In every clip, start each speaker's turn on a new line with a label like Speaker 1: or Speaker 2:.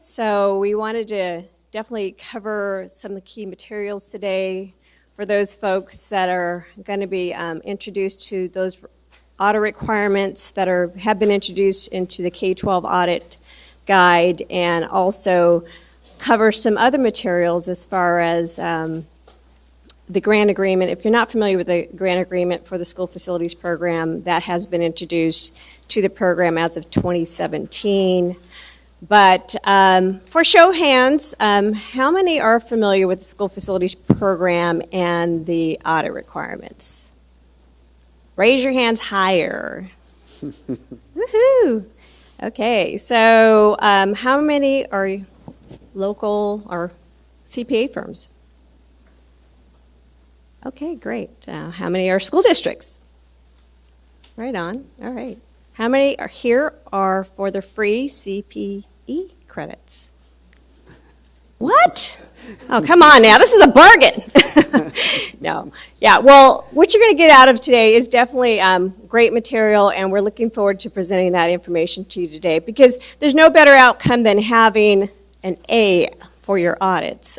Speaker 1: So we wanted to definitely cover some of the key materials today for those folks that are going to be introduced to those audit requirements that have been introduced into the K12 Audit Guide, and also cover some other materials as far as the grant agreement. If you're not familiar with the grant agreement for the school facilities program, that has been introduced to the program as of 2017. But for show of hands, how many are familiar with the school facilities program and the audit requirements? Raise your hands higher. Woohoo! Okay, so how many are local or CPA firms? Okay, great. How many are school districts? Right on. All right. How many are here are for the free CPE credits? What? Oh, come on now. This is a bargain. No. Yeah, well, what you're going to get out of today is definitely great material, and we're looking forward to presenting that information to you today, because there's no better outcome than having an A for your audits,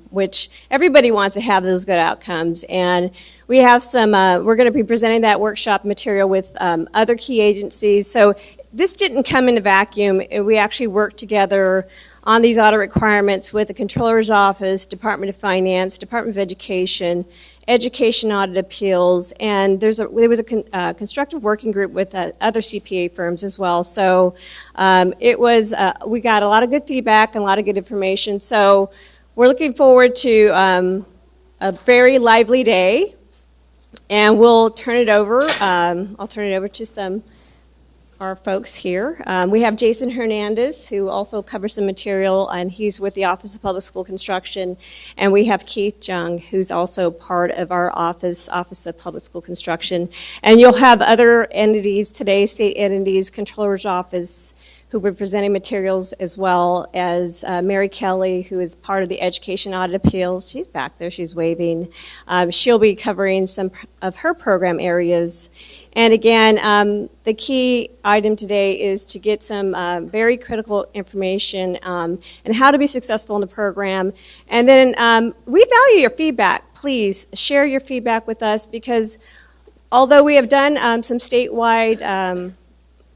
Speaker 1: which everybody wants to have those good outcomes. And we have some, we're going to be presenting that workshop material with other key agencies. So this didn't come in a vacuum. We actually worked together on these audit requirements with the Controller's Office, Department of Finance, Department of Education, Education Audit Appeals, and there was a constructive working group with other CPA firms as well. So it was, we got a lot of good feedback and a lot of good information. So we're looking forward to a very lively day, and we'll turn it over. I'll turn it over to some our folks here. We have Jason Hernandez, who also covers some material, and he's with the Office of Public School Construction. And we have Keith Jung, who's also part of our Office of Public School Construction. And you'll have other entities today, state entities, Controller's Office, who will be presenting materials, as well as Mary Kelly, who is part of the Education Audit Appeals. She's back there, she's waving. She'll be covering some of her program areas. And again, the key item today is to get some very critical information and how to be successful in the program. And then we value your feedback. Please share your feedback with us, because although we have done some statewide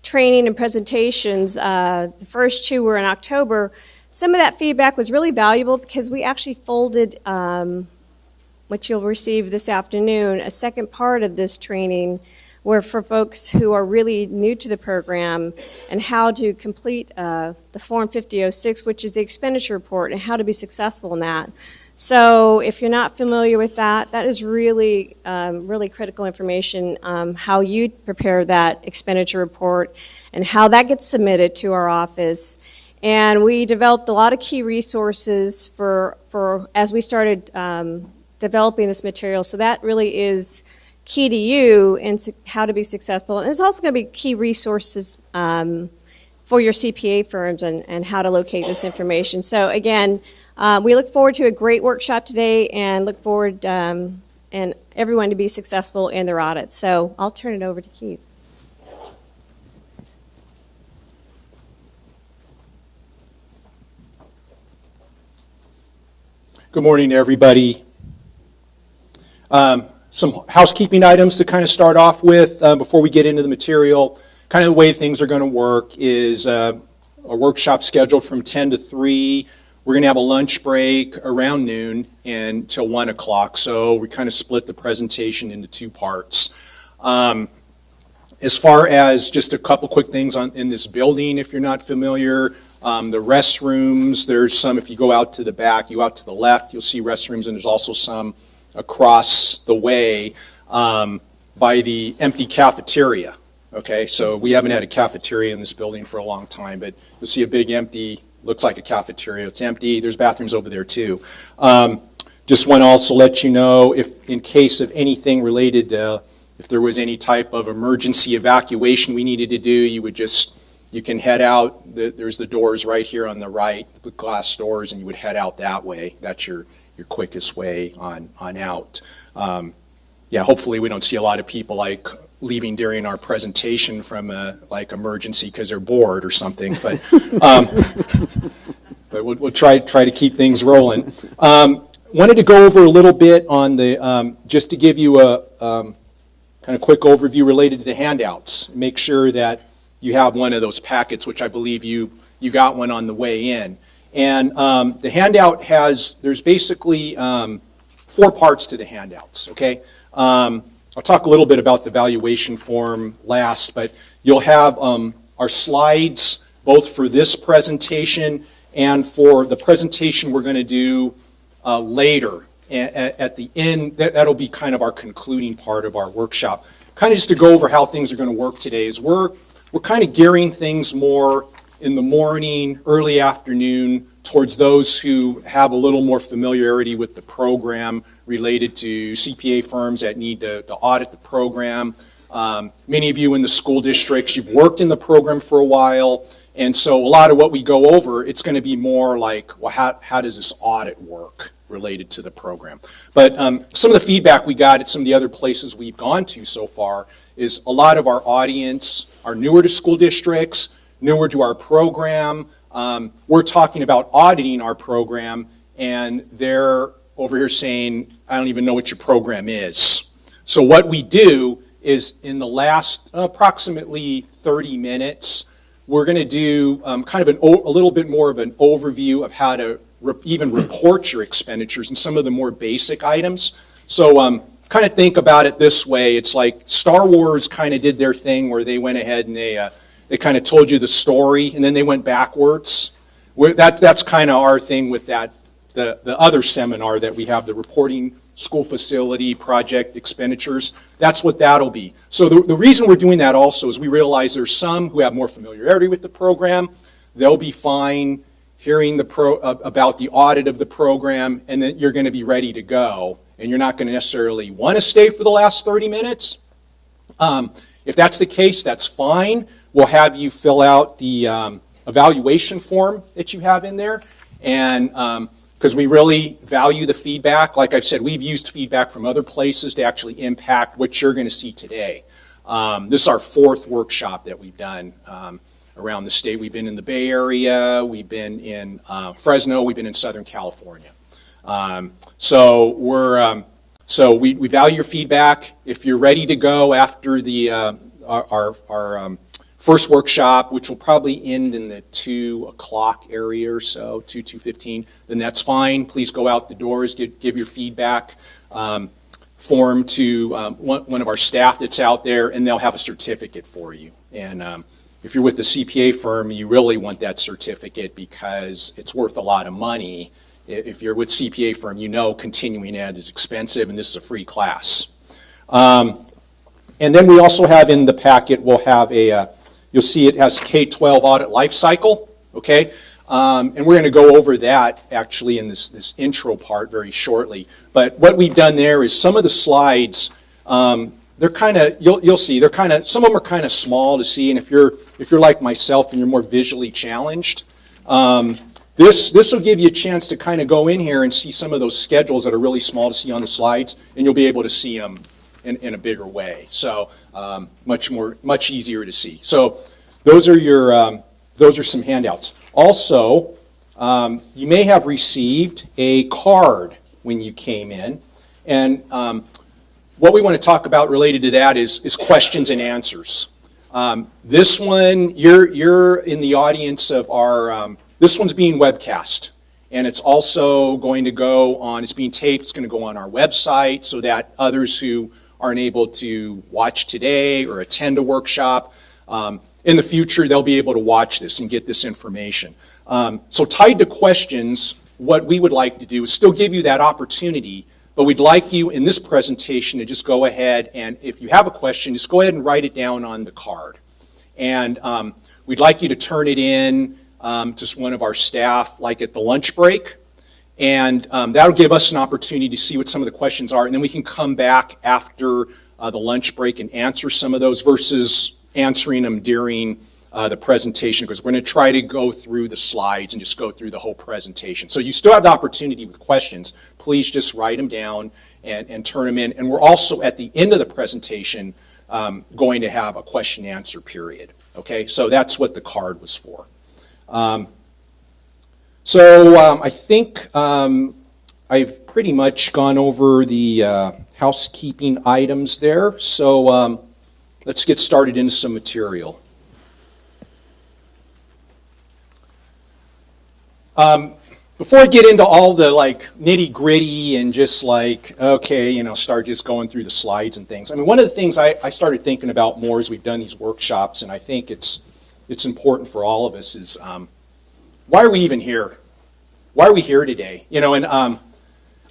Speaker 1: training and presentations, the first two were in October, some of that feedback was really valuable, because we actually folded, what you'll receive this afternoon, a second part of this training where for folks who are really new to the program, and how to complete the Form 5006, which is the expenditure report, and how to be successful in that. So if you're not familiar with that, that is really, really critical information, how you prepare that expenditure report and how that gets submitted to our office. And we developed a lot of key resources for as we started developing this material. So that really is key to you and how to be successful. And it's also going to be key resources for your CPA firms and how to locate this information. So again, we look forward to a great workshop today, and look forward and everyone to be successful in their audits. So I'll turn it over to Keith.
Speaker 2: Good morning, everybody. Some housekeeping items to kind of start off with before we get into the material. Kind of the way things are going to work is a workshop scheduled from 10 to 3. We're going to have a lunch break around noon until 1 o'clock. So we kind of split the presentation into two parts. As far as just a couple quick things in this building, if you're not familiar, the restrooms, there's some, if you go out to the back, you out to the left, you'll see restrooms, and there's also some across the way by the empty cafeteria. Okay, so we haven't had a cafeteria in this building for a long time, but you'll see a big empty, looks like a cafeteria. It's empty. There's bathrooms over there too. Just want to also let you know, if in case of anything related to, if there was any type of emergency evacuation we needed to do, you can head out. There's the doors right here on the right, the glass doors, and you would head out that way. That's your quickest way on out. Yeah, hopefully we don't see a lot of people like leaving during our presentation from like emergency because they're bored or something. But but we'll try to keep things rolling. Wanted to go over a little bit on the, just to give you a kind of quick overview related to the handouts. Make sure that you have one of those packets, which I believe you got one on the way in. And the handout there's basically 4 parts to the handouts, okay? I'll talk a little bit about the valuation form last, but you'll have our slides both for this presentation and for the presentation we're going to do later at the end. That'll be kind of our concluding part of our workshop. Kind of just to go over how things are going to work today is we're kind of gearing things more in the morning, early afternoon, towards those who have a little more familiarity with the program related to CPA firms that need to audit the program. Many of you in the school districts, you've worked in the program for a while, and so a lot of what we go over, it's going to be more like, well, how does this audit work related to the program? But some of the feedback we got at some of the other places we've gone to so far is a lot of our audience are newer to school districts, newer to our program. We're talking about auditing our program, and they're over here saying, I don't even know what your program is. So what we do is in the last approximately 30 minutes, we're going to do kind of a little bit more of an overview of how to even report your expenditures and some of the more basic items. So kind of think about it this way. It's like Star Wars kind of did their thing where they went ahead and they kind of told you the story, and then they went backwards. That's kind of our thing with that, the other seminar that we have, the reporting school facility project expenditures. That's what that'll be. So the reason we're doing that also is we realize there's some who have more familiarity with the program. They'll be fine hearing about the audit of the program, and then you're going to be ready to go, and you're not going to necessarily want to stay for the last 30 minutes. If that's the case, that's fine. We'll have you fill out the evaluation form that you have in there, and because we really value the feedback. Like I've said, we've used feedback from other places to actually impact what you're going to see today. This is our 4th workshop that we've done around the state. We've been in the Bay Area, we've been in Fresno, we've been in Southern California. So we value your feedback. If you're ready to go after our first workshop, which will probably end in the 2 o'clock area or so, 2:15, then that's fine. Please go out the doors, give your feedback form to one of our staff that's out there, and they'll have a certificate for you. And if you're with the CPA firm, you really want that certificate because it's worth a lot of money. If you're with CPA firm, you know continuing ed is expensive, and this is a free class. And then we also have in the packet, we'll have you'll see it has K12 Audit Lifecycle, okay? And we're going to go over that actually in this intro part very shortly. But what we've done there is some of the slides, they're kind of, you'll see, they're kind of, some of them are kind of small to see, and if you're like myself and you're more visually challenged, this will give you a chance to kind of go in here and see some of those schedules that are really small to see on the slides, and you'll be able to see them in a bigger way. So much easier to see. So those are some handouts. Also, you may have received a card when you came in, and what we want to talk about related to that is questions and answers. This one, you're in the audience of our. This one's being webcast. And it's also going to go on, it's being taped, it's going to go on our website so that others who aren't able to watch today or attend a workshop, in the future they'll be able to watch this and get this information. So tied to questions, what we would like to do is still give you that opportunity, but we'd like you in this presentation to just go ahead and if you have a question, just go ahead and write it down on the card. And we'd like you to turn it in to one of our staff, like at the lunch break, and that'll give us an opportunity to see what some of the questions are, and then we can come back after the lunch break and answer some of those versus answering them during the presentation, because we're going to try to go through the slides and just go through the whole presentation. So you still have the opportunity with questions. Please just write them down and turn them in, and we're also at the end of the presentation going to have a question and answer period. Okay, so that's what the card was for. So So I think I've pretty much gone over the housekeeping items there. So let's get started into some material. Before I get into all the nitty gritty and just okay, start just going through the slides and things. I mean, one of the things I started thinking about more as we've done these workshops, and I think it's important for all of us, is why are we even here? Why are we here today? And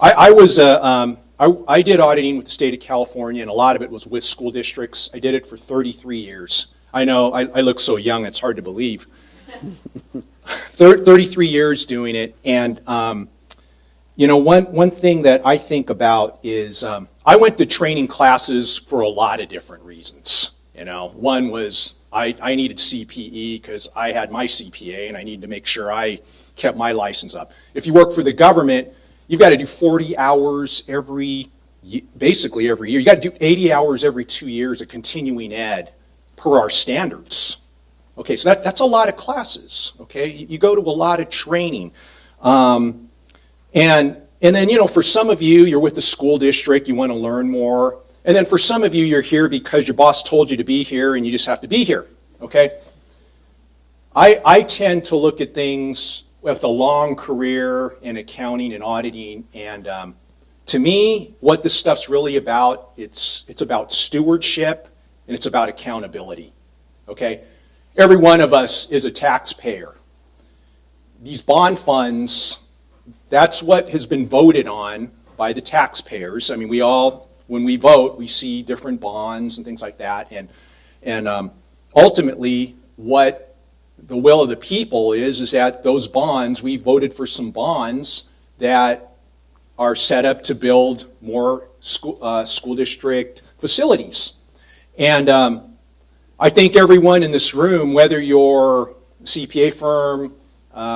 Speaker 2: I did auditing with the state of California, and a lot of it was with school districts. I did it for 33 years. I know I look so young; it's hard to believe. 33 years doing it, and one thing that I think about is I went to training classes for a lot of different reasons. One was I needed CPE because I had my CPA and I needed to make sure I kept my license up. If you work for the government, you've got to do 40 hours basically every year. You got to do 80 hours every 2 years of continuing ed per our standards. Okay, so that's a lot of classes, okay? You go to a lot of training. And then, for some of you, you're with the school district, you want to learn more. And then for some of you, you're here because your boss told you to be here and you just have to be here, okay? I tend to look at things with a long career in accounting and auditing, and to me, what this stuff's really about, it's about stewardship and it's about accountability, okay? Every one of us is a taxpayer. These bond funds, that's what has been voted on by the taxpayers. I mean, when we vote, we see different bonds and things like that. And ultimately, what the will of the people is that those bonds, we voted for some bonds that are set up to build more school district facilities. And I think everyone in this room, whether you're a CPA firm,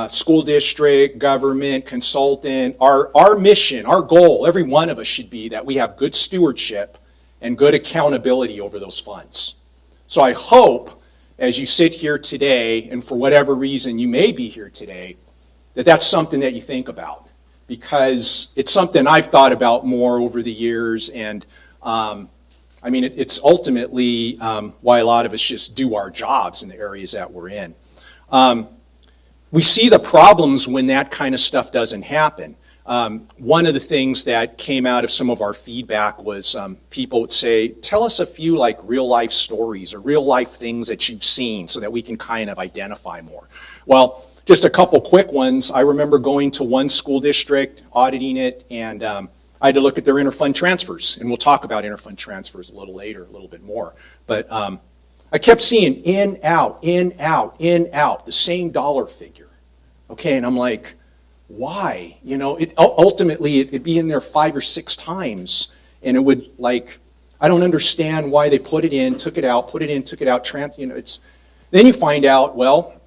Speaker 2: school district, government, consultant, our mission, our goal, every one of us should be that we have good stewardship and good accountability over those funds. So I hope as you sit here today, and for whatever reason you may be here today, that that's something that you think about, because it's something I've thought about more over the years, and I mean, it's ultimately why a lot of us just do our jobs in the areas that we're in. We see the problems when that kind of stuff doesn't happen. One of the things that came out of some of our feedback was people would say, tell us a few real life stories or real life things that you've seen so that we can kind of identify more. Well, just a couple quick ones. I remember going to one school district, auditing it, and I had to look at their interfund transfers, and we'll talk about interfund transfers a little later, a little bit more. But I kept seeing in, out, the same dollar figure. Okay, and I'm like, why? Ultimately, it'd be in there 5 or 6 times, and it would I don't understand why they put it in, took it out, put it in, took it out. Then you find out, well,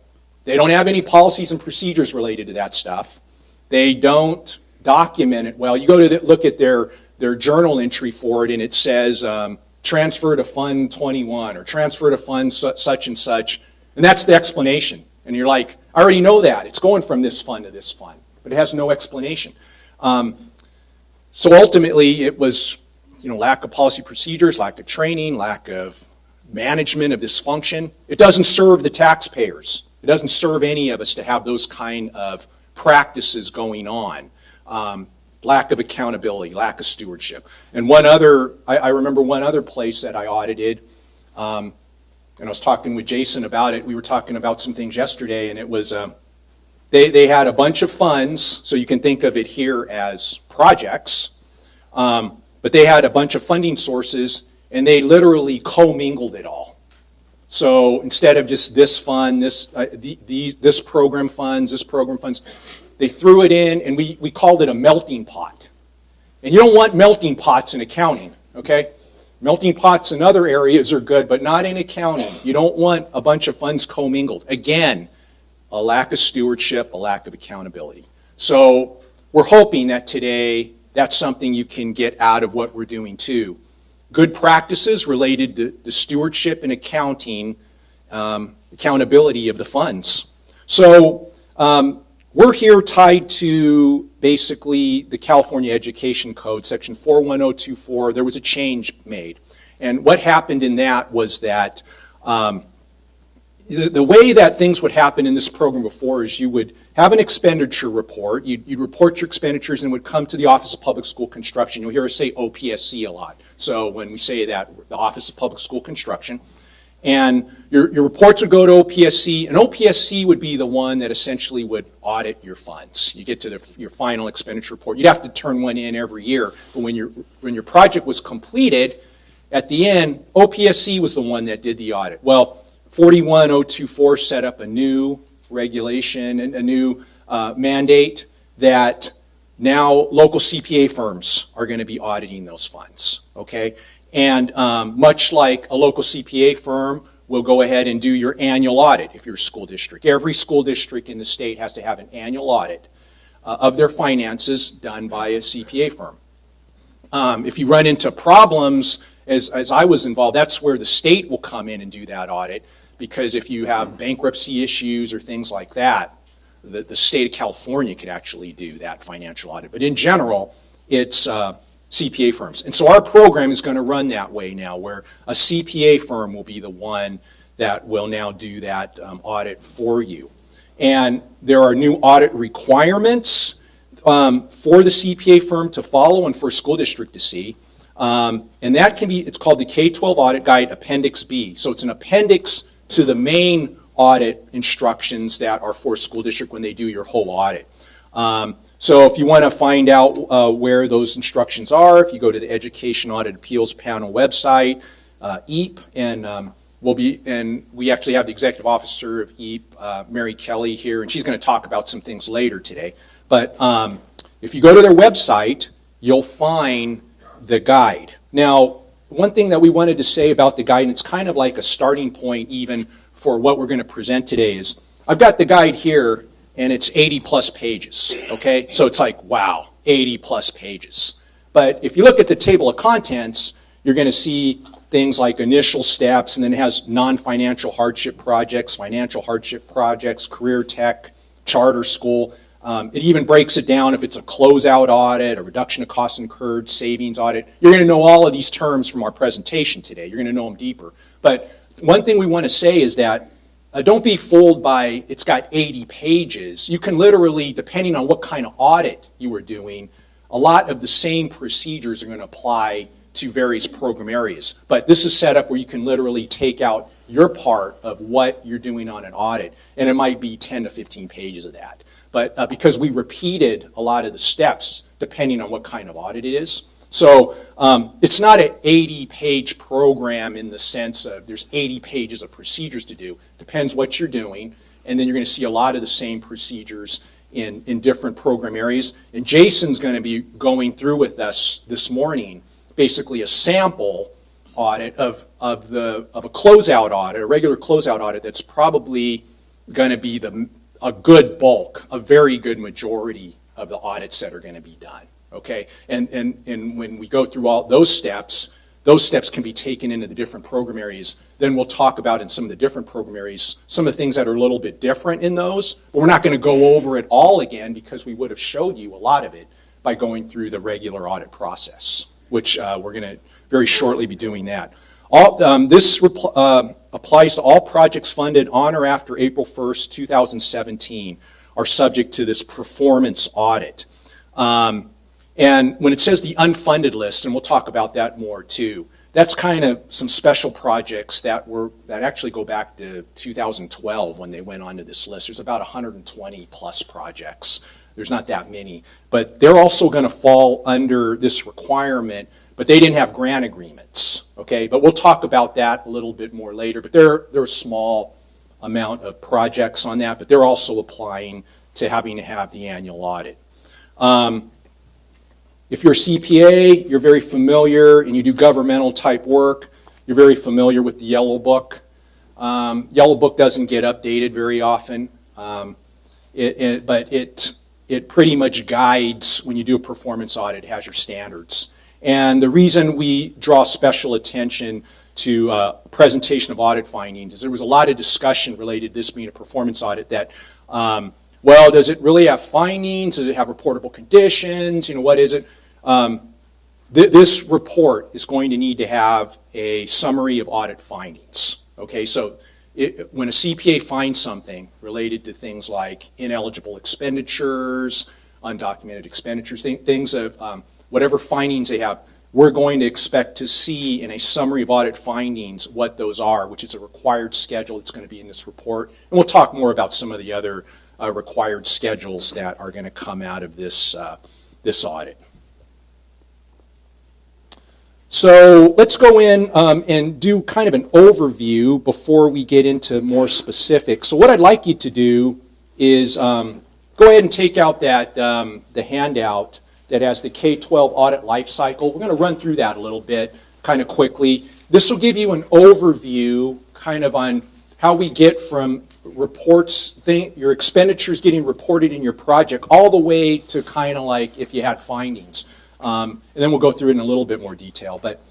Speaker 2: they don't have any policies and procedures related to that stuff. They don't document it well. You go to look at their journal entry for it, and it says transfer to fund 21 or transfer to fund such and such, and that's the explanation. And you're like, I already know that. It's going from this fund to this fund, but it has no explanation. So ultimately, it was lack of policy procedures, lack of training, lack of management of this function. It doesn't serve the taxpayers. It doesn't serve any of us to have those kind of practices going on. Lack of accountability, lack of stewardship. And I remember one other place that I audited, and I was talking with Jason about it. We were talking about some things yesterday, and it was, they had a bunch of funds, so you can think of it here as projects, but they had a bunch of funding sources, and they literally commingled it all. So instead of just this fund, this program funds, they threw it in, and we called it a melting pot. And you don't want melting pots in accounting, okay? Melting pots in other areas are good, but not in accounting. You don't want a bunch of funds commingled. Again, a lack of stewardship, a lack of accountability. So we're hoping that today that's something you can get out of what we're doing too. Good practices related to the stewardship and accounting, accountability of the funds. So we're here tied to basically the California Education Code, section 41024. There was a change made. And what happened in that was that the way that things would happen in this program before is you would have an expenditure report. You'd report your expenditures and it would come to the Office of Public School Construction. You'll hear us say OPSC a lot. So when we say that, the Office of Public School Construction. And your reports would go to OPSC, and OPSC would be the one that essentially would audit your funds. You get to your final expenditure report. You'd have to turn one in every year, but when your project was completed, at the end, OPSC was the one that did the audit. Well, 41024 set up a new regulation and a new mandate that now local CPA firms are going to be auditing those funds, okay? And much like a local CPA firm will go ahead and do your annual audit if you're a school district. Every school district in the state has to have an annual audit of their finances done by a CPA firm. If you run into problems, as I was involved, that's where the state will come in and do that audit, because if you have bankruptcy issues or things like that, the state of California could actually do that financial audit. But in general, it's CPA firms. And so our program is going to run that way now, where a CPA firm will be the one that will now do that audit for you. And there are new audit requirements for the CPA firm to follow and for a school district to see. And that can be, it's called the K12 Audit Guide Appendix B. So it's an appendix to the main audit instructions that are for a school district when they do your whole audit. So if you want to find out where those instructions are, if you go to the Education Audit Appeals Panel website, EAP, and we actually have the executive officer of EAP, Mary Kelly, here, and she's going to talk about some things later today. But if you go to their website, you'll find the guide. Now, one thing that we wanted to say about the guide, and it's kind of like a starting point even for what we're going to present today, is I've got the guide here, and it's 80 plus pages, okay? So it's like, wow, 80 plus pages. But if you look at the table of contents, you're going to see things like initial steps, and then it has non-financial hardship projects, financial hardship projects, career tech, charter school. It even breaks it down if it's a closeout audit, a reduction of costs incurred, savings audit. You're going to know all of these terms from our presentation today. You're going to know them deeper. But one thing we want to say is that don't be fooled by it's got 80 pages. You can literally, depending on what kind of audit you were doing, a lot of the same procedures are going to apply to various program areas. But this is set up where you can literally take out your part of what you're doing on an audit, and it might be 10 to 15 pages of that. But because we repeated a lot of the steps, depending on what kind of audit it is. So it's not an 80-page program in the sense of there's 80 pages of procedures to do. Depends what you're doing, and then you're going to see a lot of the same procedures in different program areas. And Jason's going to be going through with us this morning basically a sample audit of a closeout audit, a regular closeout audit that's probably going to be a good bulk, a very good majority of the audits that are going to be done. Okay, and when we go through all those steps can be taken into the different program areas. Then we'll talk about in some of the different program areas some of the things that are a little bit different in those. But we're not going to go over it all again because we would have showed you a lot of it by going through the regular audit process, which we're going to very shortly be doing that. This applies to all projects funded on or after April 1st, 2017 are subject to this performance audit. And when it says the unfunded list, and we'll talk about that more too, that's kind of some special projects that actually go back to 2012 when they went onto this list. There's about 120 plus projects. There's not that many, but they're also going to fall under this requirement, but they didn't have grant agreements, okay? But we'll talk about that a little bit more later, but they're a small amount of projects on that, but they're also applying to having to have the annual audit. If you're a CPA, you're very familiar, and you do governmental type work, you're very familiar with the Yellow Book. Yellow Book doesn't get updated very often, but it pretty much guides when you do a performance audit. It has your standards. And the reason we draw special attention to presentation of audit findings is there was a lot of discussion related to this being a performance audit that well, does it really have findings? Does it have reportable conditions? What is it? This report is going to need to have a summary of audit findings. Okay, so when a CPA finds something related to things like ineligible expenditures, undocumented expenditures, things of whatever findings they have, we're going to expect to see in a summary of audit findings what those are, which is a required schedule. It's going to be in this report. And we'll talk more about some of the other required schedules that are going to come out of this, this audit. So let's go in and do kind of an overview before we get into more specifics. So what I'd like you to do is go ahead and take out that the handout that has the K12 Audit Lifecycle. We're going to run through that a little bit kind of quickly. This will give you an overview kind of on how we get from reports, your expenditures getting reported in your project all the way to kind of like if you had findings. And then we'll go through it in a little bit more detail. But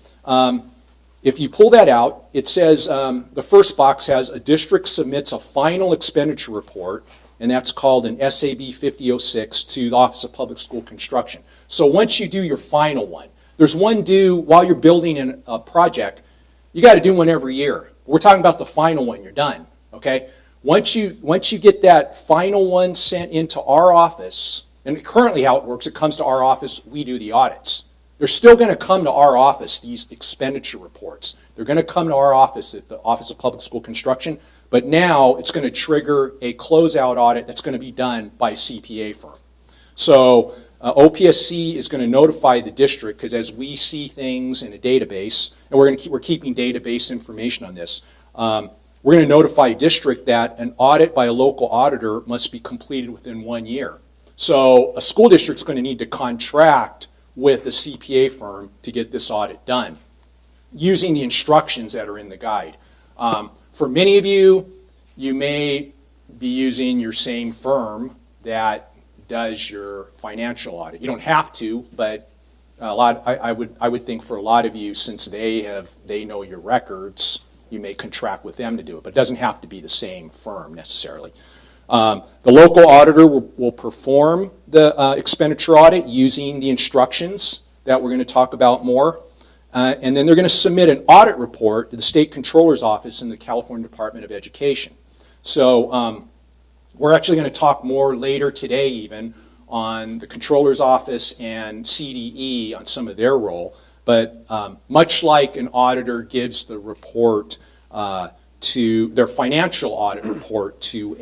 Speaker 2: if you pull that out, it says the first box has a district submits a final expenditure report, and that's called an SAB 5006 to the Office of Public School Construction. So once you do your final one, there's one due while you're building a project. You got to do one every year. We're talking about the final one. You're done. Okay. Once you get that final one sent into our office. And currently how it works, it comes to our office, we do the audits. They're still going to come to our office, these expenditure reports. They're going to come to our office at the Office of Public School Construction, but now it's going to trigger a closeout audit that's going to be done by a CPA firm. So OPSC is going to notify the district, because as we see things in a database, and we're keeping database information on this, we're going to notify a district that an audit by a local auditor must be completed within 1 year. So a school district's going to need to contract with a CPA firm to get this audit done using the instructions that are in the guide. For many of you, you may be using your same firm that does your financial audit. You don't have to, but I would think for a lot of you, since they know your records, you may contract with them to do it. But it doesn't have to be the same firm necessarily. The local auditor will perform the expenditure audit using the instructions that we're going to talk about more. And then they're going to submit an audit report to the State Controller's Office in the California Department of Education. So we're actually going to talk more later today even on the Controller's Office and CDE on some of their role. But much like an auditor gives the report to their financial audit report to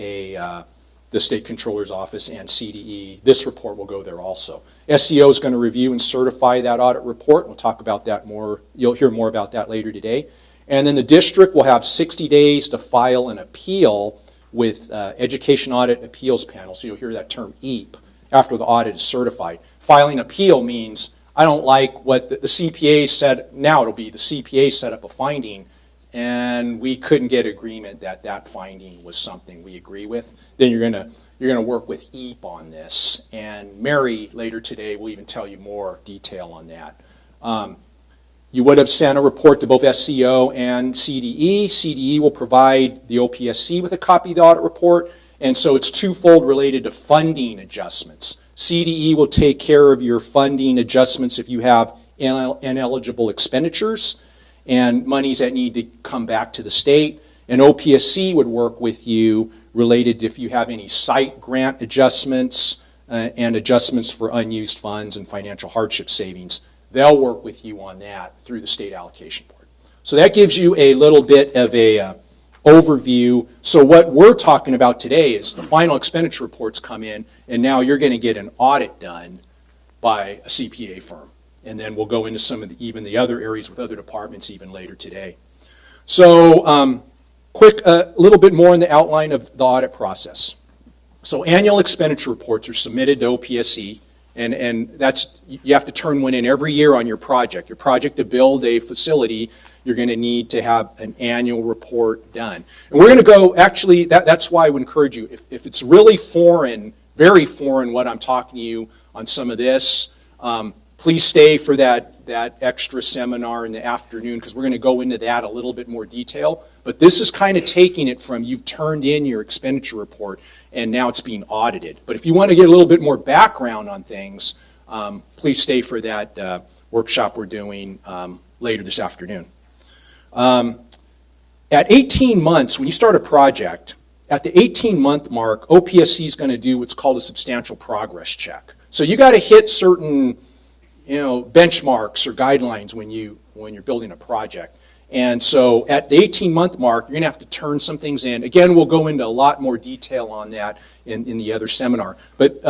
Speaker 2: the State Controller's Office and CDE, this report will go there also. SEO is going to review and certify that audit report. We'll talk about that more. You'll hear more about that later today. And then the district will have 60 days to file an appeal with Education Audit Appeals Panel. So you'll hear that term EAP after the audit is certified. Filing appeal means I don't like what the CPA said. Now it'll be the CPA set up a finding, and we couldn't get agreement that that finding was something we agree with. Then you're gonna work with EAP on this, and Mary later today will even tell you more detail on that. You would have sent a report to both SCO and CDE. CDE will provide the OPSC with a copy of the audit report, and so it's twofold related to funding adjustments. CDE will take care of your funding adjustments if you have ineligible expenditures and monies that need to come back to the state. And OPSC would work with you related to if you have any site grant adjustments and adjustments for unused funds and financial hardship savings. They'll work with you on that through the State Allocation Board. So that gives you a little bit of a overview. So what we're talking about today is the final expenditure reports come in, and now you're going to get an audit done by a CPA firm. And then we'll go into some of even the other areas with other departments even later today. So quick, a little bit more in the outline of the audit process. So annual expenditure reports are submitted to OPSC, and that's, you have to turn one in every year on your project. Your project to build a facility, you're going to need to have an annual report done. And we're going to go, actually, that's why I would encourage you, if it's really foreign, very foreign what I'm talking to you on some of this, Please stay for that extra seminar in the afternoon because we're going to go into that a little bit more detail. But this is kind of taking it from you've turned in your expenditure report and now it's being audited. But if you want to get a little bit more background on things, please stay for that workshop we're doing later this afternoon. At 18 months, when you start a project, at the 18-month mark, OPSC is going to do what's called a substantial progress check. So you got to hit certain benchmarks or guidelines when you're building a project. And so at the 18-month mark, you're going to have to turn some things in. Again, we'll go into a lot more detail on that in the other seminar. But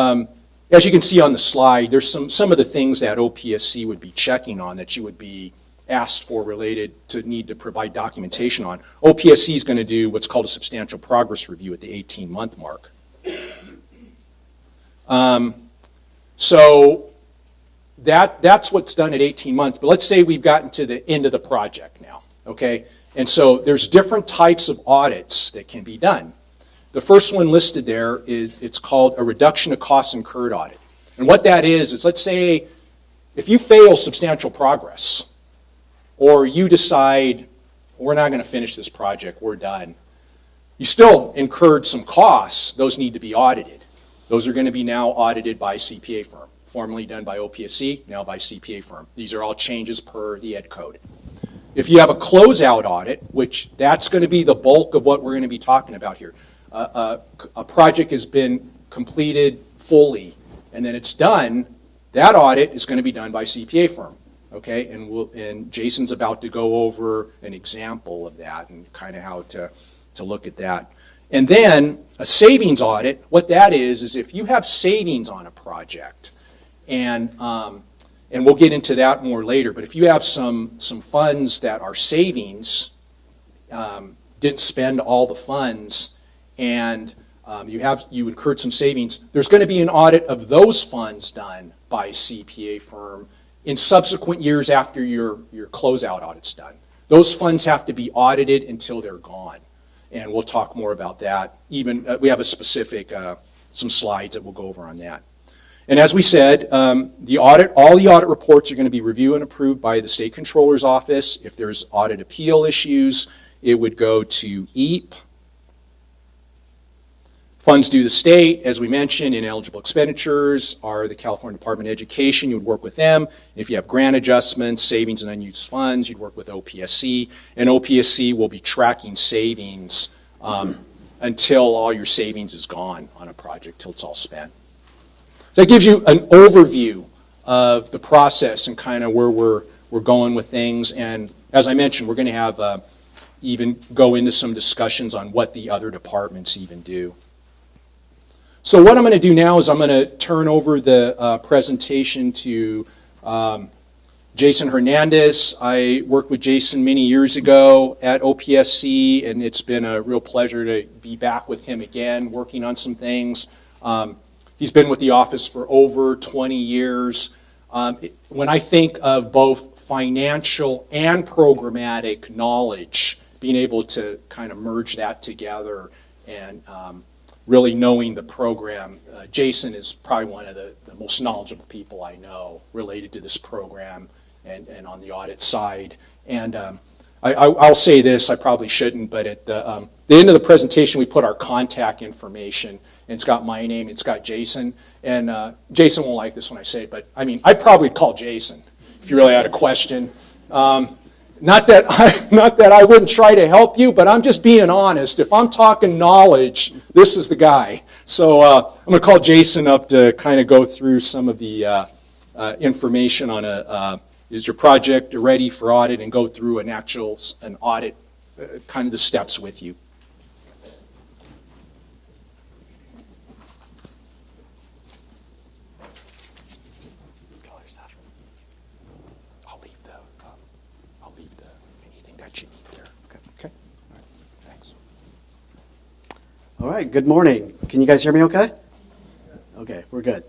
Speaker 2: as you can see on the slide, there's some of the things that OPSC would be checking on that you would be asked for related to need to provide documentation on. OPSC is going to do what's called a substantial progress review at the 18-month mark. So that's what's done at 18 months. But let's say we've gotten to the end of the project now, okay? And so there's different types of audits that can be done. The first one listed there it's called a reduction of costs incurred audit. And what that is let's say if you fail substantial progress, or you decide, we're not going to finish this project, we're done. You still incurred some costs. Those need to be audited. Those are going to be now audited by CPA firm, formerly done by OPSC, now by CPA firm. These are all changes per the Ed Code. If you have a closeout audit, which that's going to be the bulk of what we're going to be talking about here. A project has been completed fully, and then it's done, that audit is going to be done by CPA firm. Okay, and Jason's about to go over an example of that and kind of how to look at that. And then a savings audit, what that is if you have savings on a project, and we'll get into that more later, but if you have some funds that are savings, didn't spend all the funds, and you incurred some savings, there's going to be an audit of those funds done by a CPA firm in subsequent years after your closeout audit's done. Those funds have to be audited until they're gone. And we'll talk more about that. Even we have a specific, some slides that we'll go over on that. And as we said, all the audit reports are going to be reviewed and approved by the State Controller's Office. If there's audit appeal issues, it would go to EAP. Funds due the state, as we mentioned, ineligible expenditures are the California Department of Education. You would work with them. If you have grant adjustments, savings and unused funds, you'd work with OPSC. And OPSC will be tracking savings until all your savings is gone on a project, till it's all spent. So that gives you an overview of the process and kind of where we're going with things. And as I mentioned, we're going to have even go into some discussions on what the other departments even do. So what I'm going to do now is I'm going to turn over the presentation to Jason Hernandez. I worked with Jason many years ago at OPSC, and it's been a real pleasure to be back with him again, working on some things. He's been with the office for over 20 years. When I think of both financial and programmatic knowledge, being able to kind of merge that together and really knowing the program. Jason is probably one of the most knowledgeable people I know related to this program and on the audit side. And I'll say this, I probably shouldn't, but at the end of the presentation we put our contact information, and it's got my name, it's got Jason, and Jason won't like this when I say it, but I mean, I'd probably call Jason if you really had a question. Not that I wouldn't try to help you, but I'm just being honest. If I'm talking knowledge, this is the guy. So I'm going to call Jason up to kind of go through some of the information on is your project ready for audit, and go through an audit, kind of the steps with you.
Speaker 3: All right, good morning. Can you guys hear me okay? Okay, we're good.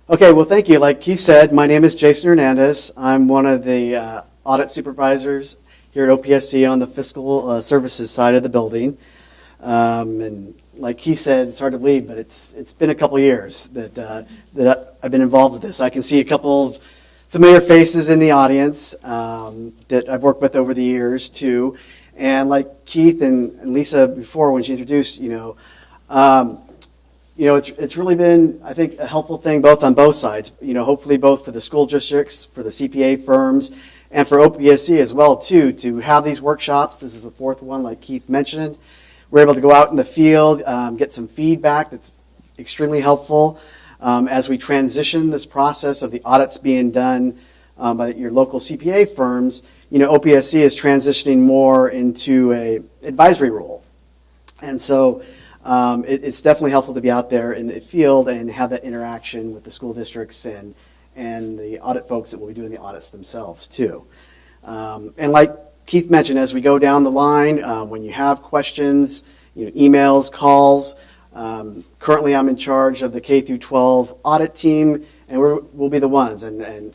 Speaker 3: Okay, well, thank you. Like Keith said, my name is Jason Hernandez. I'm one of the audit supervisors here at OPSC on the fiscal services side of the building. And like Keith said, it's hard to believe, but it's been a couple years that I've been involved with this. I can see a couple familiar faces in the audience that I've worked with over the years too. And like Keith and Lisa before, when she introduced, it's really been, I think, a helpful thing on both sides. Hopefully both for the school districts, for the CPA firms, and for OPSC as well too, to have these workshops. This is the fourth one, like Keith mentioned. We're able to go out in the field, get some feedback that's extremely helpful as we transition this process of the audits being done by your local CPA firms. OPSC is transitioning more into a advisory role. And so it's definitely helpful to be out there in the field and have that interaction with the school districts and the audit folks that will be doing the audits themselves too. And like Keith mentioned, as we go down the line, when you have questions, emails, calls, currently I'm in charge of the K-12 audit team, and we'll be the ones, and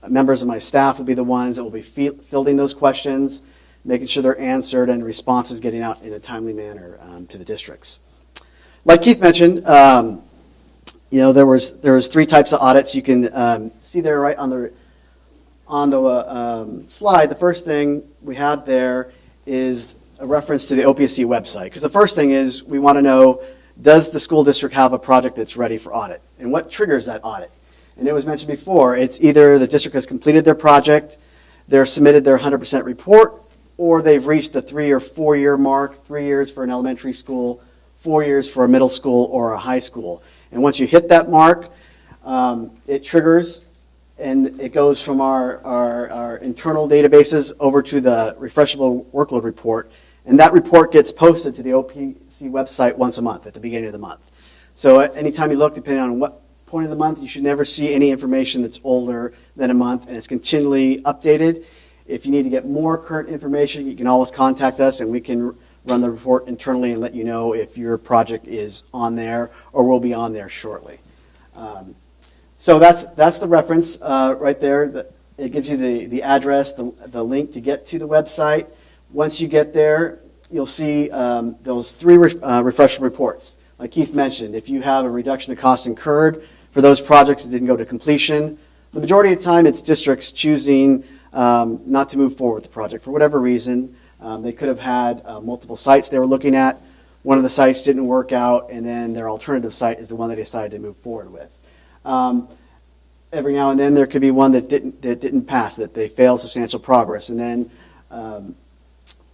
Speaker 3: members of my staff will be the ones that will be fielding those questions, making sure they're answered and responses getting out in a timely manner to the districts. Like Keith mentioned, there was three types of audits. You can see there right on the slide. The first thing we have there is a reference to the OPSC website, because the first thing is we want to know, does the school district have a project that's ready for audit, and what triggers that audit? And it was mentioned before, it's either the district has completed their project, they're submitted their 100% report, or they've reached the 3 or 4 year mark, 3 years for an elementary school, 4 years for a middle school or a high school. And once you hit that mark, it triggers, and it goes from our internal databases over to the refreshable workload report. And that report gets posted to the OPC website once a month at the beginning of the month. So anytime you look, depending on what point of the month, you should never see any information that's older than a month, and it's continually updated. If you need to get more current information, you can always contact us, and we can run the report internally and let you know if your project is on there or will be on there shortly. So that's the reference right there. It gives you the address, the link to get to the website. Once you get there, you'll see those three refresher reports. Like Keith mentioned, if you have a reduction of costs incurred for those projects that didn't go to completion, the majority of the time it's districts choosing not to move forward with the project for whatever reason. They could have had multiple sites they were looking at. One of the sites didn't work out, and then their alternative site is the one they decided to move forward with. Every now and then there could be one that didn't pass, that they failed substantial progress. And then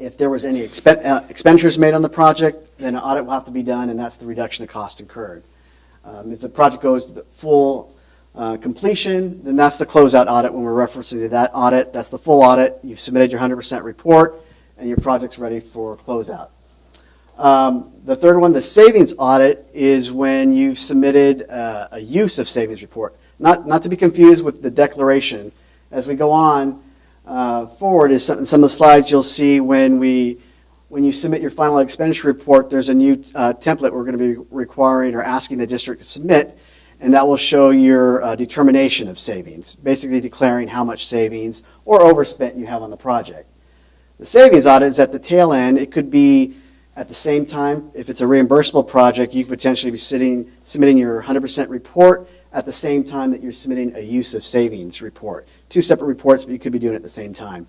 Speaker 3: if there was any expenditures made on the project, then an audit will have to be done, and that's the reduction of cost incurred. If the project goes to the full completion, then that's the closeout audit. When we're referencing to that audit, that's the full audit. You've submitted your 100% report, and your project's ready for closeout. The third one, the savings audit, is when you've submitted a use of savings report. Not to be confused with the declaration. As we go on forward, is some of the slides you'll see when you submit your final expenditure report, there's a new template we're going to be requiring or asking the district to submit, and that will show your determination of savings, basically declaring how much savings or overspent you have on the project. The savings audit is at the tail end. It could be at the same time. If it's a reimbursable project, you could potentially be submitting your 100% report at the same time that you're submitting a use of savings report. Two separate reports, but you could be doing it at the same time.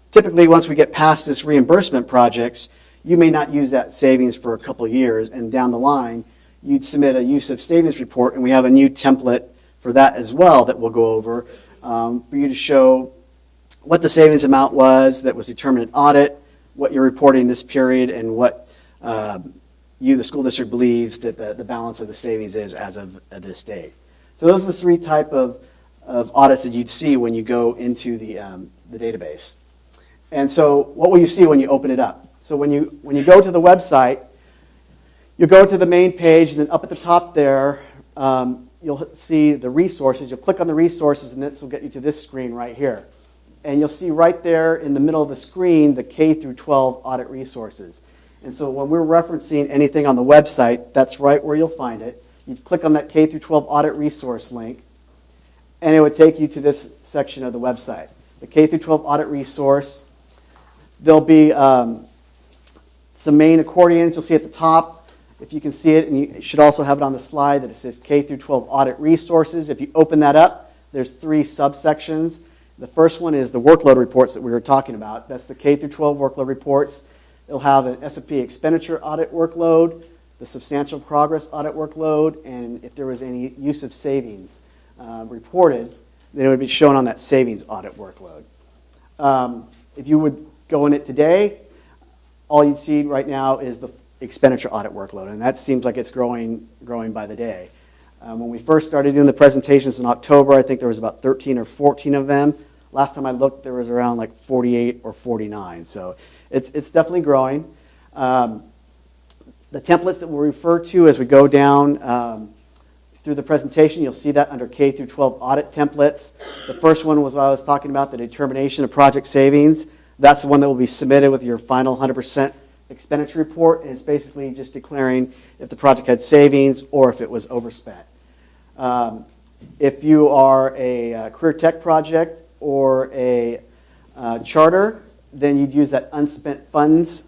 Speaker 3: Typically, once we get past this reimbursement projects, you may not use that savings for a couple of years, and down the line, you'd submit a use of savings report, and we have a new template for that as well that we'll go over for you to show what the savings amount was that was determined in audit, what you're reporting this period, and what the school district, believes that the balance of the savings is as of this date. So those are the three type of audits that you'd see when you go into the database. And so what will you see when you open it up? So when you go to the website, you go to the main page, and then up at the top there, you'll see the resources. You'll click on the resources, and this will get you to this screen right here. And you'll see right there in the middle of the screen the K-12 Audit Resources. And so when we're referencing anything on the website, that's right where you'll find it. You click on that K-12 Audit Resource link, and it would take you to this section of the website. The K-12 Audit Resource. There'll be some main accordions you'll see at the top, if you can see it, and you should also have it on the slide that it says K-12 Audit Resources. If you open that up, there's 3 subsections. The first one is the workload reports that we were talking about. That's the K-12 workload reports. It'll have an S&P expenditure audit workload, the substantial progress audit workload, and if there was any use of savings reported, then it would be shown on that savings audit workload. If you would go in it today, all you'd see right now is the expenditure audit workload, and that seems like it's growing by the day. When we first started doing the presentations in October, I think there was about 13 or 14 of them. Last time I looked, there was around like 48 or 49. So it's definitely growing. The templates that we'll refer to as we go down through the presentation, you'll see that under K-12 audit templates. The first one was what I was talking about, the determination of project savings. That's the one that will be submitted with your final 100% expenditure report, and it's basically just declaring if the project had savings or if it was overspent. If you are a career tech project or a charter, then you'd use that unspent funds.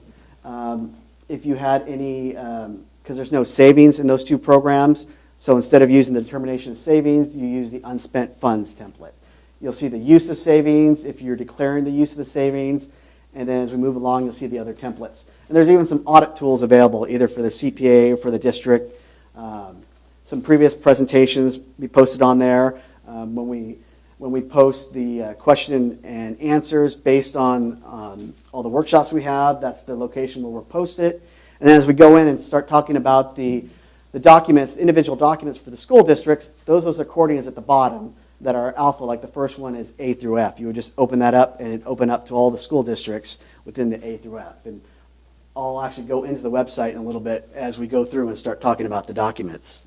Speaker 3: If you had any, because there's no savings in those 2 programs, so instead of using the determination of savings, you use the unspent funds template. You'll see the use of savings if you're declaring the use of the savings, and then as we move along, you'll see the other templates. And there's even some audit tools available, either for the CPA or for the district. Some previous presentations be posted on there. When we post the question and answers based on all the workshops we have, that's the location where we'll post it. And then as we go in and start talking about the documents, individual documents for the school districts, those accordions at the bottom that are alpha, like the first one is A through F. You would just open that up and it'd open up to all the school districts within the A through F. And I'll actually go into the website in a little bit as we go through and start talking about the documents.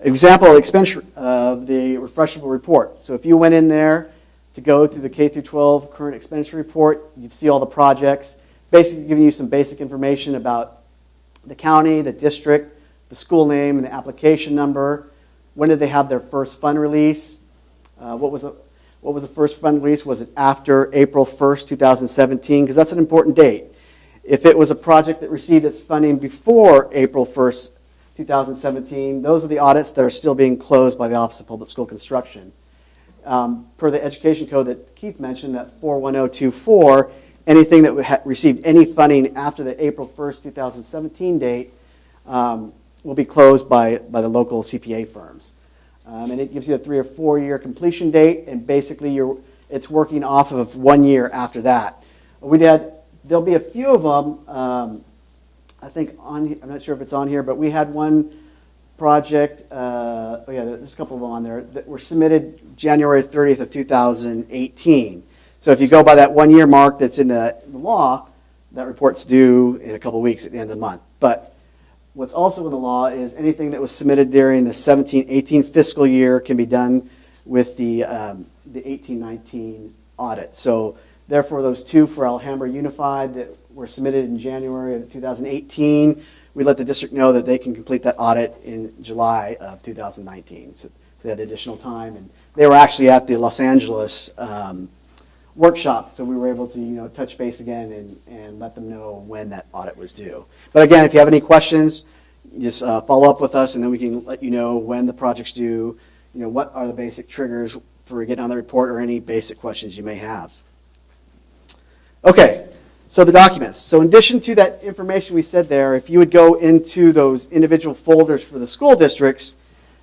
Speaker 3: Example expenditure of the refreshable report. So if you went in there to go through the K-12 current expenditure report, you'd see all the projects, basically giving you some basic information about the county, the district, the school name, and the application number. When did they have their first fund release? What was the first fund release? Was it after April 1st, 2017? Because that's an important date. If it was a project that received its funding before April 1st, 2017, those are the audits that are still being closed by the Office of Public School Construction. Per the Education Code that Keith mentioned, that 41024, anything that received any funding after the April 1st, 2017 date will be closed by the local CPA firms. And it gives you a 3 or 4 year completion date, and basically it's working off of 1 year after that. There'll be a few of them, I think I'm not sure if it's on here, but we had one project, there's a couple of them on there, that were submitted January 30th of 2018. So if you go by that 1 year mark that's in the law, that report's due in a couple of weeks at the end of the month. But what's also in the law is anything that was submitted during the 17-18 fiscal year can be done with the 18-19 audit. So therefore, those 2 for Alhambra Unified that were submitted in January of 2018, we let the district know that they can complete that audit in July of 2019. So they had additional time, and they were actually at the Los Angeles workshop, so we were able to touch base again and let them know when that audit was due. But again, if you have any questions, just follow up with us, and then we can let you know when the project's due. What are the basic triggers for getting on the report, or any basic questions you may have. Okay, so the documents. So in addition to that information we said there, if you would go into those individual folders for the school districts,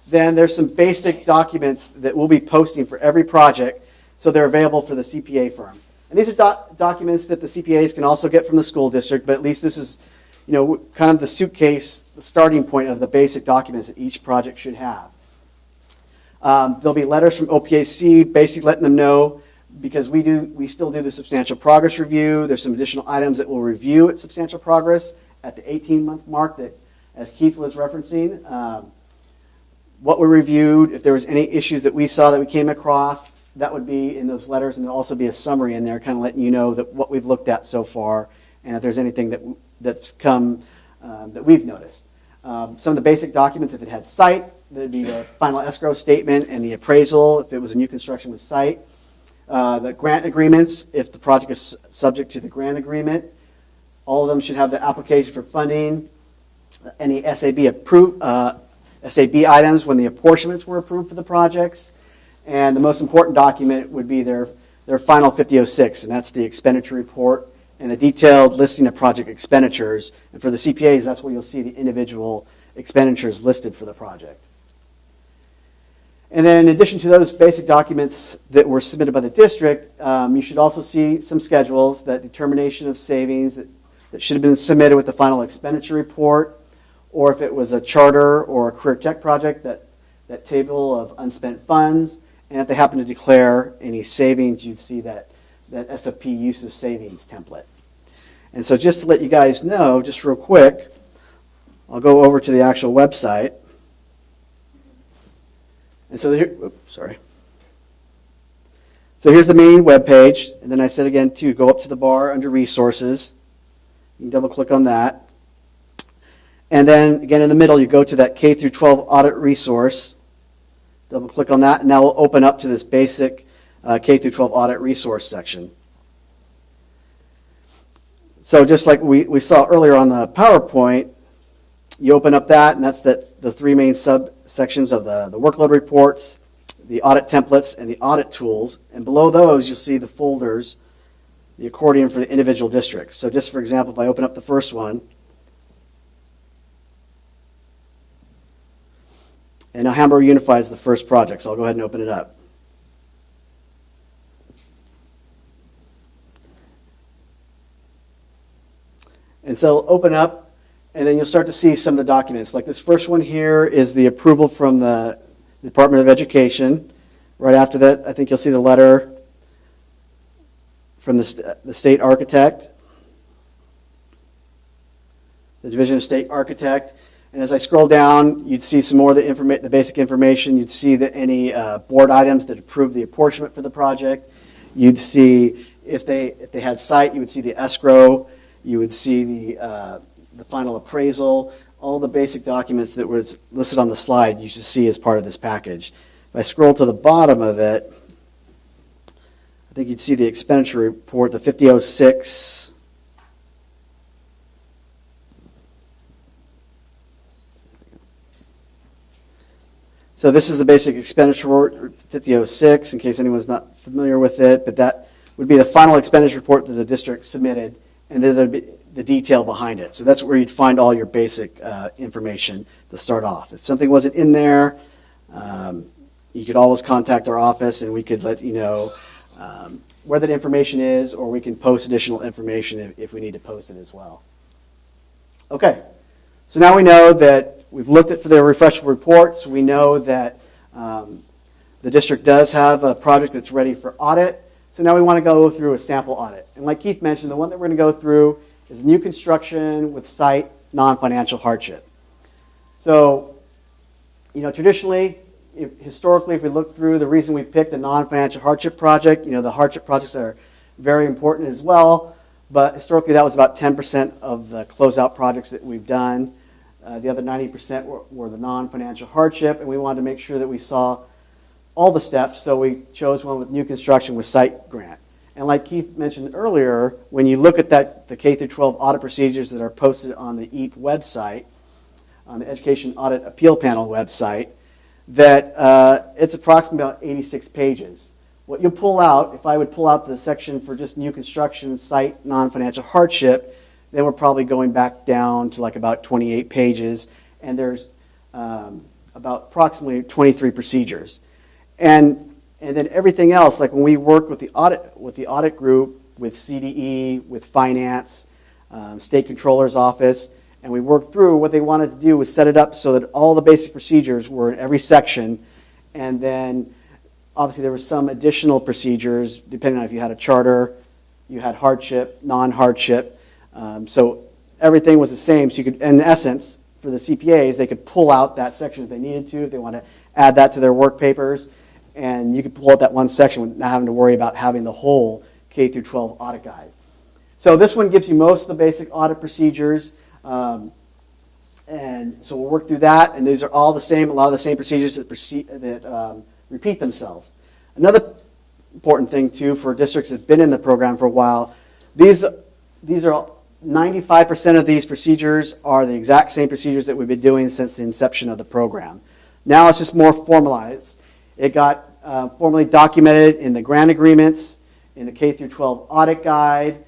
Speaker 3: then there's some basic documents that we'll be posting for every project, so they're available for the CPA firm. And these are documents that the CPAs can also get from the school district, but at least this is kind of the suitcase, the starting point of the basic documents that each project should have. There'll be letters from OPAC basically letting them know, because we still do the substantial progress review. There's some additional items that we'll review at substantial progress at the 18-month mark that, as Keith was referencing, what we reviewed, if there was any issues that we saw that we came across, that would be in those letters, and there'll also be a summary in there kind of letting you know that what we've looked at so far, and if there's anything that's come that we've noticed. Some of the basic documents, if it had site, there'd be the final escrow statement and the appraisal if it was a new construction with site. The grant agreements, if the project is subject to the grant agreement. All of them should have the application for funding, any SAB SAB items when the apportionments were approved for the projects. And the most important document would be their final 5006, and that's the expenditure report and a detailed listing of project expenditures. And for the CPAs, that's where you'll see the individual expenditures listed for the project. And then in addition to those basic documents that were submitted by the district, you should also see some schedules, that determination of savings that should have been submitted with the final expenditure report, or if it was a charter or a career tech project, that table of unspent funds. And if they happen to declare any savings, you'd see that SFP use of savings template. And so just to let you guys know, just real quick, I'll go over to the actual website. And so here, oops, sorry. So here's the main web page, and then I said again to go up to the bar under resources. You can double click on that. And then again in the middle, you go to that K-12 Audit Resource. Double click on that, and now we'll open up to this basic K-12 Audit Resource section. So just like we saw earlier on the PowerPoint, you open up that, and that's the three main subsections of the workload reports, the audit templates, and the audit tools. And below those, you'll see the folders, the accordion for the individual districts. So just for example, if I open up the first one, and now Hamburg Unified is the first project, so I'll go ahead and open it up. And so it'll open up, and then you'll start to see some of the documents. Like this first one here is the approval from the Department of Education. Right after that, I think you'll see the letter from the state architect, the Division of State Architect. And as I scroll down, you'd see some more of the basic information. You'd see that any board items that approve the apportionment for the project. You'd see if they had site, you would see the escrow. You would see the final appraisal. All the basic documents that was listed on the slide you should see as part of this package. If I scroll to the bottom of it, I think you'd see the expenditure report, the 5006. So this is the basic expenditure report, 5006, in case anyone's not familiar with it, but that would be the final expenditure report that the district submitted, and then there'd be the detail behind it. So that's where you'd find all your basic information to start off. If something wasn't in there, you could always contact our office and we could let you know where that information is, or we can post additional information if we need to post it as well. Okay, so now we know that we've looked at for the refresher reports. We know that the district does have a project that's ready for audit. So now we want to go through a sample audit. And like Keith mentioned, the one that we're going to go through is new construction with site non-financial hardship. So, traditionally, historically, if we look through the reason we picked a non-financial hardship project, the hardship projects are very important as well. But historically, that was about 10% of the closeout projects that we've done. The other 90% were the non-financial hardship, and we wanted to make sure that we saw all the steps, so we chose one with new construction with site grant. And like Keith mentioned earlier, when you look at the K-12 audit procedures that are posted on the EAP website, on the Education Audit Appeal Panel website, that it's approximately about 86 pages. What you'll pull out, if I would pull out the section for just new construction, site, non-financial hardship, then we're probably going back down to like about 28 pages, and there's about approximately 23 procedures. And then everything else, like when we work with the audit group, with CDE, with finance, state controller's office, and we worked through, what they wanted to do was set it up so that all the basic procedures were in every section, and then obviously there were some additional procedures depending on if you had a charter, you had hardship, non-hardship. So everything was the same. So you could, in essence, for the CPAs, they could pull out that section if they needed to, if they want to add that to their work papers, and you could pull out that one section without having to worry about having the whole K-12 audit guide. So this one gives you most of the basic audit procedures, and so we'll work through that, and these are all the same, a lot of the same procedures that repeat themselves. Another important thing, too, for districts that have been in the program for a while, these are 95% of these procedures are the exact same procedures that we've been doing since the inception of the program. Now it's just more formalized. It got formally documented in the grant agreements, in the K-12 audit guide,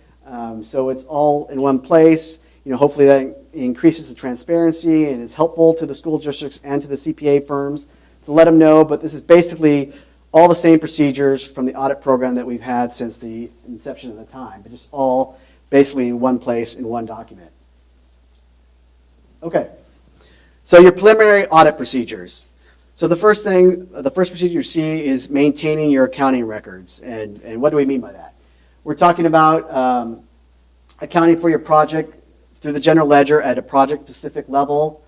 Speaker 3: so it's all in one place. Hopefully that increases the transparency and is helpful to the school districts and to the CPA firms to let them know, but this is basically all the same procedures from the audit program that we've had since the inception of the time, but just all basically in one place in one document. Okay, so your preliminary audit procedures. So the first procedure you see is maintaining your accounting records. And what do we mean by that? We're talking about accounting for your project through the general ledger at a project-specific level.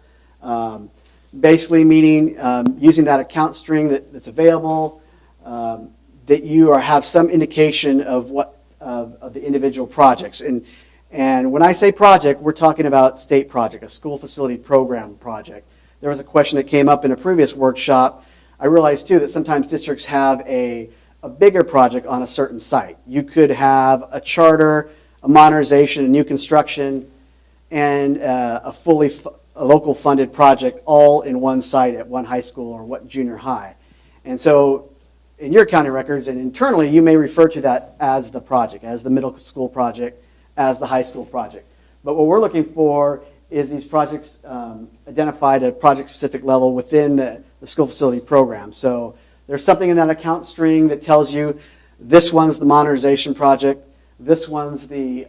Speaker 3: Basically meaning using that account string that's available, that you have some indication of of the individual projects. And when I say project, we're talking about state project, a school facility program project. There was a question that came up in a previous workshop. I realized too that sometimes districts have a bigger project on a certain site. You could have a charter, a modernization, a new construction, and a local funded project all in one site at one high school or junior high. And so in your accounting records and internally, you may refer to that as the project, as the middle school project, as the high school project. But what we're looking for is these projects identified at a project-specific level within the school facility program. So there's something in that account string that tells you this one's the modernization project, this one's the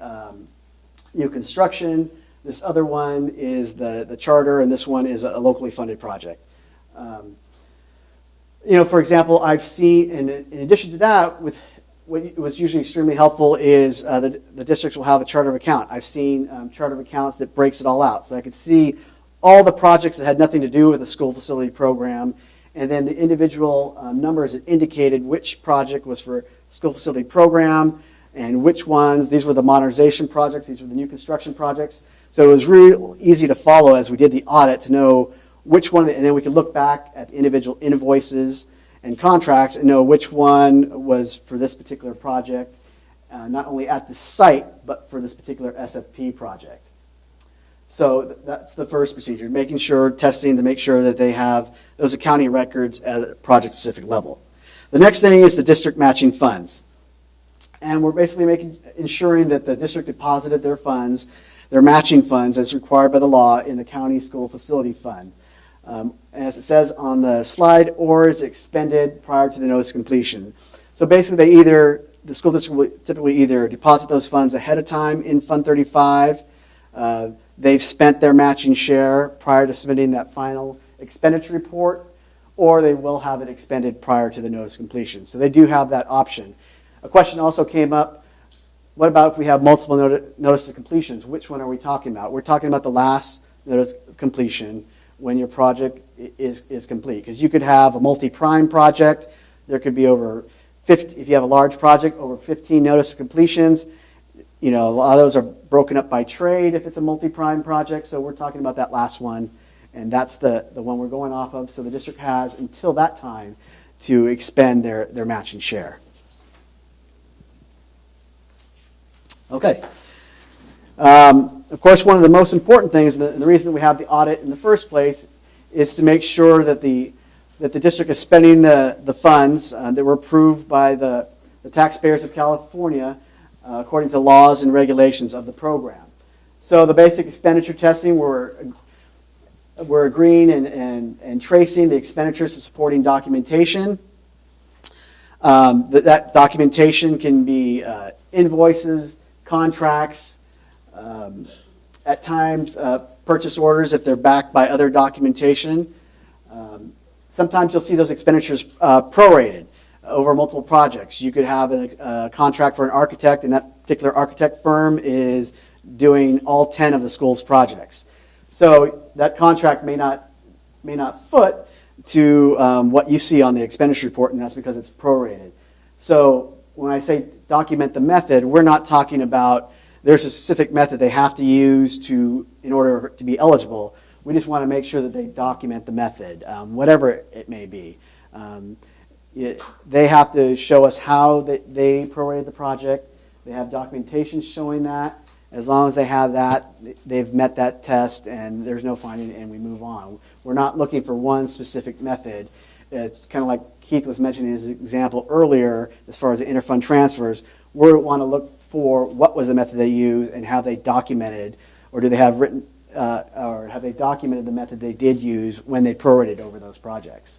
Speaker 3: new construction, this other one is the charter, and this one is a locally funded project. For example, I've seen, in addition to that, what was usually extremely helpful is the districts will have a chart of account. I've seen chart of accounts that breaks it all out. So I could see all the projects that had nothing to do with the school facility program, and then the individual numbers that indicated which project was for school facility program and which ones, these were the modernization projects, these were the new construction projects. So it was really easy to follow as we did the audit to know which one, and then we could look back at the individual invoices and contracts and know which one was for this particular project, not only at the site, but for this particular SFP project. So that's the first procedure, testing to make sure that they have those accounting records at a project-specific level. The next thing is the district matching funds. And we're basically ensuring that the district deposited their funds, their matching funds as required by the law in the county school facility fund. As it says on the slide, or is expended prior to the notice of completion. So basically the school district will typically either deposit those funds ahead of time in Fund 35, they've spent their matching share prior to submitting that final expenditure report, or they will have it expended prior to the notice of completion. So they do have that option. A question also came up, what about if we have multiple notice of completions? Which one are we talking about? We're talking about the last notice of completion when your project is complete. Because you could have a multi-prime project. There could be over 50, if you have a large project, over 15 notice of completions. A lot of those are broken up by trade if it's a multi-prime project. So we're talking about that last one. And that's the one we're going off of. So the district has until that time to expend their matching share. Okay. Of course, one of the most important things, and the reason we have the audit in the first place, is to make sure that the district is spending the funds that were approved by the taxpayers of California according to laws and regulations of the program. So the basic expenditure testing, we're agreeing and tracing the expenditures to supporting documentation. That documentation can be invoices, contracts, at times purchase orders if they're backed by other documentation. Sometimes you'll see those expenditures prorated over multiple projects. You could have a contract for an architect, and that particular architect firm is doing all 10 of the school's projects. So that contract may not foot to what you see on the expenditure report, and that's because it's prorated. So when I say document the method, we're not talking about there's a specific method they have to use in order to be eligible. We just want to make sure that they document the method, whatever it may be. They have to show us how they prorated the project. They have documentation showing that, As long as they have that, they've met that test and there's no finding and we move on. We're not looking for one specific method. It's kind of like Keith was mentioning his example earlier as far as the interfund transfers. We want to look for what was the method they used and have they documented, or do they have written, or have they documented the method they did use when they prorated over those projects.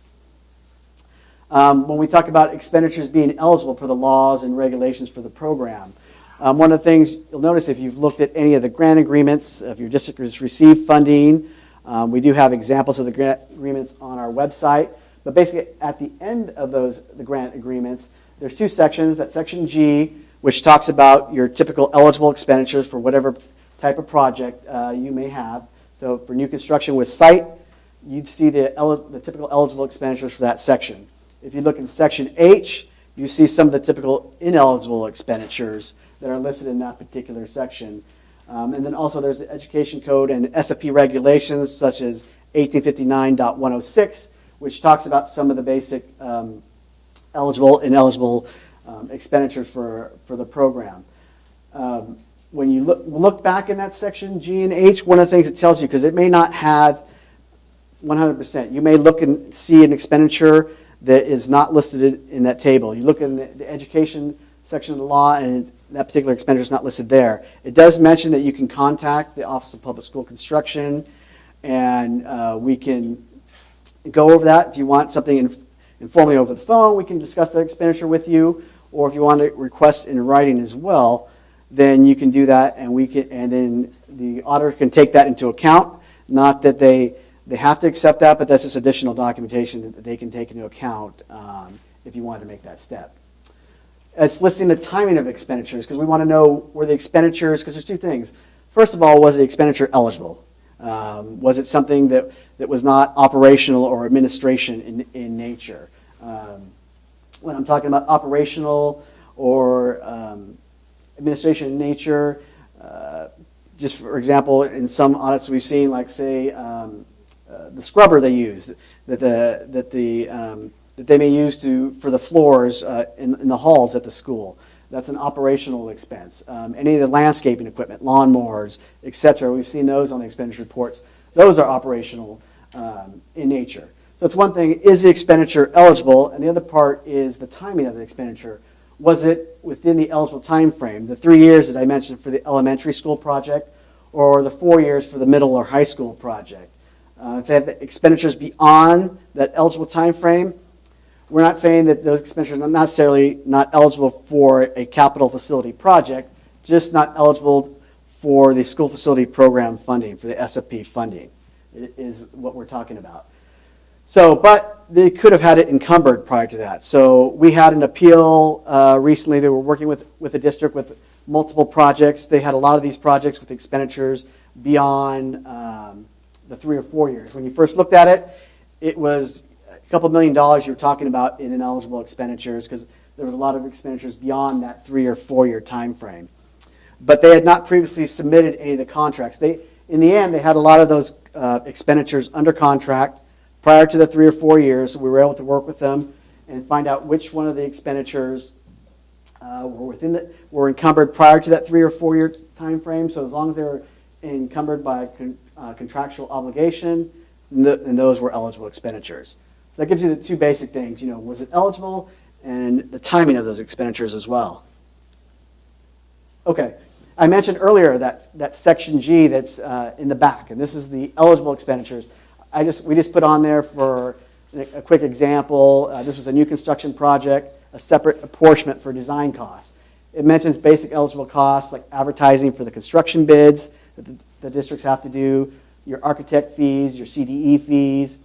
Speaker 3: When we talk about expenditures being eligible for the laws and regulations for the program, one of the things you'll notice if you've looked at any of the grant agreements, if your district has received funding, we do have examples of the grant agreements on our website. But basically, at the end of the grant agreements, there's two sections. That section G, which talks about your typical eligible expenditures for whatever type of project you may have. So for new construction with site, you'd see the typical eligible expenditures for that section. If you look in section H, you see some of the typical ineligible expenditures that are listed in that particular section. And then also there's the education code and SFP regulations such as 1859.106, which talks about some of the basic eligible, ineligible expenditures for the program. When you look back in that section, G and H, one of the things it tells you, because it may not have 100%, you may look and see an expenditure that is not listed in that table. You look in the education section of the law and that particular expenditure is not listed there. It does mention that you can contact the Office of Public School Construction and we can go over that. If you want something informally over the phone, we can discuss that expenditure with you. Or if you want to request in writing as well, then you can do that, and then the auditor can take that into account. Not that they have to accept that, but that's just additional documentation that they can take into account if you want to make that step. It's listing the timing of expenditures, because we want to know were the expenditures, because there's two things. First of all, was the expenditure eligible? Was it something that was not operational or administration in nature? When I'm talking about operational or administration in nature, just for example, in some audits we've seen, like say the scrubber they use that they may use for the floors in the halls at the school. That's an operational expense. Any of the landscaping equipment, lawnmowers, etc. We've seen those on the expenditure reports. Those are operational in nature. So it's one thing, is the expenditure eligible? And the other part is the timing of the expenditure. Was it within the eligible time frame? The 3 years that I mentioned for the elementary school project, or the 4 years for the middle or high school project? If they have expenditures beyond that eligible time frame, we're not saying that those expenditures are necessarily not eligible for a capital facility project, just not eligible for the school facility program funding, for the SFP funding, is what we're talking about. So, but they could have had it encumbered prior to that. So we had an appeal recently. They were working with a district with multiple projects. They had a lot of these projects with expenditures beyond the 3 or 4 years. When you first looked at it, it was a couple $1 million you were talking about in ineligible expenditures, because there was a lot of expenditures beyond that 3 or 4 year time frame. But they had not previously submitted any of the contracts. In the end, they had a lot of those expenditures under contract prior to the 3 or 4 years. We were able to work with them and find out which one of the expenditures were encumbered prior to that 3 or 4 year time frame. So as long as they were encumbered by contractual obligation, and those were eligible expenditures. So that gives you the two basic things. Was it eligible, and the timing of those expenditures as well. Okay, I mentioned earlier that section G that's in the back, and this is the eligible expenditures. We just put on there for a quick example. This was a new construction project, a separate apportionment for design costs. It mentions basic eligible costs like advertising for the construction bids that the districts have to do, your architect fees, your CDE fees,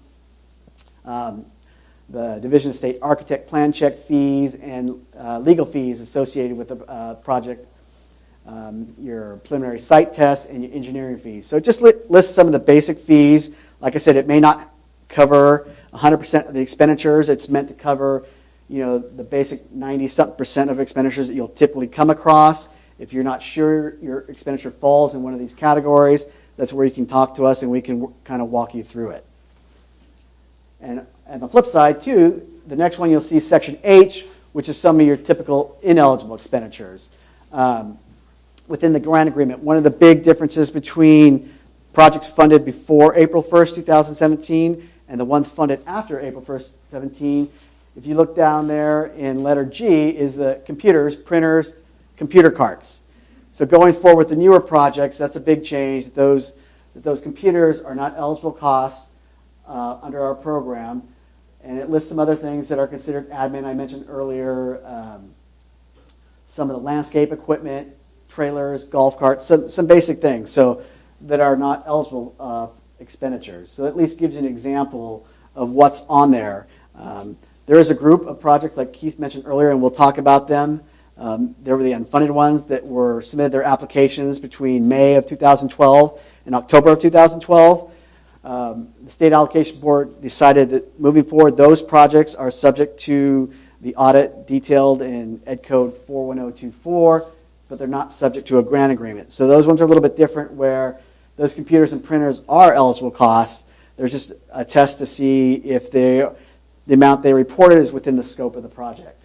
Speaker 3: the Division of State Architect plan check fees, and legal fees associated with the project, your preliminary site tests, and your engineering fees. So it just lists some of the basic fees. Like I said, it may not cover 100% of the expenditures. It's meant to cover, the basic 90-something% of expenditures that you'll typically come across. If you're not sure your expenditure falls in one of these categories, that's where you can talk to us and we can kind of walk you through it. And on the flip side, too, the next one you'll see section H, which is some of your typical ineligible expenditures. within the grant agreement. One of the big differences between projects funded before April 1st, 2017 and the ones funded after April 1st, 2017, if you look down there in letter G, is the computers, printers, computer carts. So going forward with the newer projects, that's a big change. Those computers are not eligible costs under our program. And it lists some other things that are considered admin. I mentioned earlier some of the landscape equipment, trailers, golf carts, some basic things so that are not eligible expenditures. So at least gives you an example of what's on there. There is a group of projects like Keith mentioned earlier, and we'll talk about them. There were the unfunded ones that were submitted their applications between May of 2012 and October of 2012. The State Allocation Board decided that moving forward, those projects are subject to the audit detailed in Ed Code 41024, but they're not subject to a grant agreement. So those ones are a little bit different where those computers and printers are eligible costs. There's just a test to see if the amount they reported is within the scope of the project.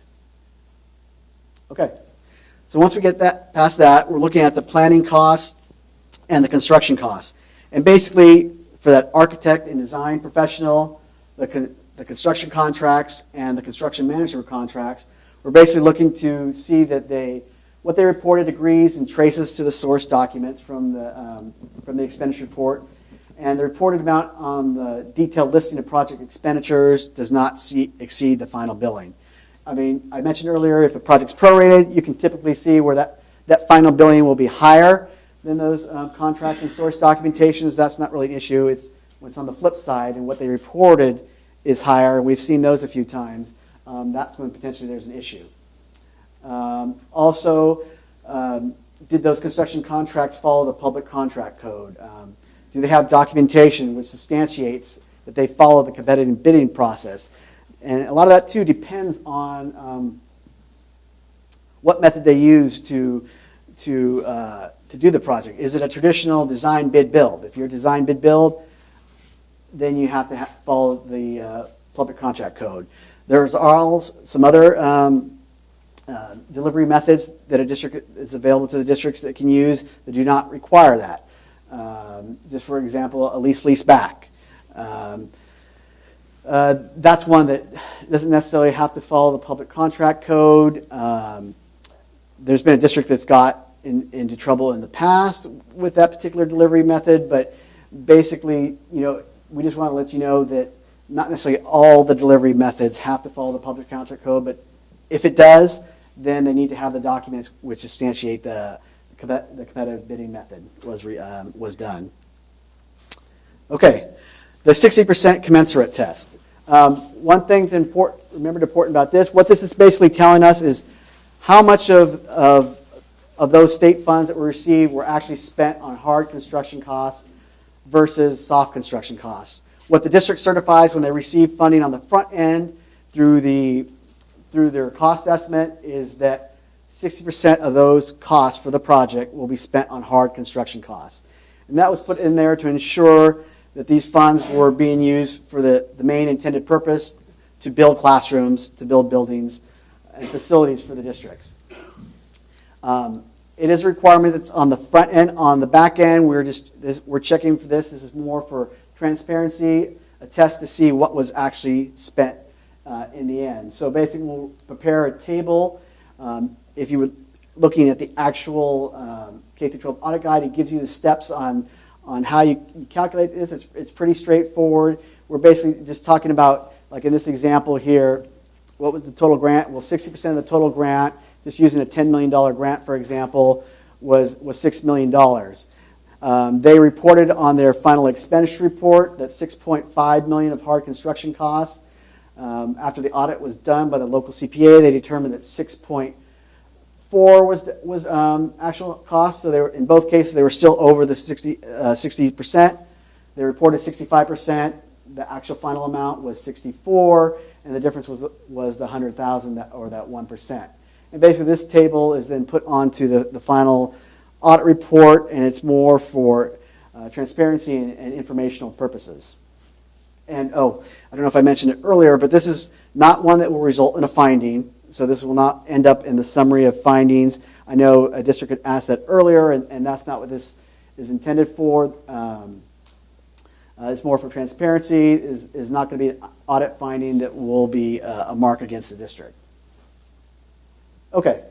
Speaker 3: Okay, so once we get past that, we're looking at the planning costs and the construction costs. And basically, for that architect and design professional, the construction contracts and the construction management contracts, we're basically looking to see that what they reported agrees and traces to the source documents from the expenditure report. And the reported amount on the detailed listing of project expenditures does not exceed the final billing. I mean, I mentioned earlier, if a project's prorated, you can typically see where that final billing will be higher than those contracts and source documentations. That's not really an issue. It's when it's on the flip side and what they reported is higher. We've seen those a few times. That's when potentially there's an issue. Also, did those construction contracts follow the public contract code? Do they have documentation which substantiates that they follow the competitive bidding process? And a lot of that, too, depends on what method they use to do the project. Is it a traditional design bid build? If you're a design bid build, then you have to follow the public contract code. There's also some other delivery methods that a district is available to the districts that can use that do not require that. Just for example, a lease back. That's one that doesn't necessarily have to follow the public contract code. There's been a district that's got into trouble in the past with that particular delivery method, but basically, we just want to let you know that not necessarily all the delivery methods have to follow the public contract code, but if it does, then they need to have the documents which substantiate the competitive bidding method was done. Okay, the 60% commensurate test. One thing to remember important about this, what this is basically telling us is how much of those state funds that were received were actually spent on hard construction costs versus soft construction costs. What the district certifies when they receive funding on the front end through their cost estimate is that 60% of those costs for the project will be spent on hard construction costs. And that was put in there to ensure that these funds were being used for the main intended purpose to build classrooms, to build buildings and facilities for the districts. It is a requirement that's on the front end. On the back end, we're checking for this. This is more for transparency, a test to see what was actually spent in the end. So basically, we'll prepare a table. If you were looking at the actual K-12 audit guide, it gives you the steps on how you calculate this. It's pretty straightforward. We're basically just talking about, like in this example here, what was the total grant? Well, 60% of the total grant, just using a $10 million grant, for example, was $6 million. They reported on their final expenditure report that $6.5 million of hard construction costs. After the audit was done by the local CPA, they determined that 6.4 was actual costs. So they were, in both cases, they were still over the 60%. They reported 65%. The actual final amount was 64, and the difference was the 100,000 or that 1%. And basically, this table is then put onto the final audit report, and it's more for transparency and informational purposes. And I don't know if I mentioned it earlier, but this is not one that will result in a finding. so this will not end up in the summary of findings. I know a district had asked that earlier, and that's not what this is intended for. It's more for transparency. Is not going to be an audit finding that will be a mark against the district. Okay,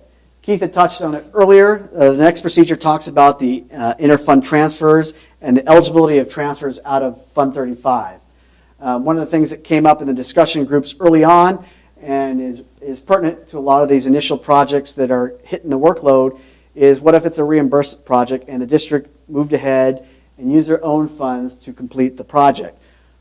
Speaker 3: Keith had touched on it earlier. The next procedure talks about the inter-fund transfers and the eligibility of transfers out of Fund 35. One of the things that came up in the discussion groups early on and is pertinent to a lot of these initial projects that are hitting the workload is what if it's a reimbursement project and the district moved ahead and used their own funds to complete the project.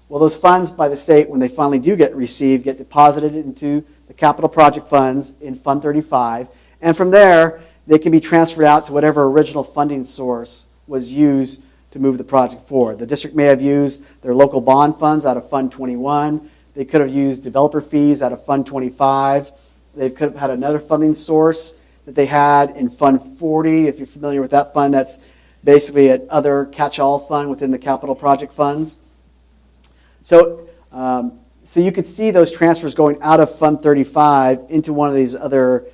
Speaker 3: Well, those funds by the state, when they finally do get received, get deposited into the capital project funds in Fund 35, and from there, they can be transferred out to whatever original funding source was used to move the project forward. The district may have used their local bond funds out of Fund 21. They could have used developer fees out of Fund 25. They could have had another funding source that they had in Fund 40. If you're familiar with that fund, that's basically an other catch-all fund within the capital project funds. So you could see those transfers going out of Fund 35 into one of these other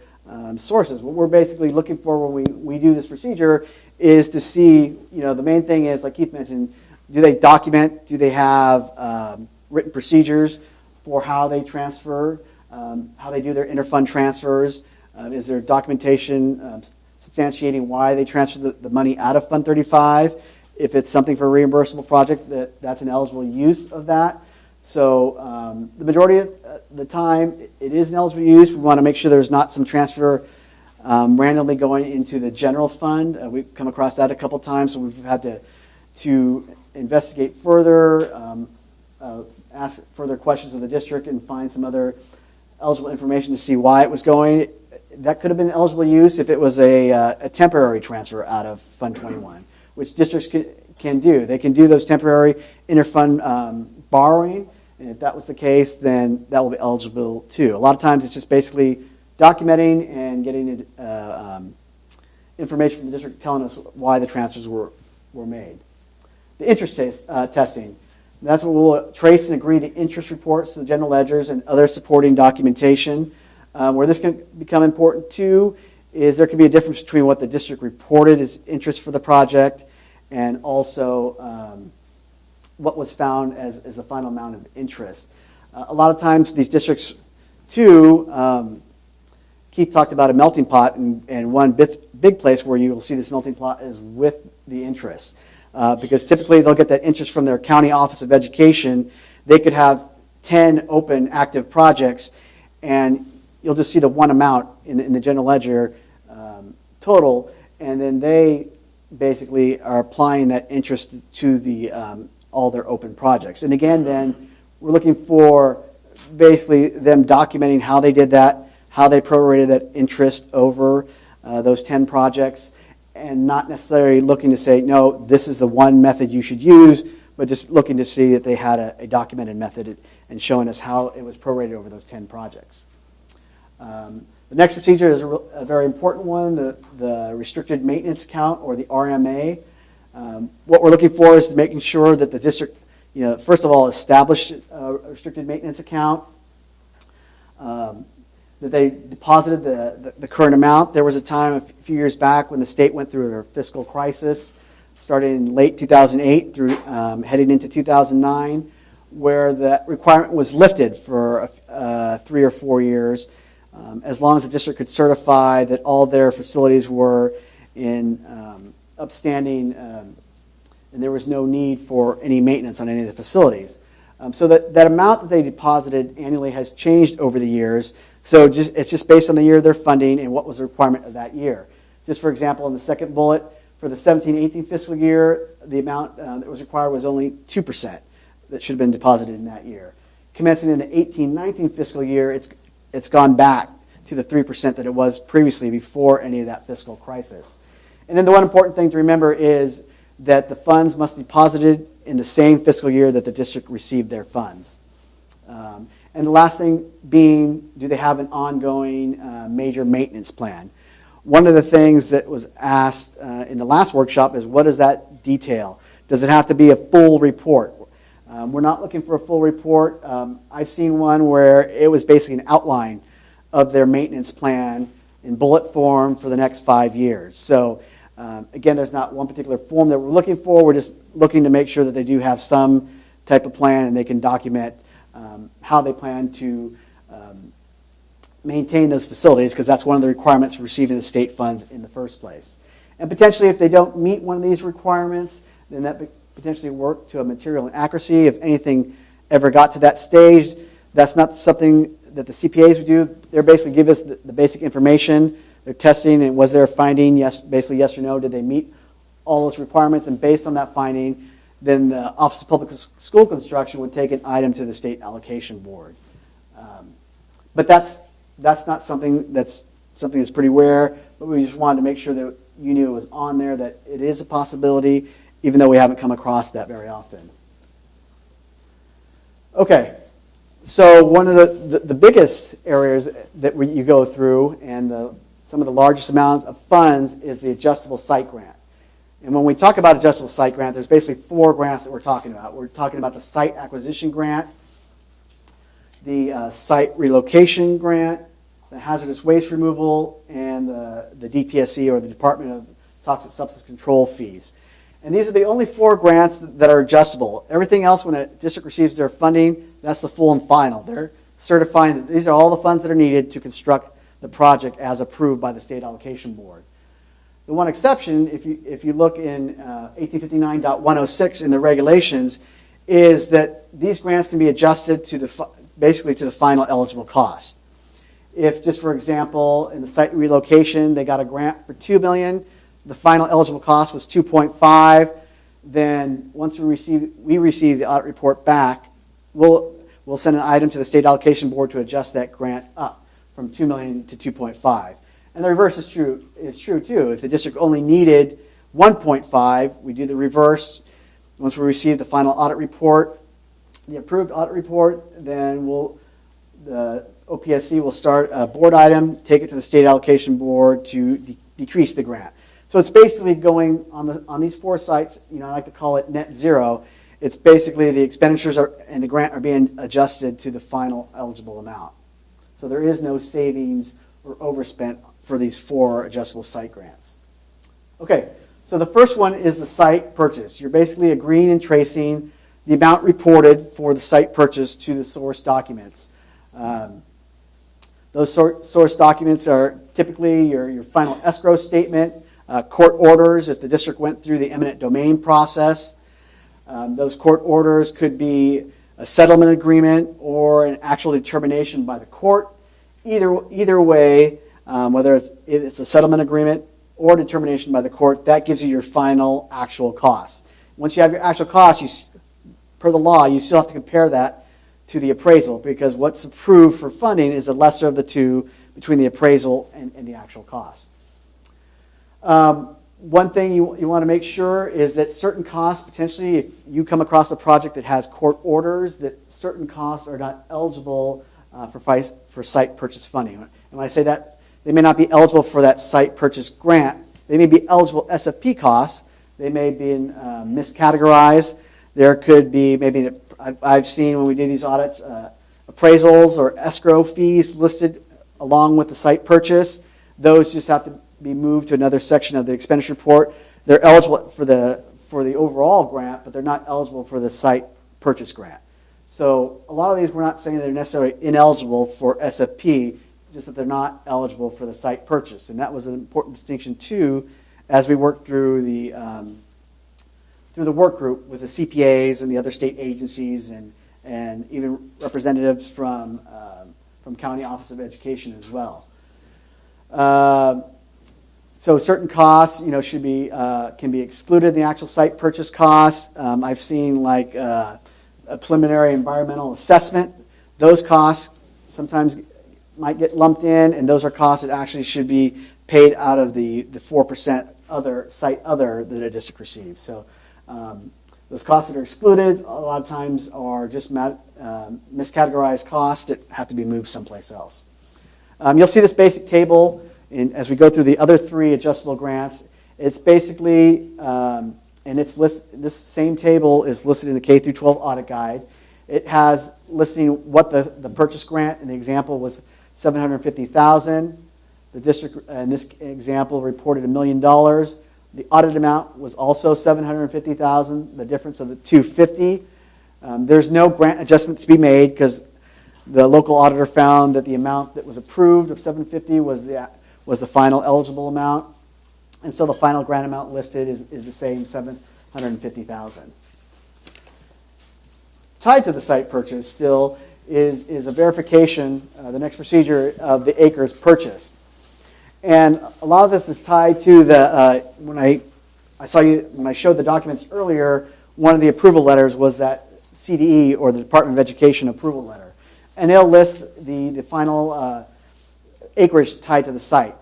Speaker 3: sources. What we're basically looking for when we do this procedure is to see, the main thing is, like Keith mentioned, do they document, do they have written procedures for how they transfer, how they do their inter-fund transfers, is there documentation substantiating why they transfer the money out of Fund 35? If it's something for a reimbursable project, that's an eligible use of that. So the majority of the time, it is an eligible use. We want to make sure there's not some transfer randomly going into the general fund. We've come across that a couple times, so we've had to investigate further, ask further questions of the district, and find some other eligible information to see why it was going. That could have been eligible use if it was a temporary transfer out of Fund 21, which districts can do. They can do those temporary inter-fund borrowing, and if that was the case, then that will be eligible too. A lot of times it's just basically documenting and getting information from the district telling us why the transfers were made. The interest testing. That's what we'll trace and agree the interest reports, the general ledgers, and other supporting documentation. Where this can become important too is there can be a difference between what the district reported as interest for the project and also what was found as the final amount of interest. A lot of times these districts too, Keith talked about a melting pot, and one big place where you will see this melting pot is with the interest. Because typically they'll get that interest from their county office of education. They could have 10 open active projects, and you'll just see the one amount in the general ledger total, and then they basically are applying that interest to the all their open projects. And again, then we're looking for basically them documenting how they did that, how they prorated that interest over those 10 projects, and not necessarily looking to say, no, this is the one method you should use, but just looking to see that they had a documented method and showing us how it was prorated over those 10 projects. The next procedure is a very important one, the restricted maintenance account, or the RMA. What we're looking for is making sure that the district, first of all, established a restricted maintenance account, that they deposited the current amount. There was a time a few years back when the state went through their fiscal crisis, starting in late 2008 through heading into 2009, where that requirement was lifted for 3 or 4 years, as long as the district could certify that all their facilities were in upstanding and there was no need for any maintenance on any of the facilities. So that amount that they deposited annually has changed over the years. So it's just based on the year they're funding and what was the requirement of that year. Just for example, in the second bullet, for the 17-18 fiscal year, the amount that was required was only 2% that should have been deposited in that year. Commencing in the 18-19 fiscal year, it's gone back to the 3% that it was previously before any of that fiscal crisis. And then the one important thing to remember is that the funds must be deposited in the same fiscal year that the district received their funds. And the last thing being, do they have an ongoing major maintenance plan? One of the things that was asked in the last workshop is, what does that detail? Does it have to be a full report? We're not looking for a full report. I've seen one where it was basically an outline of their maintenance plan in bullet form for the next 5 years. So again, there's not one particular form that we're looking for. We're just looking to make sure that they do have some type of plan and they can document how they plan to maintain those facilities, because that's one of the requirements for receiving the state funds in the first place. And potentially, if they don't meet one of these requirements, then that potentially work to a material inaccuracy. If anything ever got to that stage, that's not something that the CPAs would do. They're basically give us the basic information. They're testing, and was there a finding? Yes, basically yes or no. Did they meet all those requirements? And based on that finding, then the Office of Public School Construction would take an item to the State Allocation Board. But that's not something that's pretty rare. But we just wanted to make sure that you knew it was on there, that it is a possibility, even though we haven't come across that very often. Okay, so one of the biggest areas that you go through, and some of the largest amounts of funds, is the adjustable site grant. And when we talk about adjustable site grant, there's basically 4 grants that we're talking about. We're talking about the site acquisition grant, the site relocation grant, the hazardous waste removal, and the DTSC, or the Department of Toxic Substance Control fees. And these are the only 4 grants that are adjustable. Everything else, when a district receives their funding, that's the full and final. They're certifying that these are all the funds that are needed to construct the project as approved by the State Allocation Board. The one exception, if you look in 1859.106 in the regulations, is that these grants can be adjusted to basically to the final eligible cost. If, just for example, in the site relocation, they got a grant for $2 million, the final eligible cost was 2.5, then once we receive the audit report back, we'll send an item to the State Allocation Board to adjust that grant up from $2 million to 2.5. And the reverse is true too. If the district only needed 1.5, we do the reverse. Once we receive the final audit report, the approved audit report, then the OPSC will start a board item, take it to the State Allocation Board to decrease the grant. So it's basically going on these 4 sites. I like to call it net zero. It's basically the expenditures and the grant are being adjusted to the final eligible amount. So there is no savings or overspent for these 4 adjustable site grants. Okay, so the first one is the site purchase. You're basically agreeing and tracing the amount reported for the site purchase to the source documents. Those source documents are typically your final escrow statement, court orders if the district went through the eminent domain process. Those court orders could be a settlement agreement or an actual determination by the court. Either way, whether it's a settlement agreement or determination by the court, that gives you your final actual cost. Once you have your actual cost, per the law, you still have to compare that to the appraisal, because what's approved for funding is the lesser of the two between the appraisal and the actual cost. One thing you want to make sure is that certain costs, potentially if you come across a project that has court orders, that certain costs are not eligible for site purchase funding. And when I say that, they may not be eligible for that site purchase grant. They may be eligible SFP costs. They may be miscategorized. There could be maybe, I've seen when we do these audits, appraisals or escrow fees listed along with the site purchase. Those just have to be moved to another section of the expenditure report. They're eligible for the overall grant, but they're not eligible for the site purchase grant. So a lot of these, we're not saying they're necessarily ineligible for SFP, just that they're not eligible for the site purchase. And that was an important distinction too, as we worked through the work group with the CPAs and the other state agencies and even representatives from County Office of Education as well. So certain costs, should be can be excluded in the actual site purchase costs. I've seen like a preliminary environmental assessment. Those costs sometimes might get lumped in, and those are costs that actually should be paid out of the 4% other that a district receives. So those costs that are excluded a lot of times are just miscategorized costs that have to be moved someplace else. You'll see this basic table as we go through the other 3 adjustable grants. It's basically, and this same table is listed in the K-12 Audit Guide. It has listing what the purchase grant in the example was $750,000. The district in this example reported $1 million. The audit amount was also $750,000, the difference of the $250,000. There's no grant adjustment to be made because the local auditor found that the amount that was approved of $750,000 was the final eligible amount. And so the final grant amount listed is the same, $750,000. Tied to the site purchase still is a verification, the next procedure of the acres purchased. And a lot of this is tied to the, when I showed the documents earlier, one of the approval letters was that CDE, or the Department of Education approval letter. And it'll list the final acreage tied to the site.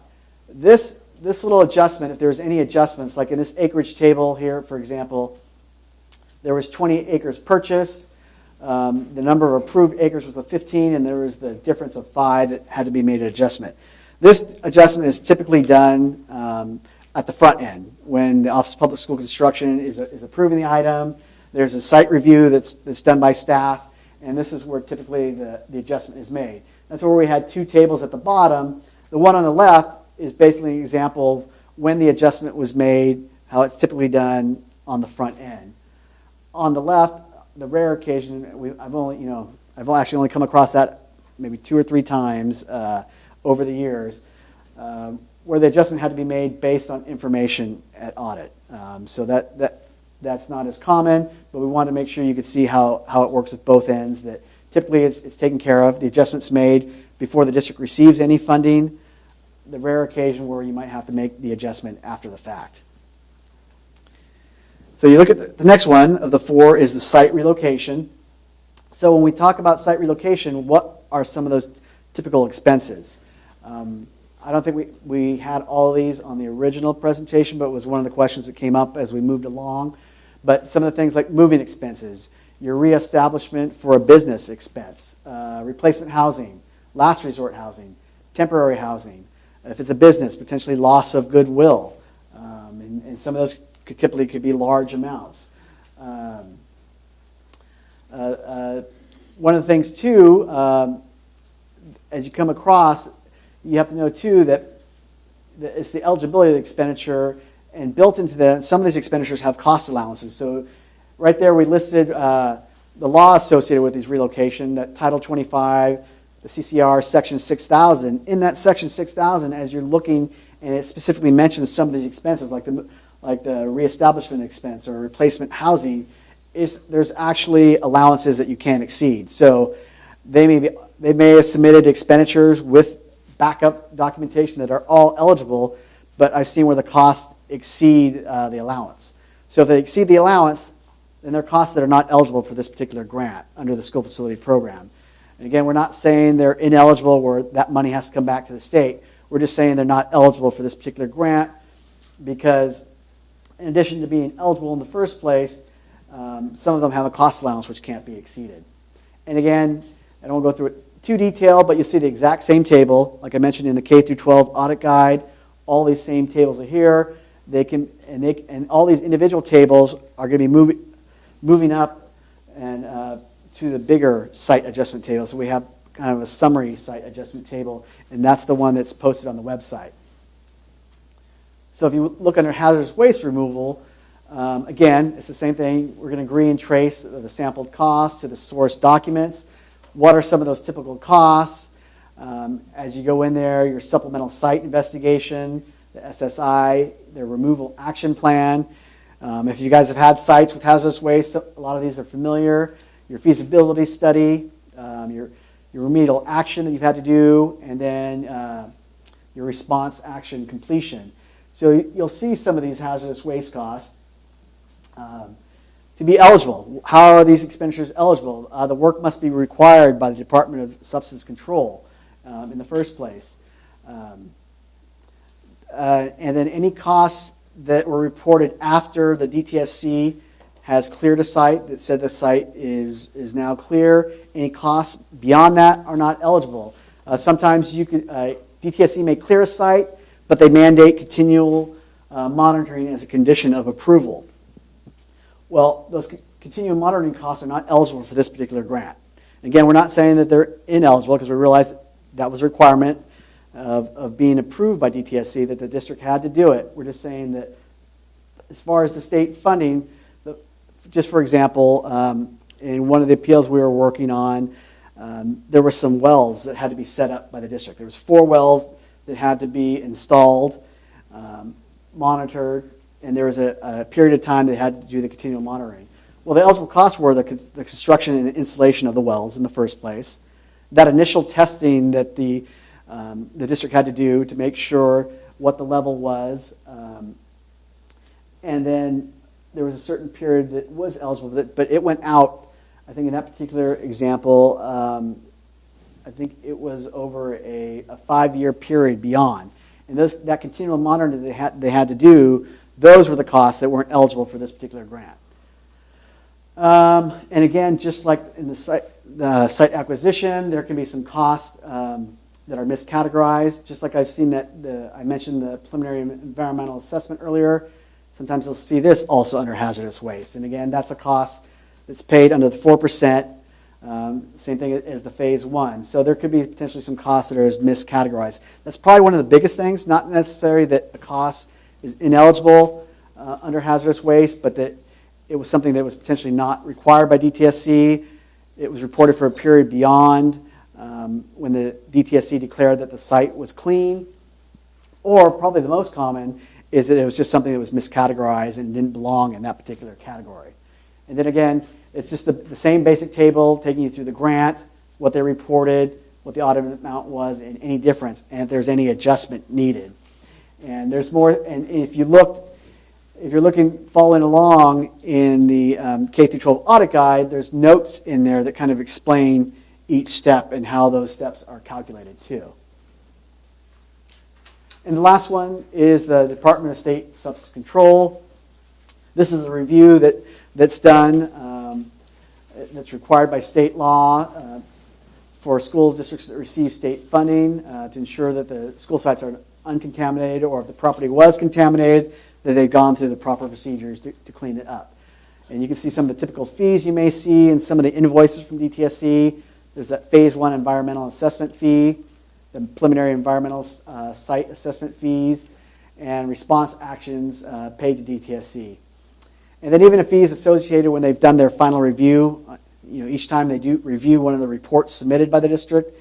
Speaker 3: This little adjustment, if there's any adjustments, like in this acreage table here, for example, there was 20 acres purchased. The number of approved acres was 15, and there was the difference of 5 that had to be made an adjustment. This adjustment is typically done at the front end when the Office of Public School Construction is approving the item. There's a site review that's done by staff, and this is where typically the adjustment is made. That's where we had 2 tables at the bottom. The one on the left is basically an example of when the adjustment was made, how it's typically done on the front end. On the left, the rare occasion, I've actually only come across that maybe 2 or 3 times over the years, where the adjustment had to be made based on information at audit. So that's not as common, but we wanted to make sure you could see how it works with both ends, that typically it's taken care of. The adjustment's made before the district receives any funding. The rare occasion where you might have to make the adjustment after the fact. So you look at the next one of the 4 is the site relocation. So when we talk about site relocation, what are some of those typical expenses? I don't think we had all of these on the original presentation, but it was one of the questions that came up as we moved along. But some of the things like moving expenses, your reestablishment for a business expense, replacement housing, last resort housing, temporary housing. If it's a business, potentially loss of goodwill. And some of those typically could be large amounts. One of the things too, as you come across, you have to know too that it's the eligibility of the expenditure, and built into that, some of these expenditures have cost allowances. So right there we listed the law associated with these relocation, that Title 25, the CCR Section 6000. In that Section 6000, as you're looking, and it specifically mentions some of these expenses, like the reestablishment expense or replacement housing, there's actually allowances that you can't exceed. So they may have submitted expenditures with backup documentation that are all eligible, but I've seen where the costs exceed the allowance. So if they exceed the allowance, then they're costs that are not eligible for this particular grant under the school facility program. And again, we're not saying they're ineligible where that money has to come back to the state. We're just saying they're not eligible for this particular grant because in addition to being eligible in the first place, some of them have a cost allowance which can't be exceeded. And again, I don't want to go through it too detailed, but you'll see the exact same table, like I mentioned in the K-12 Audit Guide. All these same tables are here. And all these individual tables are going to be moving up and to the bigger site adjustment table. So we have kind of a summary site adjustment table, and that's the one that's posted on the website. So if you look under hazardous waste removal, again, it's the same thing. We're going to agree and trace the sampled costs to the source documents. What are some of those typical costs? As you go in there, your supplemental site investigation, the SSI, the removal action plan. If you guys have had sites with hazardous waste, a lot of these are familiar. Your feasibility study, your remedial action that you've had to do, and then your response action completion. So you'll see some of these hazardous waste costs. To be eligible, how are these expenditures eligible? The work must be required by the Department of Substance Control in the first place. And then any costs that were reported after the DTSC has cleared a site, that said the site is now clear. Any costs beyond that are not eligible. Sometimes you could, DTSC may clear a site, but they mandate continual monitoring as a condition of approval. Well, continuing monitoring costs are not eligible for this particular grant. Again, we're not saying that they're ineligible because we realize that was a requirement of being approved by DTSC, that the district had to do it. We're just saying that as far as the state funding, just for example, in one of the appeals we were working on, there were some wells that had to be set up by the district. There was 4 wells that had to be installed, monitored, and there was a period of time they had to do the continual monitoring. Well, the eligible costs were the construction and the installation of the wells in the first place, that initial testing that the district had to do to make sure what the level was, and then there was a certain period that was eligible, but it went out, I think in that particular example, I think it was over a 5-year period beyond. And that continual monitoring that they had to do, those were the costs that weren't eligible for this particular grant. And again, just like in the site acquisition, there can be some costs that are miscategorized. Just like I've seen that I mentioned the preliminary environmental assessment earlier. Sometimes you'll see this also under hazardous waste. And again, that's a cost that's paid under the 4%, same thing as the phase 1. So there could be potentially some costs that are miscategorized. That's probably one of the biggest things, not necessarily that a cost is ineligible under hazardous waste, but that it was something that was potentially not required by DTSC. It was reported for a period beyond when the DTSC declared that the site was clean. Or probably the most common is that it was just something that was miscategorized and didn't belong in that particular category. And then again, it's just the same basic table taking you through the grant, what they reported, what the audit amount was, and any difference, and if there's any adjustment needed. And there's more, and if you're looking, following along in the K-12 audit guide, there's notes in there that kind of explain each step and how those steps are calculated too. And the last one is the Department of State Substance Control. This is a review that's done, that's required by state law for schools, districts that receive state funding to ensure that the school sites are uncontaminated, or if the property was contaminated, that they've gone through the proper procedures to clean it up. And you can see some of the typical fees you may see in some of the invoices from DTSC. There's that phase 1 environmental assessment fee, the preliminary environmental site assessment fees, and response actions paid to DTSC. And then even the fees associated when they've done their final review. Each time they do review one of the reports submitted by the district,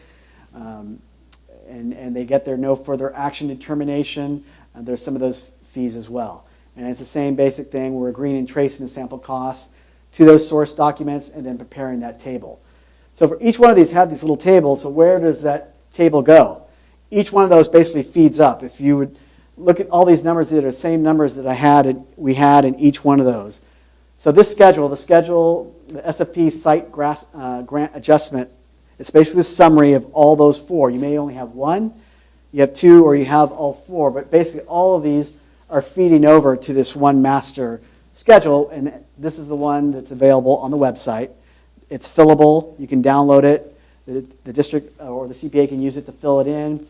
Speaker 3: and they get their no further action determination, there's some of those fees as well. And it's the same basic thing. We're agreeing and tracing the sample costs to those source documents and then preparing that table. So for each one of these have these little tables, so where does that table go? Each one of those basically feeds up. If you would look at all these numbers, that are the same numbers that we had in each one of those. So this schedule, the SFP site grant adjustment, it's basically a summary of all those 4. You may only have 1, you have 2, or you have all 4, but basically all of these are feeding over to this one master schedule, and this is the one that's available on the website. It's fillable. You can download it. The district or the CPA can use it to fill it in.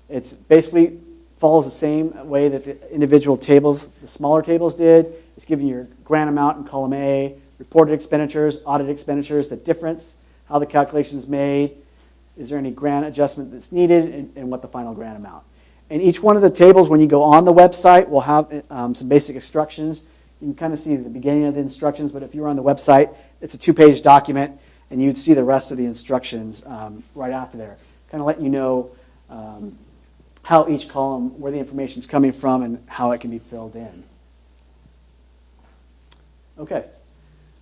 Speaker 3: It's basically follows the same way that the individual tables, the smaller tables did. It's giving your grant amount in column A, reported expenditures, audit expenditures, the difference, how the calculation is made, is there any grant adjustment that's needed, and what the final grant amount. And each one of the tables, when you go on the website, will have some basic instructions. You can kind of see the beginning of the instructions, but if you're on the website, it's a 2-page document, and you'd see the rest of the instructions right after there, kind of letting you know how each column, where the information is coming from, and how it can be filled in. Okay,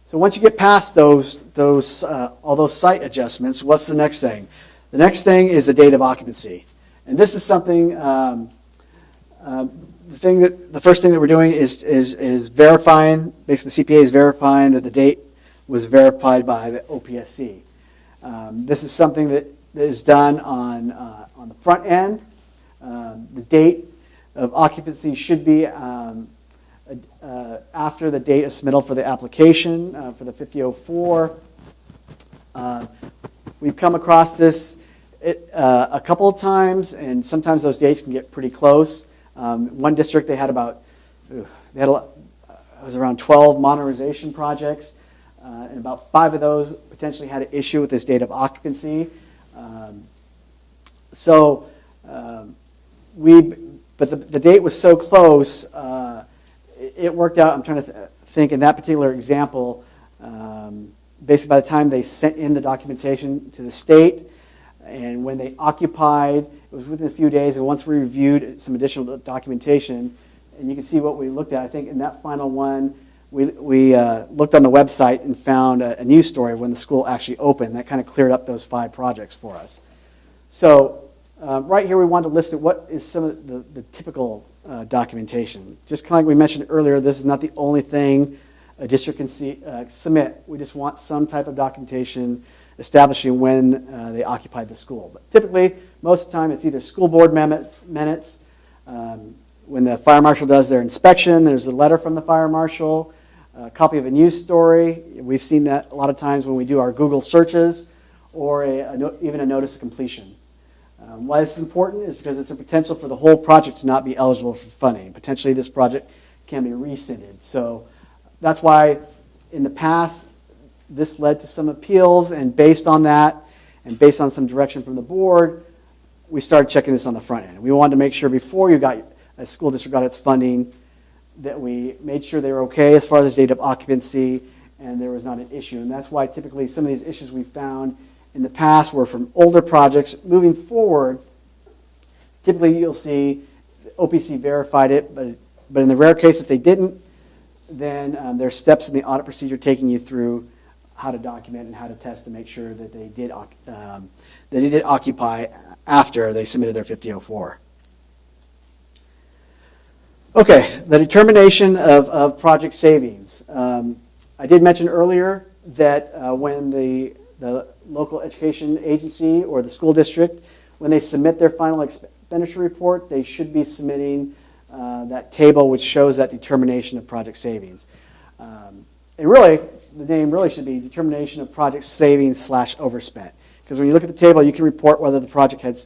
Speaker 3: so once you get past all those site adjustments, what's the next thing? The next thing is the date of occupancy, and this is something. The first thing that we're doing is verifying. Basically, the CPA is verifying that the date was verified by the OPSC. This is something that is done on the front end. The date of occupancy should be after the date of submittal for the application for the 5004. We've come across this a couple of times, and sometimes those dates can get pretty close. One district, it was around 12 modernization projects. and about 5 of those potentially had an issue with this date of occupancy. But the date was so close, it worked out. I'm trying to think in that particular example, basically by the time they sent in the documentation to the state and when they occupied, it was within a few days, and once we reviewed some additional documentation, and you can see what we looked at. I think in that final one, we looked on the website and found a news story when the school actually opened. That kind of cleared up those 5 projects for us. So right here we wanted to list what is some of the typical documentation. Just kind of like we mentioned earlier, this is not the only thing a district can submit. We just want some type of documentation establishing when they occupied the school. But typically, most of the time, it's either school board minutes. When the fire marshal does their inspection, there's a letter from the fire marshal, a copy of a news story. We've seen that a lot of times when we do our Google searches, or even a notice of completion. Why this is important is because it's a potential for the whole project to not be eligible for funding. Potentially, this project can be rescinded. So that's why in the past, this led to some appeals, and based on that, and based on some direction from the board, we started checking this on the front end. We wanted to make sure before a school district got its funding that we made sure they were okay as far as the date of occupancy and there was not an issue. And that's why typically some of these issues we found in the past were from older projects. Moving forward, typically you'll see OPC verified it, but in the rare case if they didn't, then there's steps in the audit procedure taking you through how to document and how to test to make sure that they did occupy after they submitted their 5004. Okay, the determination of project savings. I did mention earlier that when the local education agency or the school district, when they submit their final expenditure report, they should be submitting that table which shows that determination of project savings. And really, the name really should be determination of project savings / overspent. Because when you look at the table, you can report whether the project had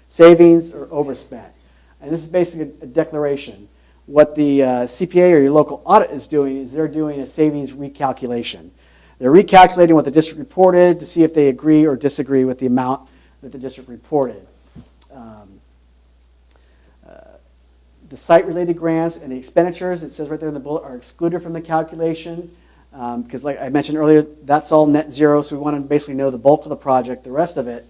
Speaker 3: savings or overspent. And this is basically a declaration. What the CPA or your local audit is doing is they're doing a savings recalculation. They're recalculating what the district reported to see if they agree or disagree with the amount that the district reported. The site-related grants and the expenditures, it says right there in the bullet, are excluded from the calculation because like I mentioned earlier, that's all net zero, so we want to basically know the bulk of the project, the rest of it.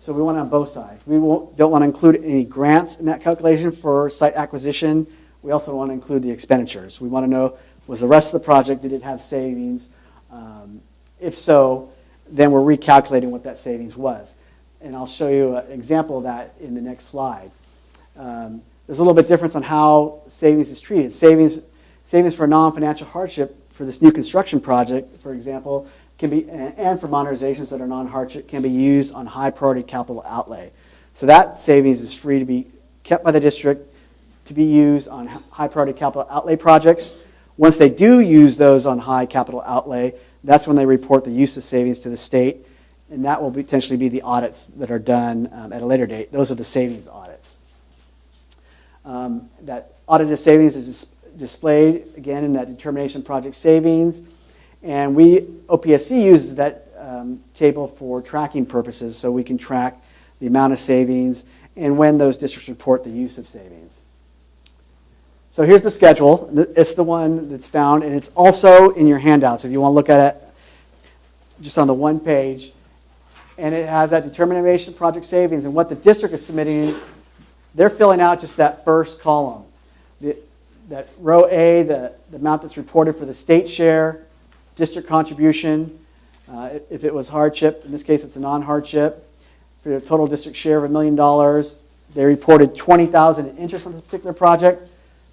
Speaker 3: So we want it on both sides. We don't want to include any grants in that calculation for site acquisition. We also want to include the expenditures. We want to know, was the rest of the project, did it have savings? If so, then we're recalculating what that savings was. And I'll show you an example of that in the next slide. There's a little bit difference on how savings is treated. Savings for non-financial hardship for this new construction project, for example, can be, and for modernizations that are non-hardship, can be used on high priority capital outlay. So that savings is free to be kept by the district to be used on high priority capital outlay projects. Once they do use those on high capital outlay, that's when they report the use of savings to the state, and that will potentially be the audits that are done at a later date. Those are the savings audits. That audited savings is displayed again in that determination project savings, and OPSC uses that table for tracking purposes, so we can track the amount of savings and when those districts report the use of savings. So here's the schedule. It's the one that's found, and it's also in your handouts if you want to look at it just on the one page. And it has that determination of project savings, and what the district is submitting, they're filling out just that first column. That row A, the amount that's reported for the state share, district contribution, if it was hardship, in this case it's a non-hardship, for the total district share of $1 million, they reported $20,000 in interest on this particular project.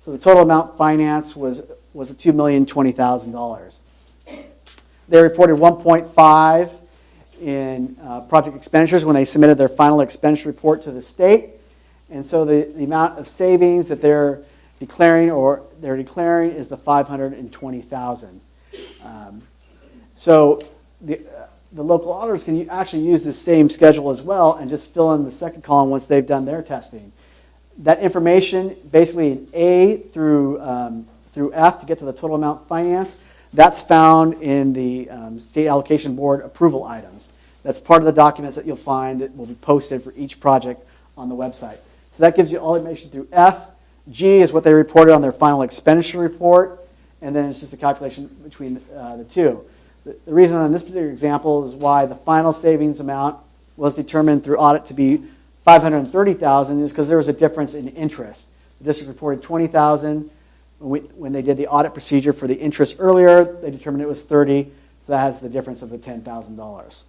Speaker 3: So the total amount financed was $2,020,000. They reported 1.5 in project expenditures when they submitted their final expenditure report to the state. And so the amount of savings that they're declaring is the $520,000. So the local auditors can actually use the same schedule as well and just fill in the second column once they've done their testing. That information, basically in A through F to get to the total amount financed, That's found in the State Allocation Board approval items. That's part of the documents that you'll find that will be posted for each project on the website. So that gives you all the information through F. G is what they reported on their final expenditure report, and then it's just a calculation between the two. The reason on this particular example is why the final savings amount was determined through audit to be $530,000 is because there was a difference in interest. The district reported $20,000. When they did the audit procedure for the interest earlier, they determined it was $30,000, so that has the difference of the $10,000.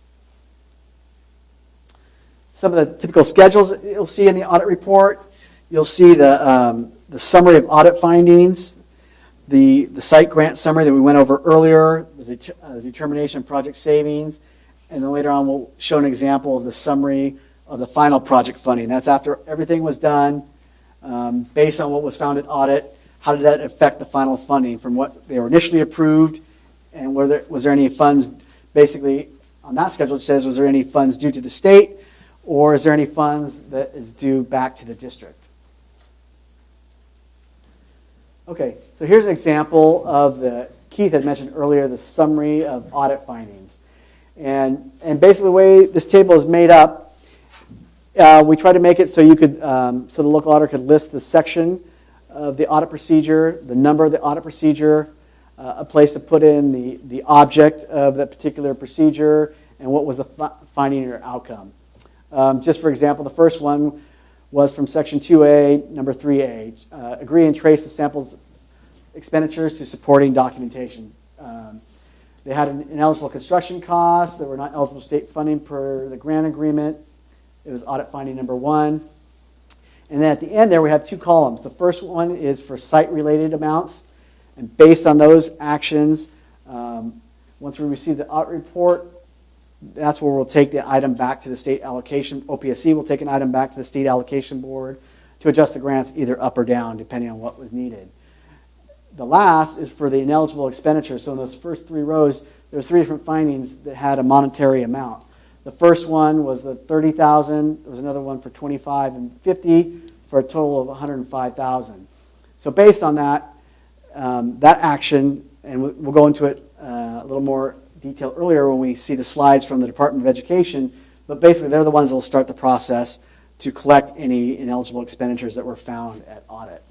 Speaker 3: Some of the typical schedules that you'll see in the audit report, you'll see the summary of audit findings, the site grant summary that we went over earlier, the determination of project savings, and then later on we'll show an example of the summary of the final project funding. That's after everything was done, based on what was found at audit. How did that affect the final funding from what they were initially approved, and was there any funds, basically on that schedule it says, was there any funds due to the state, or is there any funds that is due back to the district? Okay, so here's an example of Keith had mentioned earlier, the summary of audit findings. And basically the way this table is made up, we try to make it so you could, so the local auditor could list the section of the audit procedure, the number of the audit procedure, a place to put in the object of that particular procedure, and what was the finding or outcome. Just for example, the first one was from section 2A, number 3A, agree and trace the samples expenditures to supporting documentation. They had an ineligible construction costs that were not eligible state funding per the grant agreement. It was audit finding number 1. And then at the end there we have 2 columns. The first one is for site-related amounts. And based on those actions, once we receive the audit report, that's where we'll take the item back to the state allocation. OPSC will take an item back to the state allocation board to adjust the grants either up or down depending on what was needed. The last is for the ineligible expenditure. So in those first 3 rows, there's 3 different findings that had a monetary amount. The first one was the $30,000. There was another one for $25,000 and $50,000 for a total of $105,000. So based on that, that action, and we'll go into it a little more detail earlier when we see the slides from the Department of Education, but basically they're the ones that will start the process to collect any ineligible expenditures that were found at audit.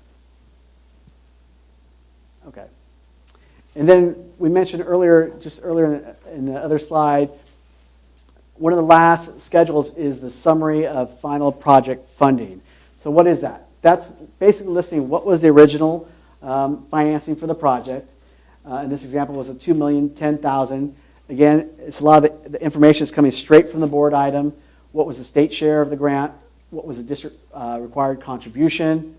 Speaker 3: Okay. And then we mentioned earlier, just earlier in the other slide, one of the last schedules is the summary of final project funding. So what is that? That's basically listing what was the original financing for the project. In this example was the $2,010,000. Again, it's a lot of the information is coming straight from the board item. What was the state share of the grant? What was the district required contribution?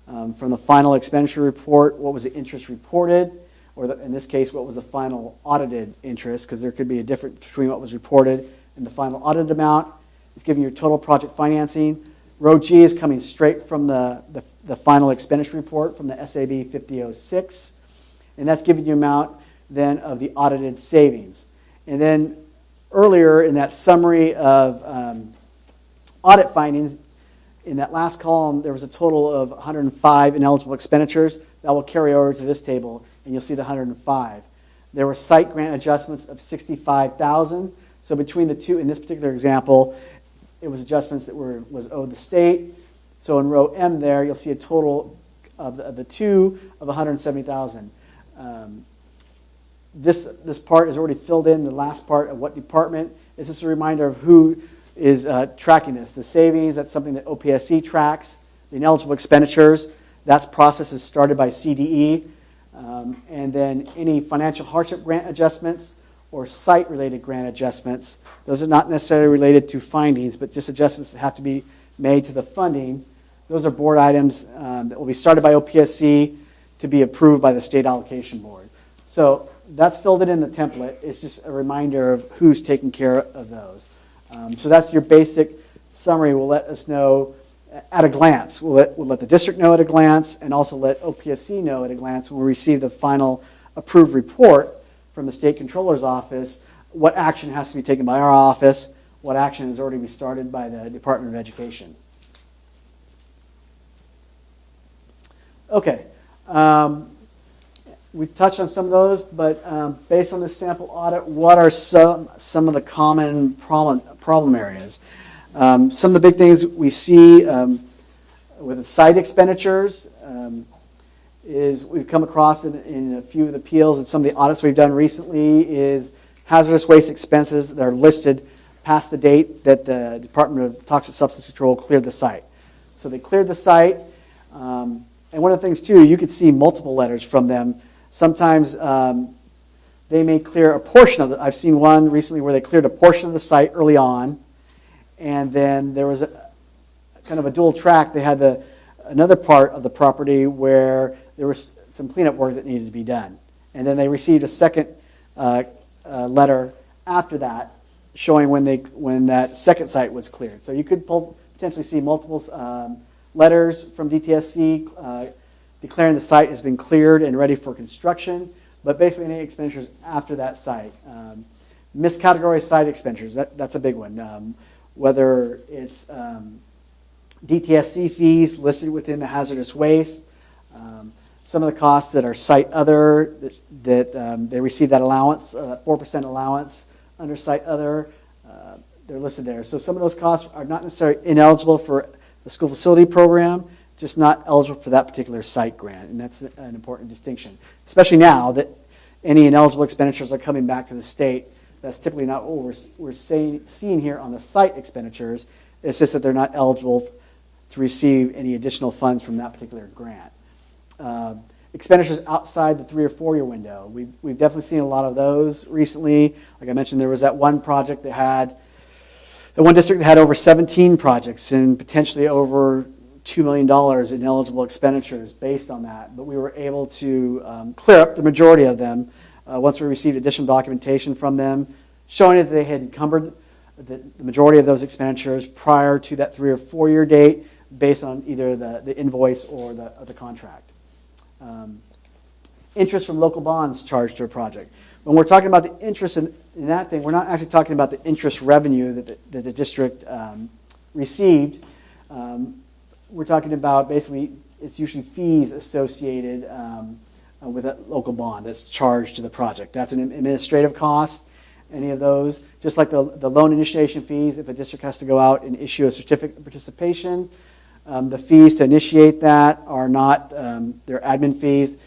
Speaker 3: From the final expenditure report, what was the interest reported? Or in this case, what was the final audited interest? Because there could be a difference between what was reported and the final audited amount. It's giving you total project financing. Row G is coming straight from the final expenditure report from the SAB 5006. And that's giving you amount then of the audited savings. And then earlier in that summary of audit findings, in that last column, there was a total of 105 ineligible expenditures. That will carry over to this table, and you'll see the 105. There were site grant adjustments of 65,000. So between the two, in this particular example, it was adjustments that was owed the state. So in row M there, you'll see a total of the two of 170,000. This part is already filled in, the last part of what department. It's just a reminder of who is tracking this. The savings, that's something that OPSC tracks. The ineligible expenditures, that process is started by CDE. And then any financial hardship grant adjustments or site-related grant adjustments, those are not necessarily related to findings, but just adjustments that have to be made to the funding. Those are board items that will be started by OPSC to be approved by the state allocation board. So that's filled in the template. It's just a reminder of who's taking care of those. So that's your basic summary. Will let us know at a glance. We'll let the district know at a glance, and also let OPSC know at a glance when we receive the final approved report from the state controller's office, what action has to be taken by our office, what action has already been started by the Department of Education. Okay. we've touched on some of those, but based on this sample audit, what are some of the common problem areas? Some of the big things we see with the site expenditures is we've come across in a few of the appeals and some of the audits we've done recently is hazardous waste expenses that are listed past the date that the Department of Toxic Substance Control cleared the site. So they cleared the site, and one of the things too, you could see multiple letters from them. Sometimes they may clear a portion of it. I've seen one recently where they cleared a portion of the site early on, and then there was kind of a dual track. They had another part of the property where there was some cleanup work that needed to be done. And then they received a second letter after that showing when that second site was cleared. So you could potentially see multiple letters from DTSC declaring the site has been cleared and ready for construction, but basically any expenditures after that site. Miscategorized site expenditures, that's a big one. Whether it's DTSC fees listed within the hazardous waste, some of the costs that are site other, that they receive that allowance, 4% allowance under site other, they're listed there. So some of those costs are not necessarily ineligible for the school facility program, just not eligible for that particular site grant, and that's an important distinction. Especially now that any ineligible expenditures are coming back to the state. That's typically not what we're seeing here on the site expenditures. It's just that they're not eligible to receive any additional funds from that particular grant. Expenditures outside the 3 or 4 year window. We've definitely seen a lot of those recently. Like I mentioned, there was that one project that had, the one district that had over 17 projects and potentially over $2 million in eligible expenditures based on that. But we were able to clear up the majority of them once we received additional documentation from them showing that they had encumbered the majority of those expenditures prior to that 3 or 4 year date based on either the invoice or the contract. Interest from local bonds charged to a project. When we're talking about the interest in that thing, we're not actually talking about the interest revenue that the district received. We're talking about basically, it's usually fees associated with a local bond that's charged to the project. That's an administrative cost, any of those. Just like the loan initiation fees, if a district has to go out and issue a certificate of participation, the fees to initiate that are not, they're admin fees.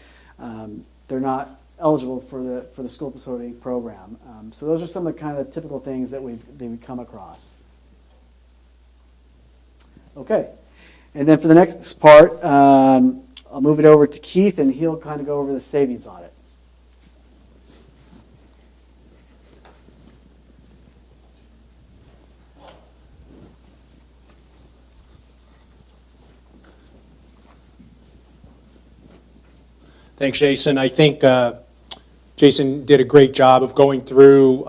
Speaker 3: They're not eligible for the school facility program. So those are some of the kind of typical things that we've come across. Okay, and then for the next part, I'll move it over to Keith, and he'll kind of go over the savings audit.
Speaker 2: Thanks, Jason. I think Jason did a great job of going through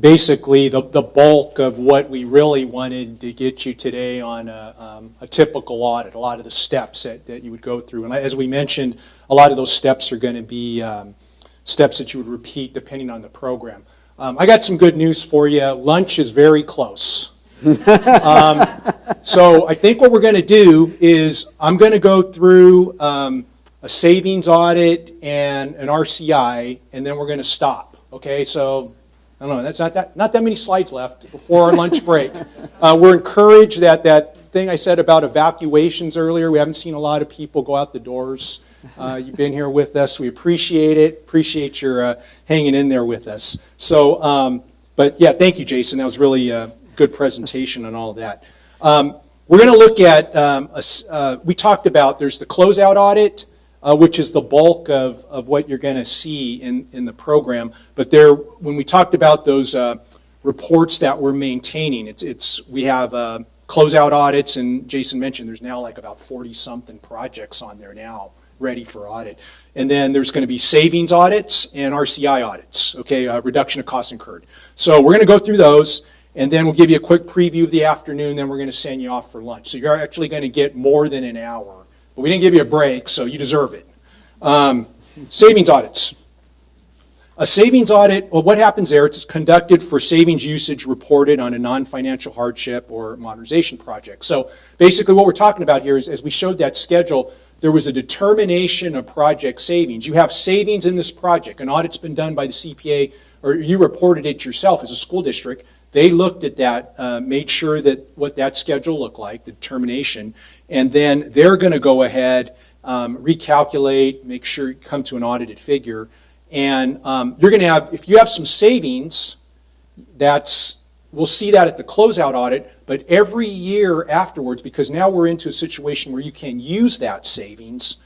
Speaker 2: basically the bulk of what we really wanted to get you today on a typical audit, a lot of the steps that you would go through. And as we mentioned, a lot of those steps are going to be steps that you would repeat depending on the program. I got some good news for you. Lunch is very close. So I think what we're going to do is I'm going to go through a savings audit and an RCI, and then we're going to stop. Okay, so I don't know, that's not that many slides left before our lunch break. We're encouraged that thing I said about evacuations earlier, we haven't seen a lot of people go out the doors. You've been here with us. We appreciate it. Appreciate your hanging in there with us. So, but yeah, thank you, Jason. That was really a good presentation on all of that. We're going to look at, we talked about, there's the closeout audit, which is the bulk of what you're going to see in the program. But there, when we talked about those reports that we're maintaining, we have closeout audits, and Jason mentioned there's now like about 40-something projects on there now ready for audit. And then there's going to be savings audits and RCI audits, okay, reduction of costs incurred. So we're going to go through those, and then we'll give you a quick preview of the afternoon, then we're going to send you off for lunch. So you're actually going to get more than an hour. But we didn't give you a break, so you deserve it. Savings audits. A savings audit, well, what happens there, it's conducted for savings usage reported on a non-financial hardship or modernization project. So basically what we're talking about here is, as we showed that schedule, there was a determination of project savings. You have savings in this project. An audit's been done by the CPA, or you reported it yourself as a school district. They looked at that, made sure that what that schedule looked like, the determination, and then they're going to go ahead, recalculate, make sure you come to an audited figure. And you're going to have, if you have some savings, we'll see that at the closeout audit, but every year afterwards, because now we're into a situation where you can use that savings,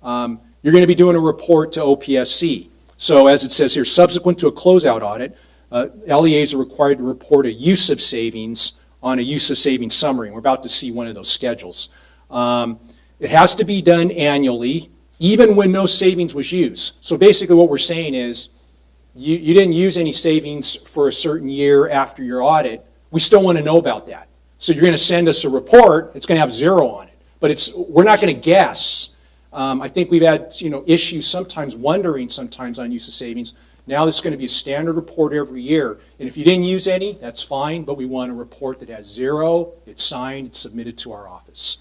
Speaker 2: you're going to be doing a report to OPSC. So as it says here, subsequent to a closeout audit, LEAs are required to report a use of savings on a use of savings summary. We're about to see one of those schedules. It has to be done annually, even when no savings was used. So basically what we're saying is, you didn't use any savings for a certain year after your audit. We still want to know about that. So you're going to send us a report. It's going to have 0 on it. But we're not going to guess. I think we've had issues sometimes, wondering sometimes on use of savings. Now this is going to be a standard report every year. And if you didn't use any, that's fine. But we want a report that has 0. It's signed. It's submitted to our office.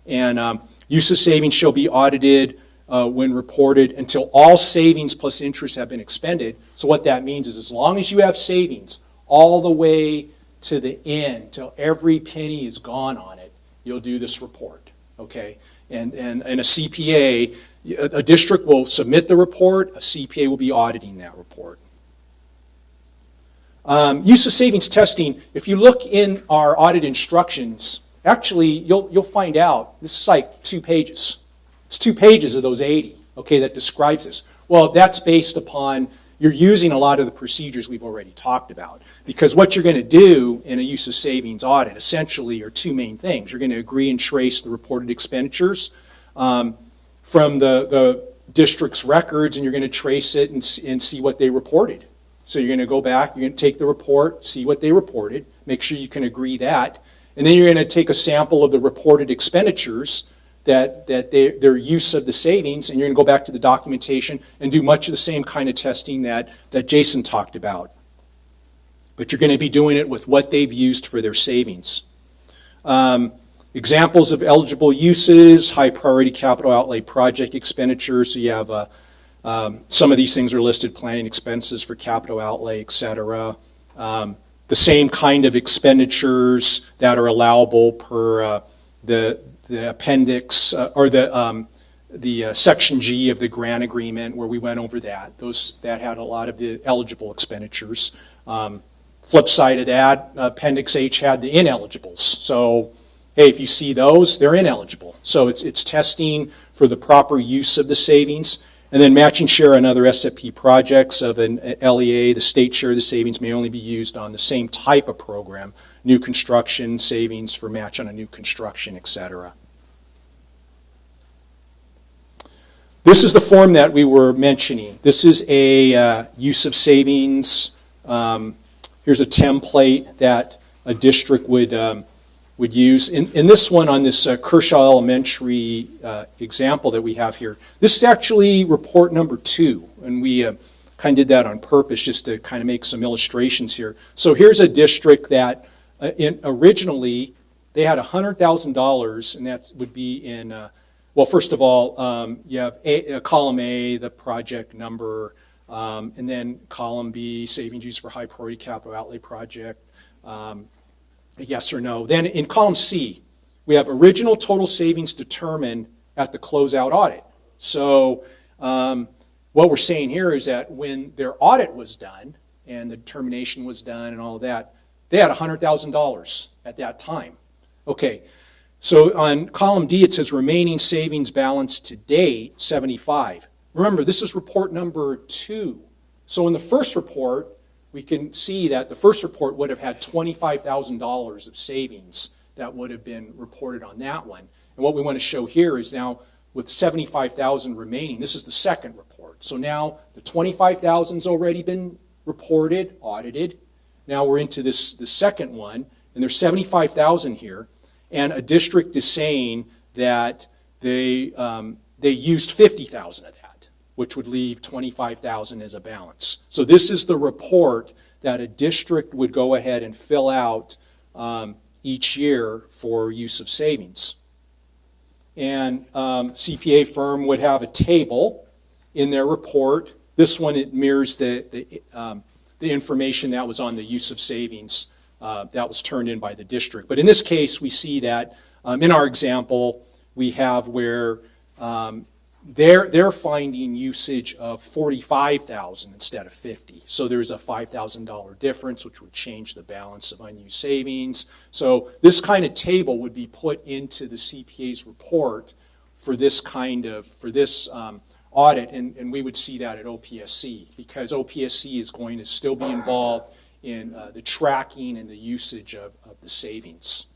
Speaker 2: And use of savings shall be audited when reported until all savings plus interest have been expended. So what that means is as long as you have savings all the way to the end, till every penny is gone on it, you'll do this report, okay? And a CPA, a district will submit the report, a CPA will be auditing that report. Use of savings testing, if you look in our audit instructions, actually you'll find out, this is like 2 pages. It's 2 pages of those 80, okay, that describes this. Well, that's based upon you're using a lot of the procedures we've already talked about. Because what you're going to do in a use of savings audit essentially are 2 main things. You're going to agree and trace the reported expenditures from the district's records, and you're going to trace it and see what they reported. So you're going to go back, you're going to take the report, see what they reported, make sure you can agree that, and then you're going to take a sample of the reported expenditures their use of the savings, and you're going to go back to the documentation and do much of the same kind of testing that Jason talked about. But you're going to be doing it with what they've used for their savings. Examples of eligible uses, high priority capital outlay project expenditures. So you have some of these things are listed, planning expenses for capital outlay, etc. The same kind of expenditures that are allowable per the appendix or the section G of the grant agreement, where we went over that. That had a lot of the eligible expenditures. Flip side of that, appendix H had the ineligibles. So, hey, if you see those, they're ineligible. So it's testing for the proper use of the savings. And then matching share on other SFP projects of an LEA, the state share of the savings may only be used on the same type of program, new construction, savings for match on a new construction, etc. This is the form that we were mentioning. This is a use of savings. Here's a template that a district would use. In this one, on this Kershaw Elementary example that we have here, this is actually report number 2, and we kind of did that on purpose just to kind of make some illustrations here. So here's a district that originally they had $100,000, and that would be in, well, first of all, you have column A, the project number, and then column B, savings used for high priority capital outlay project, yes or no. Then in column C, we have original total savings determined at the closeout audit. So what we're saying here is that when their audit was done and the determination was done and all of that, they had $100,000 at that time. Okay, so on column D it says remaining savings balance to date, 75. Remember, this is report number 2. So in the first report, we can see that the first report would have had $25,000 of savings that would have been reported on that one. And what we want to show here is now with $75,000 remaining, this is the second report. So now the $25,000 has already been reported, audited. Now we're into the second one, and there's $75,000 here. And a district is saying that they used $50,000 of that, which would leave $25,000 as a balance. So this is the report that a district would go ahead and fill out each year for use of savings. and CPA firm would have a table in their report. This one, it mirrors the information that was on the use of savings that was turned in by the district. But in this case, we see that in our example, we have where they're finding usage of $45,000 instead of $50,000. So there's a $5,000 difference, which would change the balance of unused savings. So this kind of table would be put into the CPA's report for this audit, and we would see that at OPSC, because OPSC is going to still be involved in the tracking and the usage of the savings.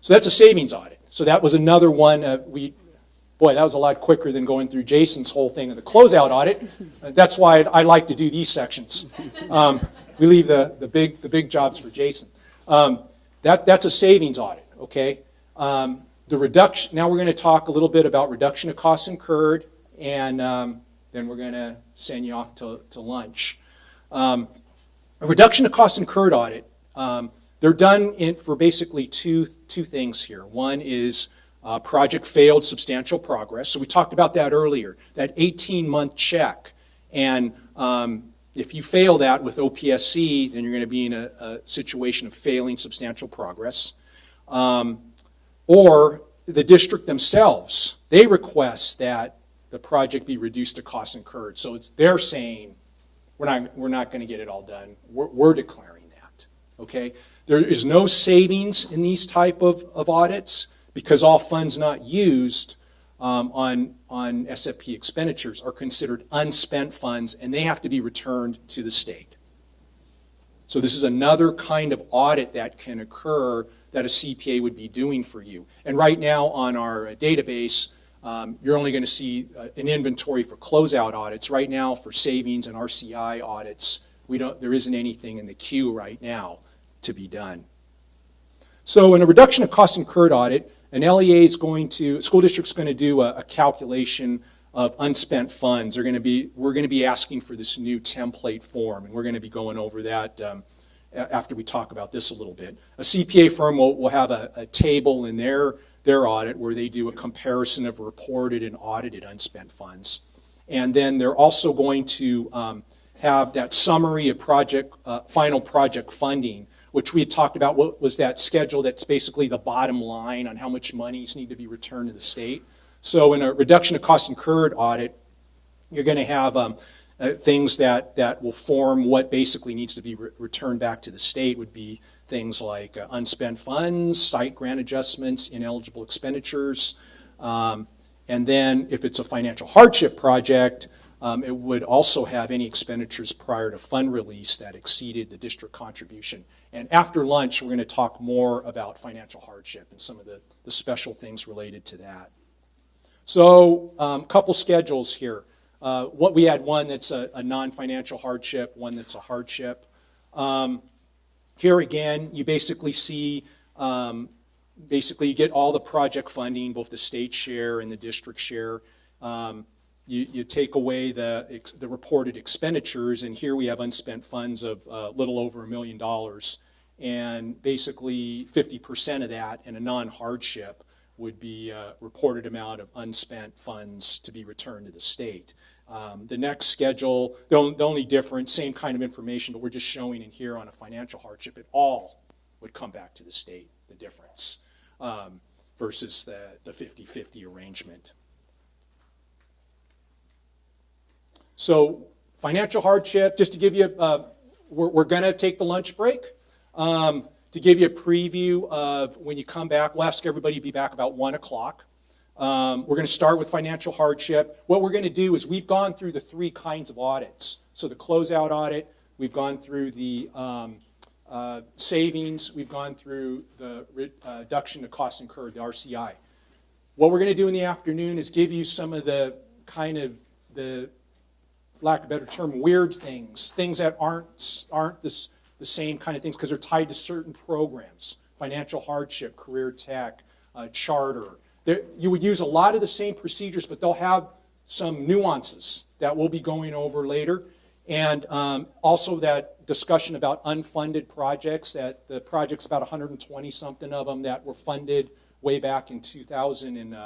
Speaker 2: So that's a savings audit. So that was another one. Boy, that was a lot quicker than going through Jason's whole thing of the closeout audit. That's why I like to do these sections. We leave the big jobs for Jason. That's a savings audit, okay? The reduction. Now we're going to talk a little bit about reduction of costs incurred, and then we're going to send you off to lunch. A reduction of costs incurred audit. They're done for basically two things here. One is project failed, substantial progress. So we talked about that earlier, that 18-month check. And if you fail that with OPSC, then you're going to be in a situation of failing substantial progress. Or the district themselves, they request that the project be reduced to costs incurred. So they're saying, we're not going to get it all done. We're declaring that, okay? There is no savings in these type of audits because all funds not used on SFP expenditures are considered unspent funds, and they have to be returned to the state. So this is another kind of audit that can occur that a CPA would be doing for you. And right now on our database, you're only going to see an inventory for closeout audits. Right now for savings and RCI audits, there isn't anything in the queue right now to be done. So in a reduction of costs incurred audit, an LEA is school district's going to do a calculation of unspent funds. We're going to be asking for this new template form, and we're going to be going over that after we talk about this a little bit. A CPA firm will have a table in their audit where they do a comparison of reported and audited unspent funds. And then they're also going to have that summary of final project funding, which we had talked about. What was that schedule that's basically the bottom line on how much monies need to be returned to the state. So in a reduction of costs incurred audit, you're going to have things that will form what basically needs to be returned back to the state. Would be things like unspent funds, site grant adjustments, ineligible expenditures, and then if it's a financial hardship project, it would also have any expenditures prior to fund release that exceeded the district contribution. And after lunch, we're going to talk more about financial hardship and some of the special things related to that. So a couple schedules here. What we had one that's a non-financial hardship, one that's a hardship. Here again, you basically see, you get all the project funding, both the state share and the district share. You take away the reported expenditures, and here we have unspent funds of a little over $1 million, and basically 50% of that in a non-hardship would be a reported amount of unspent funds to be returned to the state. The next schedule, the only difference, same kind of information, but we're just showing in here on a financial hardship, it all would come back to the state, the difference, versus the 50-50 arrangement. So financial hardship, just to give you, we're going to take the lunch break. To give you a preview of when you come back, we'll ask everybody to be back about 1 o'clock. We're going to start with financial hardship. What we're going to do is we've gone through the 3 kinds of audits. So the closeout audit, we've gone through the savings, we've gone through the reduction of costs incurred, the RCI. What we're going to do in the afternoon is give you some of the kind of for lack of a better term, weird things that aren't the same kind of things because they're tied to certain programs, financial hardship, career tech, charter. You would use a lot of the same procedures, but they'll have some nuances that we'll be going over later. And also that discussion about unfunded projects, that the projects, about 120 something of them that were funded way back in 2000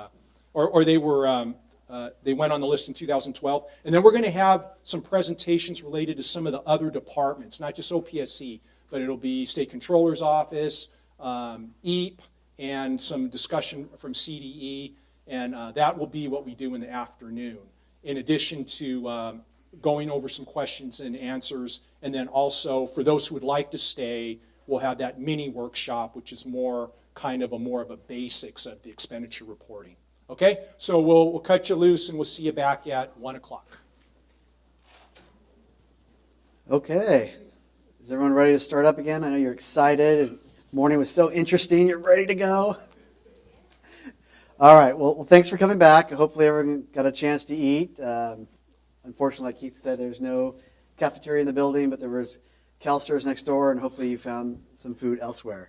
Speaker 2: or they were they went on the list in 2012. And then we're going to have some presentations related to some of the other departments, not just OPSC, but it'll be State Controller's Office, EAP, and some discussion from CDE. And that will be what we do in the afternoon, in addition to going over some questions and answers. And then also, for those who would like to stay, we'll have that mini workshop, which is more of a basics of the expenditure reporting. Okay, so we'll cut you loose and we'll see you back at 1 o'clock.
Speaker 3: Okay. Is everyone ready to start up again? I know you're excited. Morning was so interesting. You're ready to go. All right. Well, thanks for coming back. Hopefully everyone got a chance to eat. Unfortunately, like Keith said, there's no cafeteria in the building, but there was CalSTRS next door, and hopefully you found some food elsewhere.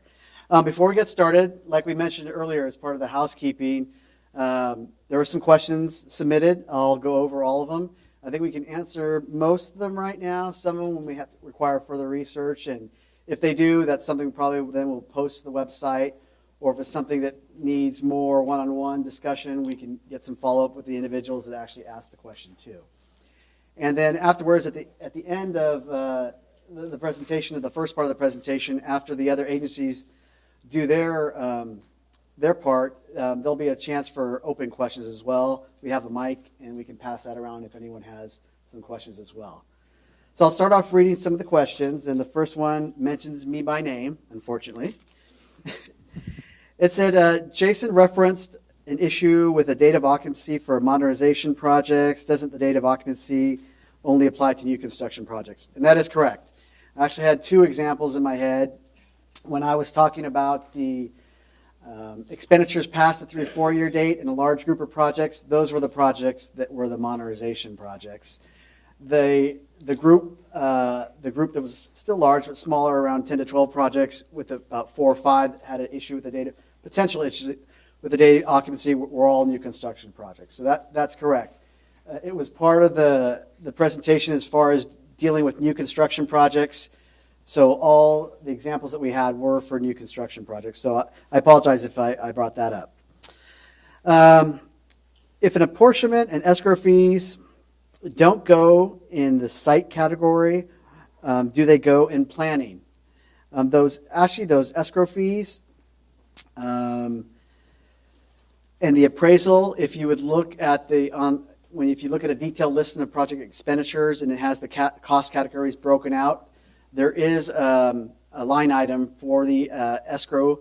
Speaker 3: Before we get started, like we mentioned earlier as part of the housekeeping, there were some questions submitted. I'll go over all of them. I think we can answer most of them right now. Some of them we have to require further research, and if they do, that's something probably then we'll post to the website. Or if it's something that needs more one-on-one discussion, we can get some follow-up with the individuals that actually asked the question too. And then afterwards, at the end of the presentation, of the first part of the presentation, after the other agencies do their part, there'll be a chance for open questions as well. We have a mic, and we can pass that around if anyone has some questions as well. So I'll start off reading some of the questions, and the first one mentions me by name, unfortunately. It said, Jason referenced an issue with a date of occupancy for modernization projects. Doesn't the date of occupancy only apply to new construction projects? And that is correct. I actually had two examples in my head. When I was talking about the expenditures past the 3 to 4 year date in a large group of projects, those were the projects that were the modernization projects. The group that was still large but smaller, around 10 to 12 projects, with about 4 or 5 that had an issue with the data, potential issues with the data occupancy, were all new construction projects. So that's correct. It was part of the presentation as far as dealing with new construction projects. So all the examples that we had were for new construction projects. So I apologize if I brought that up. If an apportionment and escrow fees don't go in the site category, do they go in planning? Those escrow fees and the appraisal, if you would look at if you look at a detailed listing of project expenditures and it has the cost categories broken out, there is a line item for the escrow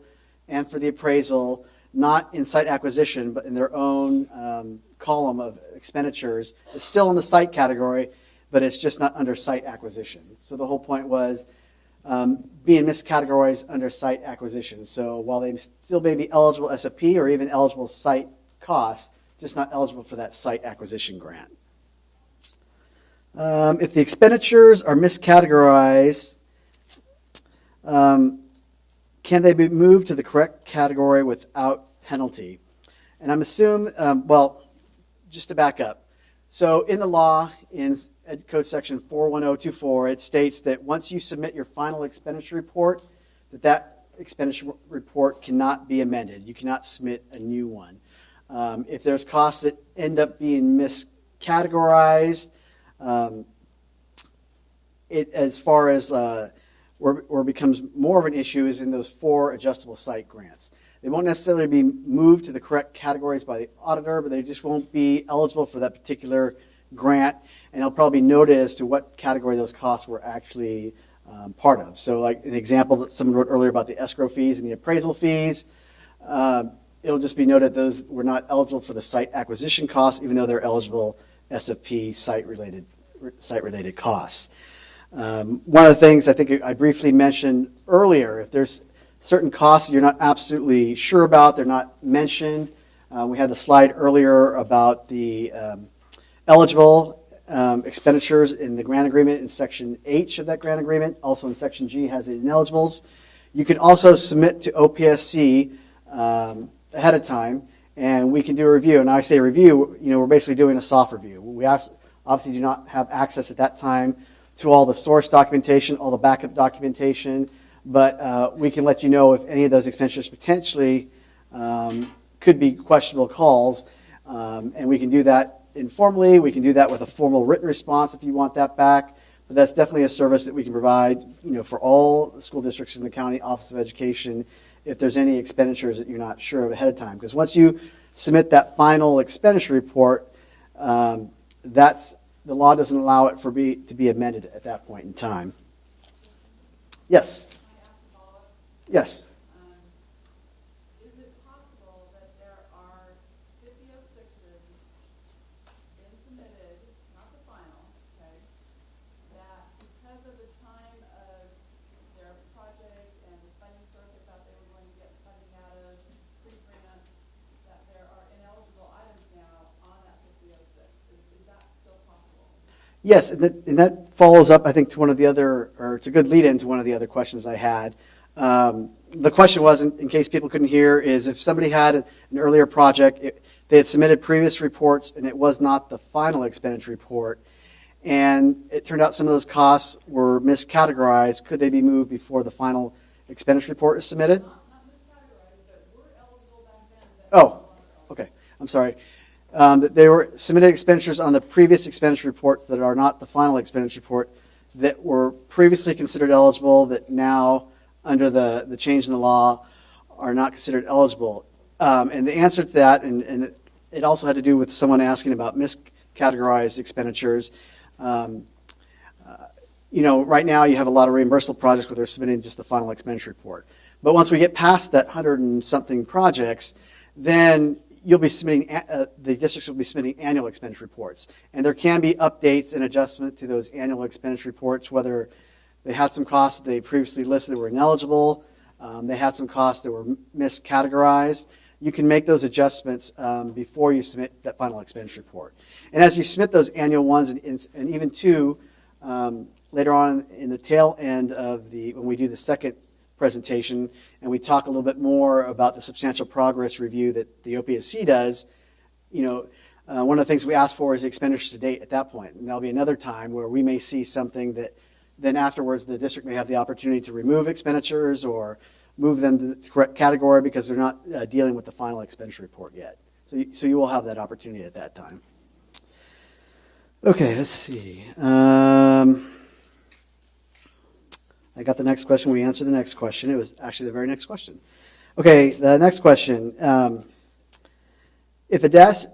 Speaker 3: and for the appraisal, not in site acquisition, but in their own column of expenditures. It's still in the site category, but it's just not under site acquisition. So the whole point was being miscategorized under site acquisition. So while they still may be eligible SFP or even eligible site costs, just not eligible for that site acquisition grant. If the expenditures are miscategorized, can they be moved to the correct category without penalty? And I'm assuming, just to back up. So in the law, in Ed Code Section 41024, it states that once you submit your final expenditure report, that expenditure report cannot be amended. You cannot submit a new one. If there's costs that end up being miscategorized, as far as where becomes more of an issue is in those 4 adjustable site grants. They won't necessarily be moved to the correct categories by the auditor, but they just won't be eligible for that particular grant, and it'll probably be noted as to what category those costs were actually part of. So like an example that someone wrote earlier about the escrow fees and the appraisal fees, it'll just be noted those were not eligible for the site acquisition costs, even though they're eligible SFP site-related costs. One of the things I think I briefly mentioned earlier, if there's certain costs you're not absolutely sure about, they're not mentioned. We had the slide earlier about the eligible expenditures in the grant agreement in Section H of that grant agreement. Also in Section G has the ineligibles. You can also submit to OPSC ahead of time, and we can do a review. And I say review, we're basically doing a soft review. We obviously do not have access at that time to all the source documentation, all the backup documentation, but we can let you know if any of those expenditures potentially could be questionable calls, and we can do that informally. We can do that with a formal written response if you want that back, but that's definitely a service that we can provide, for all the school districts in the county Office of Education if there's any expenditures that you're not sure of ahead of time. Because once you submit that final expenditure report, the law doesn't allow it to be amended at that point in time. Yes? Yes?
Speaker 4: Is it possible that there are 5006s been submitted, not the final, okay, that because of the time of their project and the funding source they thought they were going to get funding out of pre-grant, that there are ineligible items now on that 5006? Is that still possible?
Speaker 3: Yes, and that follows up, I think, to one of the other, or it's a good lead-in to one of the other questions I had. The question was, in case people couldn't hear, is if somebody had an earlier project, they had submitted previous reports and it was not the final expenditure report, and it turned out some of those costs were miscategorized, could they be moved before the final expenditure report is submitted?
Speaker 4: Not miscategorized, but we're eligible back then.
Speaker 3: Oh, okay, I'm sorry. That they were submitted expenditures on the previous expenditure reports that are not the final expenditure report that were previously considered eligible that now, under the change in the law, are not considered eligible. And the answer to that, and it also had to do with someone asking about miscategorized expenditures. Right now you have a lot of reimbursable projects where they're submitting just the final expenditure report. But once we get past that 100 and something projects, then you'll be submitting, the districts will be submitting annual expenditure reports. And there can be updates and adjustment to those annual expenditure reports, whether they had some costs that they previously listed that were ineligible, they had some costs that were miscategorized. You can make those adjustments before you submit that final expenditure report. And as you submit those annual ones, and even two, later on in the tail end of when we do the second presentation, and we talk a little bit more about the substantial progress review that the OPSC does, one of the things we ask for is the expenditures to date at that point. And there'll be another time where we may see something that then afterwards the district may have the opportunity to remove expenditures or move them to the correct category because they're not dealing with the final expenditure report yet. So you will have that opportunity at that time. Okay, let's see. I got the next question. We answered the next question. It was actually the very next question. Okay, the next question. If a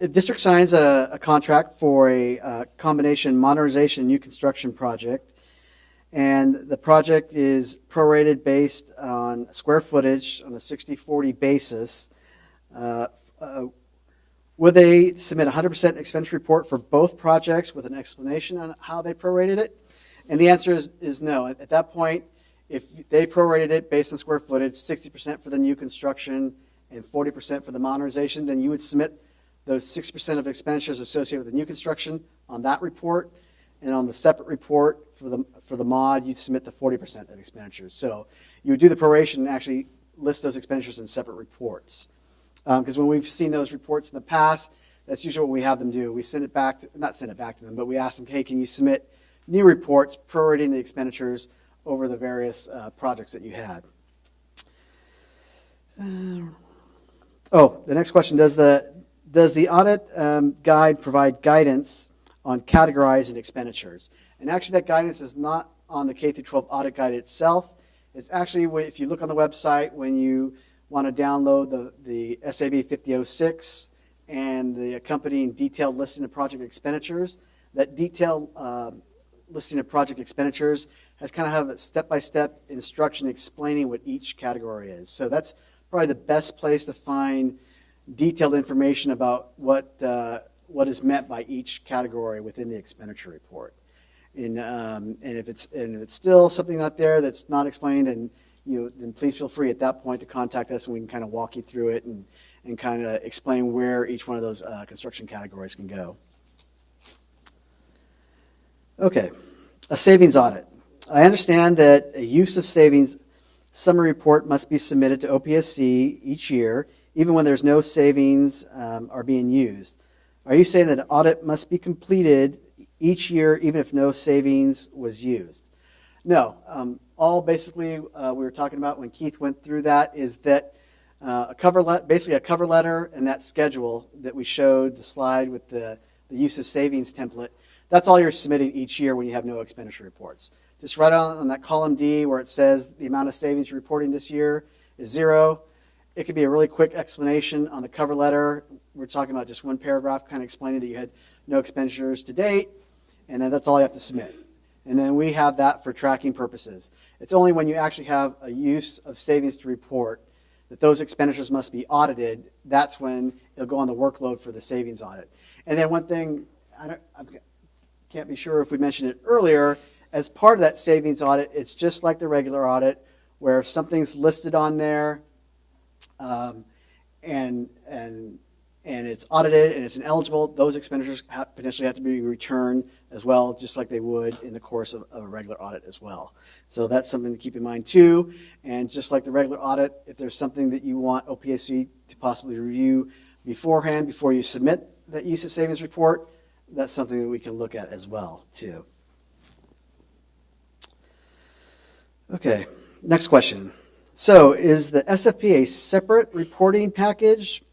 Speaker 3: district signs a contract for a combination modernization new construction project, and the project is prorated based on square footage on a 60-40 basis, would they submit a 100% expense report for both projects with an explanation on how they prorated it? And the answer is no. At that point, if they prorated it based on square footage, 60% for the new construction and 40% for the modernization, then you would submit those 6% of expenditures associated with the new construction on that report, and on the separate report for the mod, you'd submit the 40% of expenditures. So you would do the proration and actually list those expenditures in separate reports. Because when we've seen those reports in the past, that's usually what we have them do. We send it back, not send it back to them, but we ask them, hey, can you submit new reports prorating the expenditures over the various projects that you had? The next question, does the audit guide provide guidance on categorizing expenditures? And actually that guidance is not on the K-12 audit guide itself. It's actually, if you look on the website, when you want to download the SAB 5006 and the accompanying detailed listing of project expenditures, that detailed listing of project expenditures has kind of have a step-by-step instruction explaining what each category is. So that's probably the best place to find detailed information about what is meant by each category within the expenditure report. And if it's still something not there that's not explained, then please feel free at that point to contact us, and we can kind of walk you through it and kind of explain where each one of those construction categories can go. Okay, a savings audit. I understand that a use of savings summary report must be submitted to OPSC each year, even when there's no savings are being used. Are you saying that an audit must be completed each year, even if no savings was used. No, all basically we were talking about when Keith went through that is that basically a cover letter and that schedule that we showed, the slide with the use of savings template, that's all you're submitting each year when you have no expenditure reports. Just right on that column D where it says the amount of savings you're reporting this year is 0. It could be a really quick explanation on the cover letter. We're talking about just one paragraph kind of explaining that you had no expenditures to date, and then that's all you have to submit. And then we have that for tracking purposes. It's only when you actually have a use of savings to report that those expenditures must be audited. That's when it'll go on the workload for the savings audit. And then one thing, I can't be sure if we mentioned it earlier, as part of that savings audit, it's just like the regular audit, where if something's listed on there and it's audited and it's ineligible, those expenditures potentially have to be returned as well, just like they would in the course of a regular audit as well. So that's something to keep in mind too. And just like the regular audit, if there's something that you want OPSC to possibly review beforehand, before you submit that use of savings report, that's something that we can look at as well too. Okay, next question. So is the SFP a separate reporting package,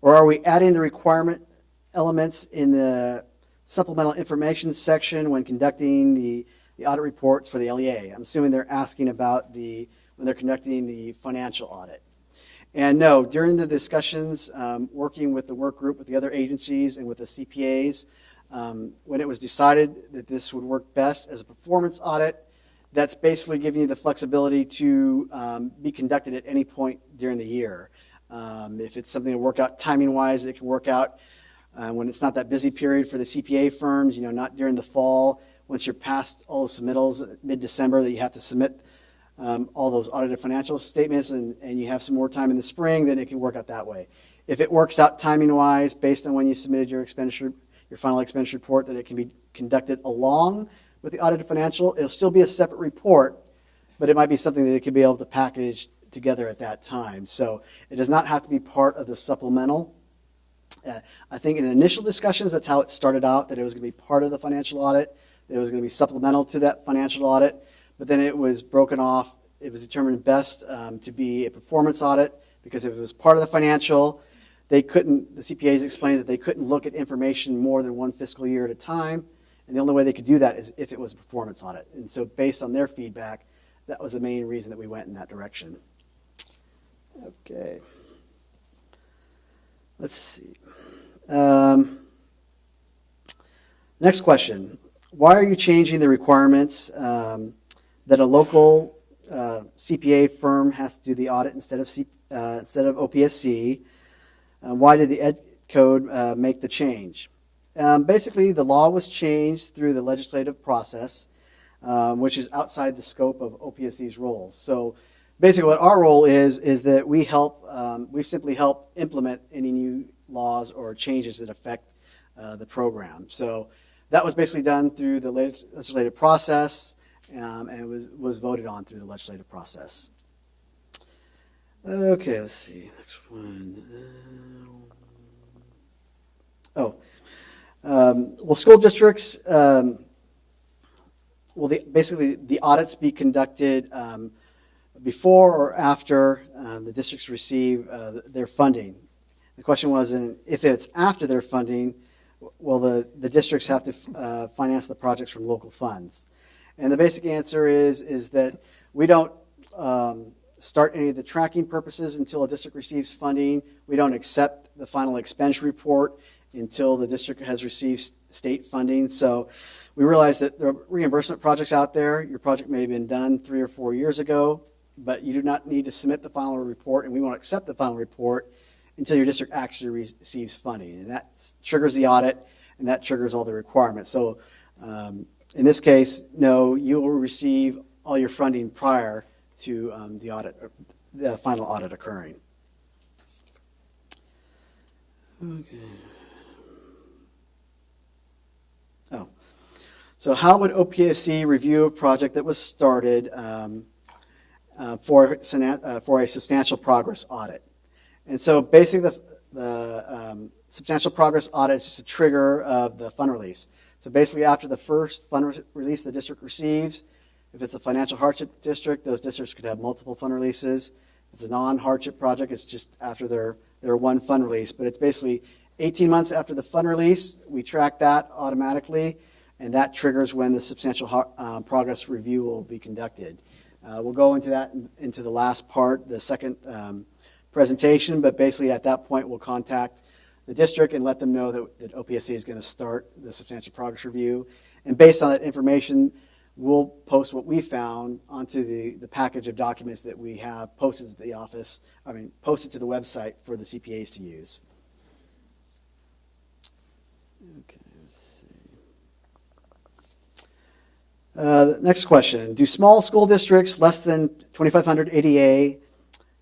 Speaker 3: or are we adding the requirement elements in the supplemental information section when conducting the audit reports for the LEA? I'm assuming they're asking about when they're conducting the financial audit. And no, during the discussions, working with the work group, with the other agencies, and with the CPAs, when it was decided that this would work best as a performance audit, that's basically giving you the flexibility to be conducted at any point during the year. If it's something to work out timing-wise, it can work out when it's not that busy period for the CPA firms, not during the fall, once you're past all the submittals mid-December that you have to submit all those audited financial statements and you have some more time in the spring, then it can work out that way. If it works out timing-wise based on when you submitted your final expenditure report, that it can be conducted along with the audited financial, it'll still be a separate report, but it might be something that it could be able to package together at that time. So it does not have to be part of the supplemental. I think in the initial discussions, that's how it started out, that it was going to be part of the financial audit, that it was going to be supplemental to that financial audit, but then it was broken off. It was determined best to be a performance audit, because if it was part of the financial, the CPAs explained that they couldn't look at information more than one fiscal year at a time, and the only way they could do that is if it was a performance audit. And so based on their feedback, that was the main reason that we went in that direction. Okay. Let's see. Next question. Why are you changing the requirements that a local CPA firm has to do the audit instead of OPSC? Why did the Ed Code make the change? Basically, the law was changed through the legislative process, which is outside the scope of OPSC's role. So basically what our role is that we simply help implement any new laws or changes that affect the program. So that was basically done through the legislative process, and it was voted on through the legislative process. Okay, let's see. Next one. Will school districts, basically the audits be conducted before or after the districts receive their funding? The question was, if it's after their funding, will the districts have to finance the projects from local funds? And the basic answer is that we don't start any of the tracking purposes until a district receives funding. We don't accept the final expense report until the district has received state funding. So we realize that there are reimbursement projects out there. Your project may have been done 3 or 4 years ago, but you do not need to submit the final report, and we won't accept the final report until your district actually receives funding. And that triggers the audit, and that triggers all the requirements. So in this case, no, you will receive all your funding prior to the final audit occurring. Okay. So how would OPSC review a project that was started for a substantial progress audit? And so basically the substantial progress audit is just a trigger of the fund release. So So basically, after the first fund release the district receives, if it's a financial hardship district, those districts could have multiple fund releases. If it's a non-hardship project, it's just after their one fund release. But it's basically 18 months after the fund release, we track that automatically, and that triggers when the substantial progress review will be conducted. We'll go into that into the last part, the second presentation, but basically at that point we'll contact the district and let them know that OPSC is going to start the substantial progress review. And based on that information, we'll post what we found onto the package of documents that we have posted to the office, posted to the website for the CPAs to use. Okay, let's see. Next question. Do small school districts less than 2,500 ADA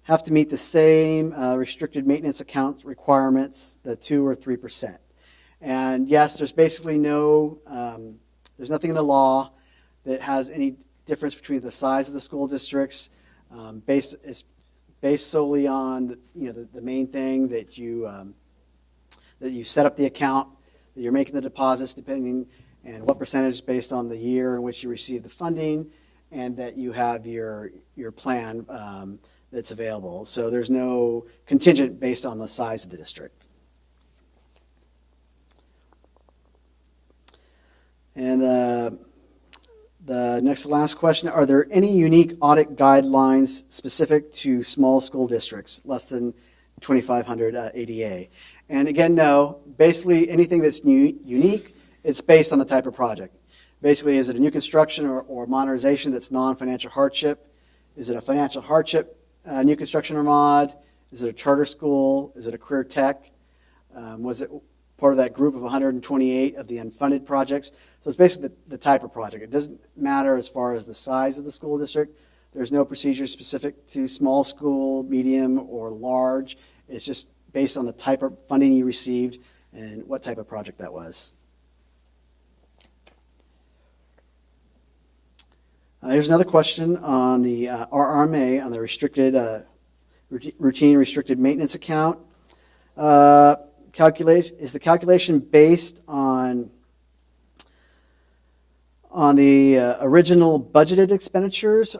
Speaker 3: have to meet the same restricted maintenance account requirements, the 2 or 3%? And yes, there's basically there's nothing in the law that has any difference between the size of the school districts. It's based solely on the main thing that you set up the account, that you're making the deposits depending, and what percentage based on the year in which you receive the funding, and that you have your plan that's available. So there's no contingent based on the size of the district. And the next to last question, are there any unique audit guidelines specific to small school districts, less than 2,500 ADA? And again, no. Basically, anything that's unique, it's based on the type of project. Basically, is it a new construction or modernization that's non-financial hardship? Is it a financial hardship new construction or mod? Is it a charter school? Is it a career tech? Was it part of that group of 128 of the unfunded projects? So it's basically the type of project. It doesn't matter as far as the size of the school district. There's no procedure specific to small school, medium, or large. It's just based on the type of funding you received and what type of project that was. Here's another question on the RRMA, on the routine restricted maintenance account. Is the calculation based on the original budgeted expenditures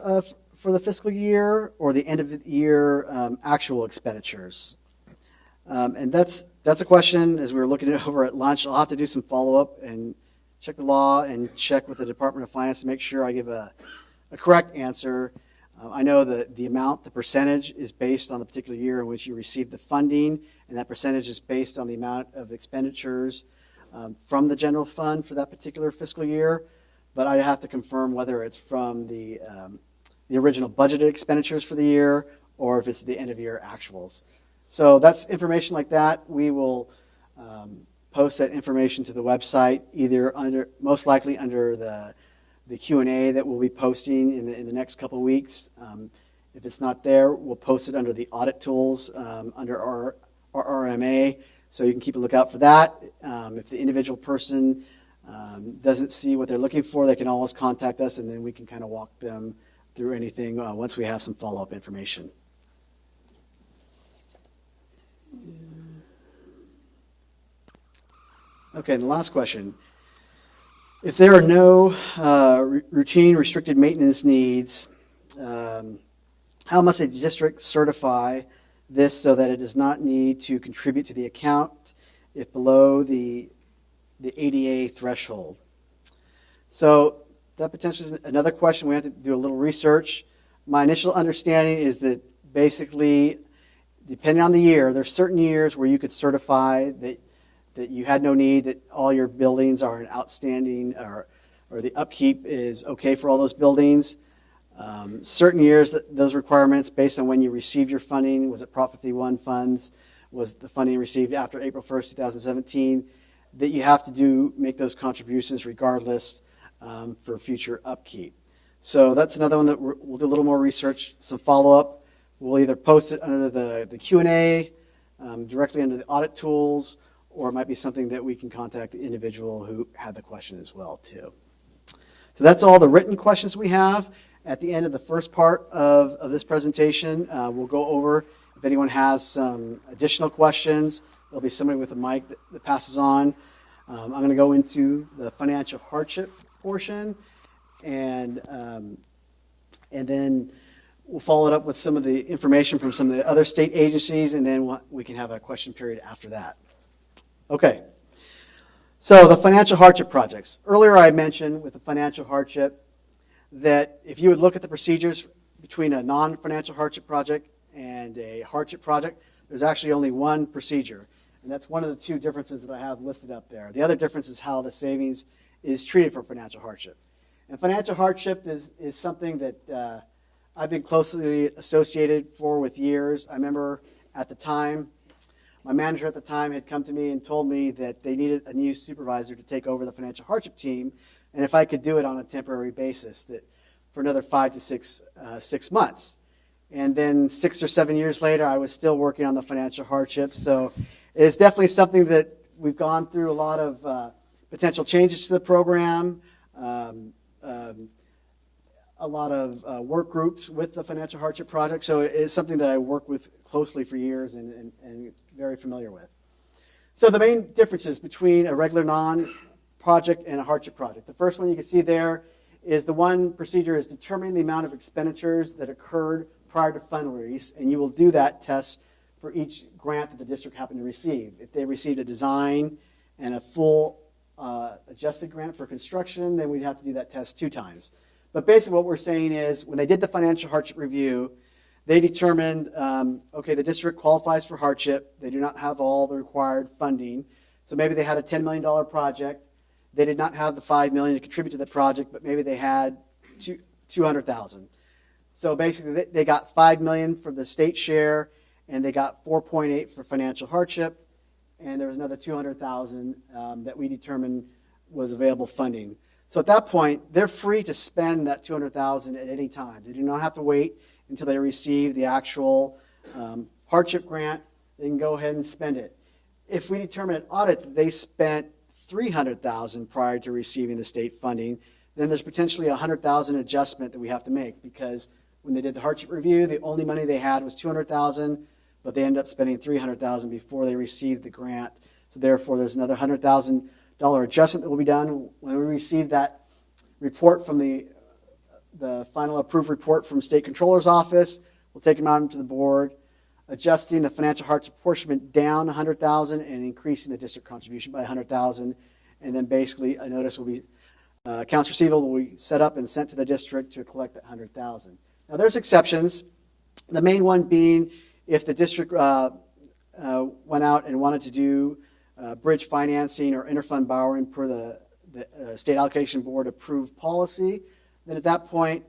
Speaker 3: for the fiscal year, or the end of the year actual expenditures? And that's a question, as we were looking at over at lunch. I'll have to do some follow-up and check the law and check with the Department of Finance to make sure I give a correct answer. I know that the amount, the percentage, is based on the particular year in which you received the funding, and that percentage is based on the amount of expenditures from the general fund for that particular fiscal year. But I'd have to confirm whether it's from the original budgeted expenditures for the year, or if it's the end of year actuals. So that's information like that. We will post that information to the website, either most likely under the Q&A that we'll be posting in the next couple of weeks. If it's not there, we'll post it under the audit tools under our RMA, so you can keep a lookout for that. If the individual person doesn't see what they're looking for, they can always contact us, and then we can kind of walk them through anything once we have some follow-up information. Okay, and the last question. If there are no routine restricted maintenance needs, how must a district certify this so that it does not need to contribute to the account if below the ADA threshold? So that potentially is another question. We have to do a little research. My initial understanding is that basically, depending on the year, there's certain years where you could certify that you had no need, that all your buildings are in outstanding, or the upkeep is okay for all those buildings. Certain years, those requirements based on when you received your funding, was it Prop 51 funds, was the funding received after April 1st, 2017, that you have to make those contributions regardless for future upkeep. So that's another one that we'll do a little more research, some follow-up. We'll either post it under the Q&A, directly under the audit tools, or it might be something that we can contact the individual who had the question as well, too. So that's all the written questions we have. At the end of the first part of this presentation, we'll go over, if anyone has some additional questions, there'll be somebody with a mic that passes on. I'm going to go into the financial hardship portion, and then we'll follow it up with some of the information from some of the other state agencies, and then we can have a question period after that. Okay. So the financial hardship projects. Earlier I mentioned with the financial hardship that if you would look at the procedures between a non-financial hardship project and a hardship project, there's actually only one procedure. And that's one of the two differences that I have listed up there. The other difference is how the savings is treated for financial hardship. And financial hardship is something that I've been closely associated for with years. I remember at the time, my manager at the time had come to me and told me that they needed a new supervisor to take over the financial hardship team, and if I could do it on a temporary basis, that for another 5 to 6 months. And then 6 or 7 years later, I was still working on the financial hardship. So it's definitely something that we've gone through a lot of potential changes to the program, a lot of work groups with the financial hardship project. So it's something that I work with closely for years and very familiar with. So the main differences between a regular non-project and a hardship project. The first one you can see there is the one procedure is determining the amount of expenditures that occurred prior to fund release, and you will do that test for each grant that the district happened to receive. If they received a design and a full adjusted grant for construction, then we'd have to do that test 2 times. But basically what we're saying is when they did the financial hardship review, they determined, okay, the district qualifies for hardship. They do not have all the required funding. So maybe they had a $10 million project. They did not have the $5 million to contribute to the project, but maybe they had $200,000. So basically they got $5 million for the state share, and they got $4.8 for financial hardship, and there was another $200,000 that we determined was available funding. So at that point, they're free to spend that $200,000 at any time. They do not have to wait until they receive the actual hardship grant. They can go ahead and spend it. If we determine an audit that they spent $300,000 prior to receiving the state funding, then there's potentially a $100,000 adjustment that we have to make, because when they did the hardship review, the only money they had was $200,000, but they ended up spending $300,000 before they received the grant. So therefore, there's another $100,000 adjustment that will be done when we receive that report from the final approved report from State Controller's Office. We'll take them out into the board, adjusting the financial hardship apportionment down $100,000 and increasing the district contribution by $100,000. And then basically a notice will be, accounts receivable will be set up and sent to the district to collect that $100,000. Now there's exceptions. The main one being if the district went out and wanted to do bridge financing or interfund borrowing per the State Allocation Board approved policy, then at that point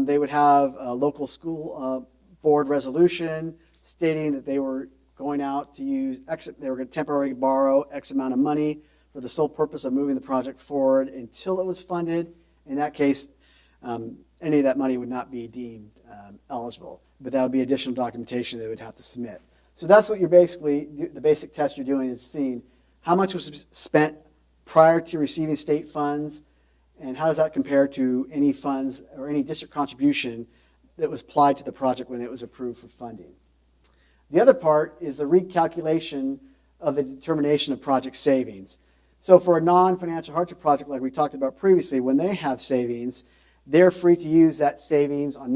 Speaker 3: they would have a local school board resolution stating that they were going out to use they were going to temporarily borrow X amount of money for the sole purpose of moving the project forward until it was funded. In that case, any of that money would not be deemed eligible, but that would be additional documentation they would have to submit. So that's what you're basically, the basic test you're doing is seeing how much was spent prior to receiving state funds, and how does that compare to any funds or any district contribution that was applied to the project when it was approved for funding. The other part is the recalculation of the determination of project savings. So for a non-financial hardship project like we talked about previously, when they have savings, they're free to use that savings on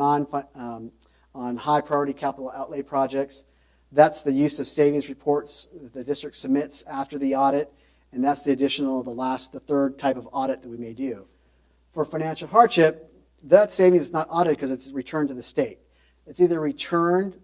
Speaker 3: on high priority capital outlay projects. That's the use of savings reports that the district submits after the audit, and that's the additional, the third type of audit that we may do. For financial hardship, that savings is not audited because it's returned to the state. It's either returned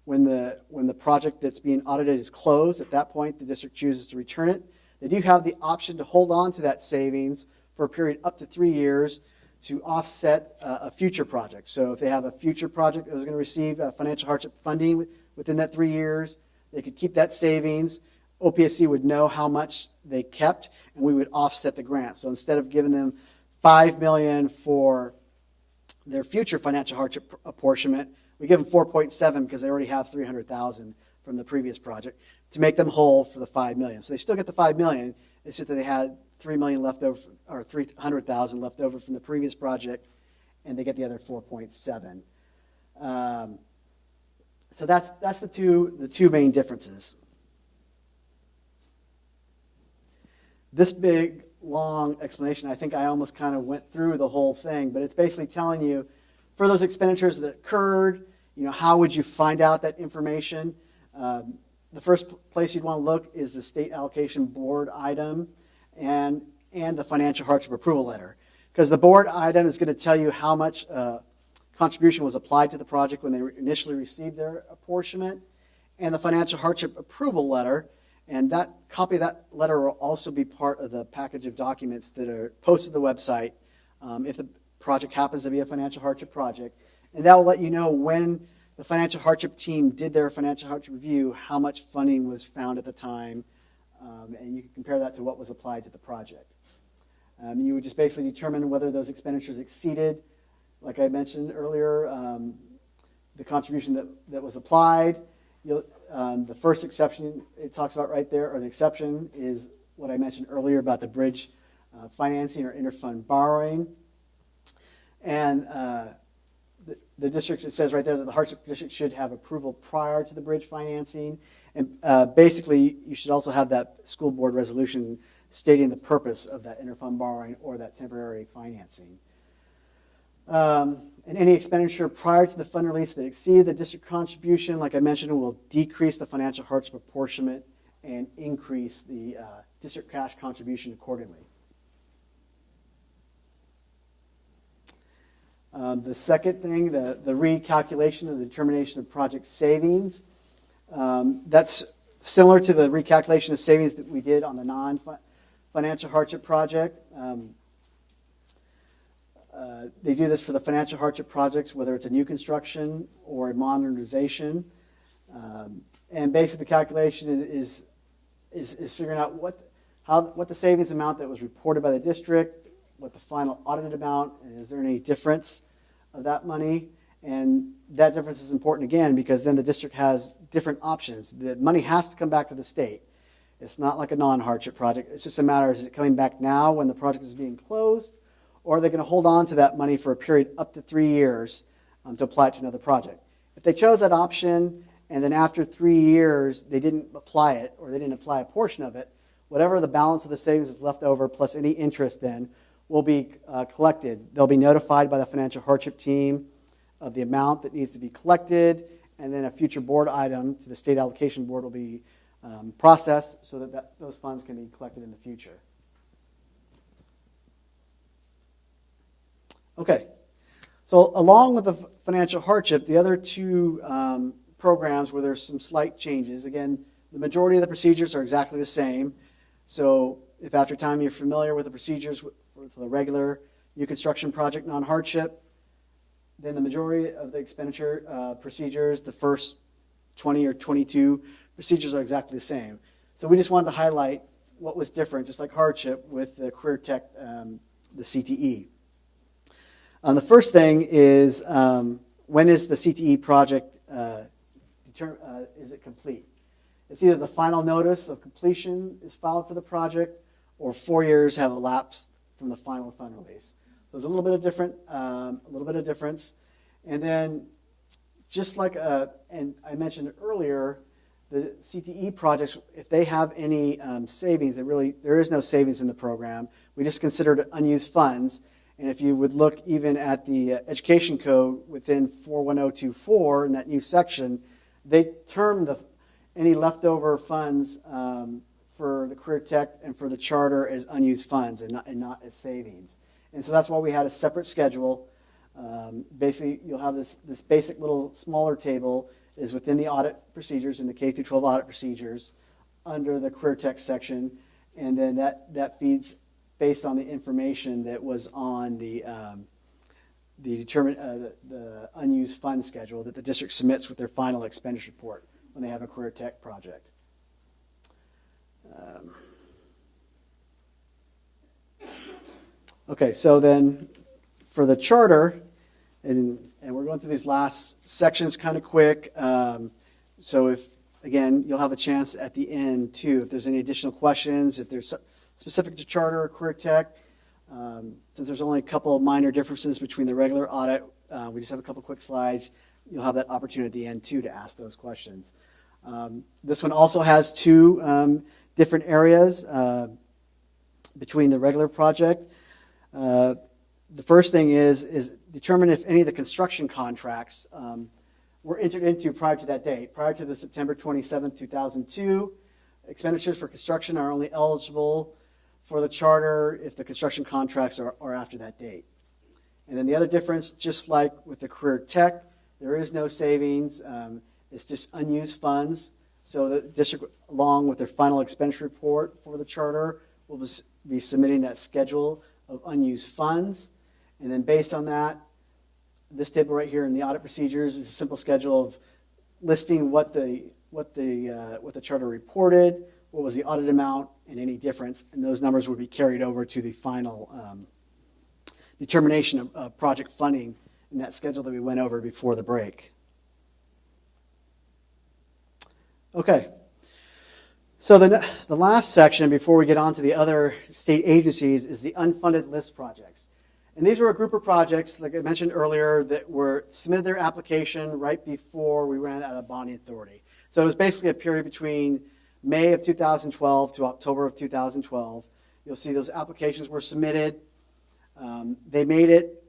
Speaker 3: when the project that's being audited is closed. At that point, the district chooses to return it. They do have the option to hold on to that savings for a period up to 3 years to offset a future project. So if they have a future project that was going to receive financial hardship funding within that 3 years, they could keep that savings. OPSC would know how much they kept, and we would offset the grant. So instead of giving them $5 million for their future financial hardship apportionment, we give them 4.7 because they already have $300,000 from the previous project to make them whole for the $5 million. So they still get the $5 million. It's just that they had $3 million left over, or $300,000 left over from the previous project, and they get the other 4.7. So that's the two main differences. this big, long explanation, I think I almost kind of went through the whole thing, but it's basically telling you for those expenditures that occurred, how would you find out that information? The first place you'd want to look is the state allocation board item and the financial hardship approval letter. Because the board item is going to tell you how much contribution was applied to the project when they initially received their apportionment, and the financial hardship approval letter, and that copy of that letter will also be part of the package of documents that are posted to the website if the project happens to be a financial hardship project. And that will let you know when the financial hardship team did their financial hardship review, how much funding was found at the time, and you can compare that to what was applied to the project. You would just basically determine whether those expenditures exceeded, like I mentioned earlier, the contribution that was applied. The first exception it talks about right there, or the exception, is what I mentioned earlier about the bridge financing or interfund borrowing. And the districts, it says right there that the hardship district should have approval prior to the bridge financing. And basically, you should also have that school board resolution stating the purpose of that interfund borrowing or that temporary financing. And any expenditure prior to the fund release that exceed the district contribution, like I mentioned, will decrease the financial hardship apportionment and increase the district cash contribution accordingly. The second thing, the recalculation of the determination of project savings. That's similar to the recalculation of savings that we did on the non-financial hardship project. They do this for the financial hardship projects, whether it's a new construction or a modernization. And basically the calculation is figuring out what the savings amount that was reported by the district, what the final audited amount, and is there any difference of that money? And that difference is important again because then the district has different options. The money has to come back to the state. It's not like a non-hardship project. It's just a matter of, is it coming back now when the project is being closed, or are they going to hold on to that money for a period up to 3 years to apply it to another project? If they chose that option and then after 3 years they didn't apply it, or they didn't apply a portion of it, whatever the balance of the savings is left over plus any interest then will be collected. They'll be notified by the financial hardship team of the amount that needs to be collected, and then a future board item to the state allocation board will be processed so that those funds can be collected in the future. Okay, so along with the financial hardship, the other two programs where there's some slight changes, again, the majority of the procedures are exactly the same. So if after time you're familiar with the procedures for the regular new construction project non-hardship, then the majority of the expenditure procedures, the first 20 or 22 procedures are exactly the same. So we just wanted to highlight what was different, just like hardship with the career tech, the CTE. The first thing is when is the CTE project is it complete? It's either the final notice of completion is filed for the project or 4 years have elapsed from the final fund release. So there's a little bit of difference. And then just like, and I mentioned earlier, the CTE projects, if they have any savings, there is no savings in the program. We just consider it unused funds. And if you would look even at the education code within 41024 in that new section, they term any leftover funds for the career tech and for the charter as unused funds and not as savings. And so that's why we had a separate schedule. Basically, you'll have this basic little smaller table is within the audit procedures in the K-12 audit procedures under the career tech section, and then that feeds based on the information that was on the unused fund schedule that the district submits with their final expenditure report when they have a career tech project. Okay, so then for the charter, and we're going through these last sections kind of quick. So if, again, you'll have a chance at the end too, if there's any additional questions, if there's specific to charter or career tech. Since there's only a couple of minor differences between the regular audit, we just have a couple quick slides. You'll have that opportunity at the end too to ask those questions. This one also has two different areas. between the regular project. The first thing is determine if any of the construction contracts were entered into prior to that date, prior to the September 27, 2002. Expenditures for construction are only eligible for the charter if the construction contracts are after that date. And then the other difference, just like with the career tech, there is no savings. It's just unused funds. So the district, along with their final expenditure report for the charter, will be submitting that schedule of unused funds. And then based on that, this table right here in the audit procedures is a simple schedule of listing what the charter reported, what was the audit amount, and any difference. And those numbers would be carried over to the final determination of project funding in that schedule that we went over before the break. Okay. So the last section before we get on to the other state agencies is the unfunded list projects. And these were a group of projects, like I mentioned earlier, that were submitted their application right before we ran out of bonding authority. So it was basically a period between May of 2012 to October of 2012. You'll see those applications were submitted. They made it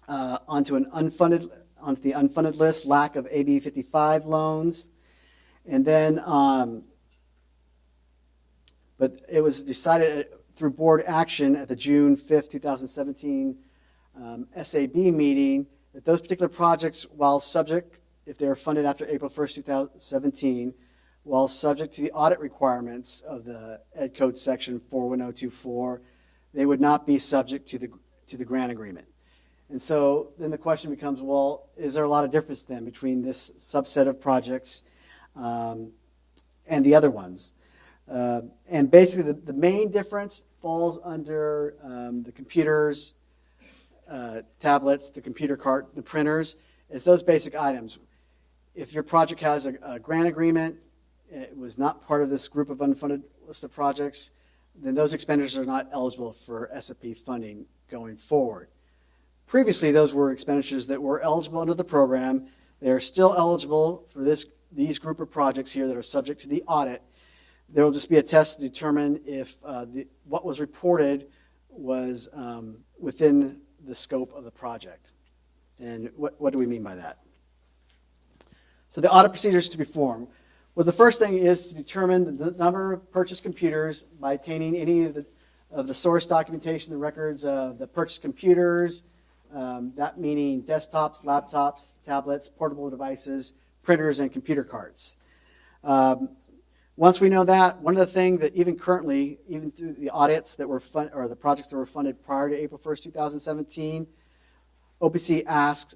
Speaker 3: onto the unfunded list, lack of AB 55 loans. And then, but it was decided through board action at the June 5th, 2017 SAB meeting that those particular projects, while subject, if they were funded after April 1st, 2017, while subject to the audit requirements of the Ed Code section 41024, they would not be subject to the grant agreement. And so then the question becomes, well, is there a lot of difference then between this subset of projects and the other ones? And basically the main difference falls under the computers, tablets, the computer cart, the printers. It's those basic items. If your project has a grant agreement, it was not part of this group of unfunded list of projects, then those expenditures are not eligible for SAP funding going forward. Previously, those were expenditures that were eligible under the program. They are still eligible for these group of projects here that are subject to the audit. There will just be a test to determine if what was reported was within the scope of the project. And what do we mean by that? So the audit procedures to be formed. Well, the first thing is to determine the number of purchased computers by obtaining any of the source documentation, the records of the purchased computers, that meaning desktops, laptops, tablets, portable devices, printers, and computer carts. Once we know that, one of the things that even currently, even through the audits that were or the projects that were funded prior to April 1st, 2017, OPC asks,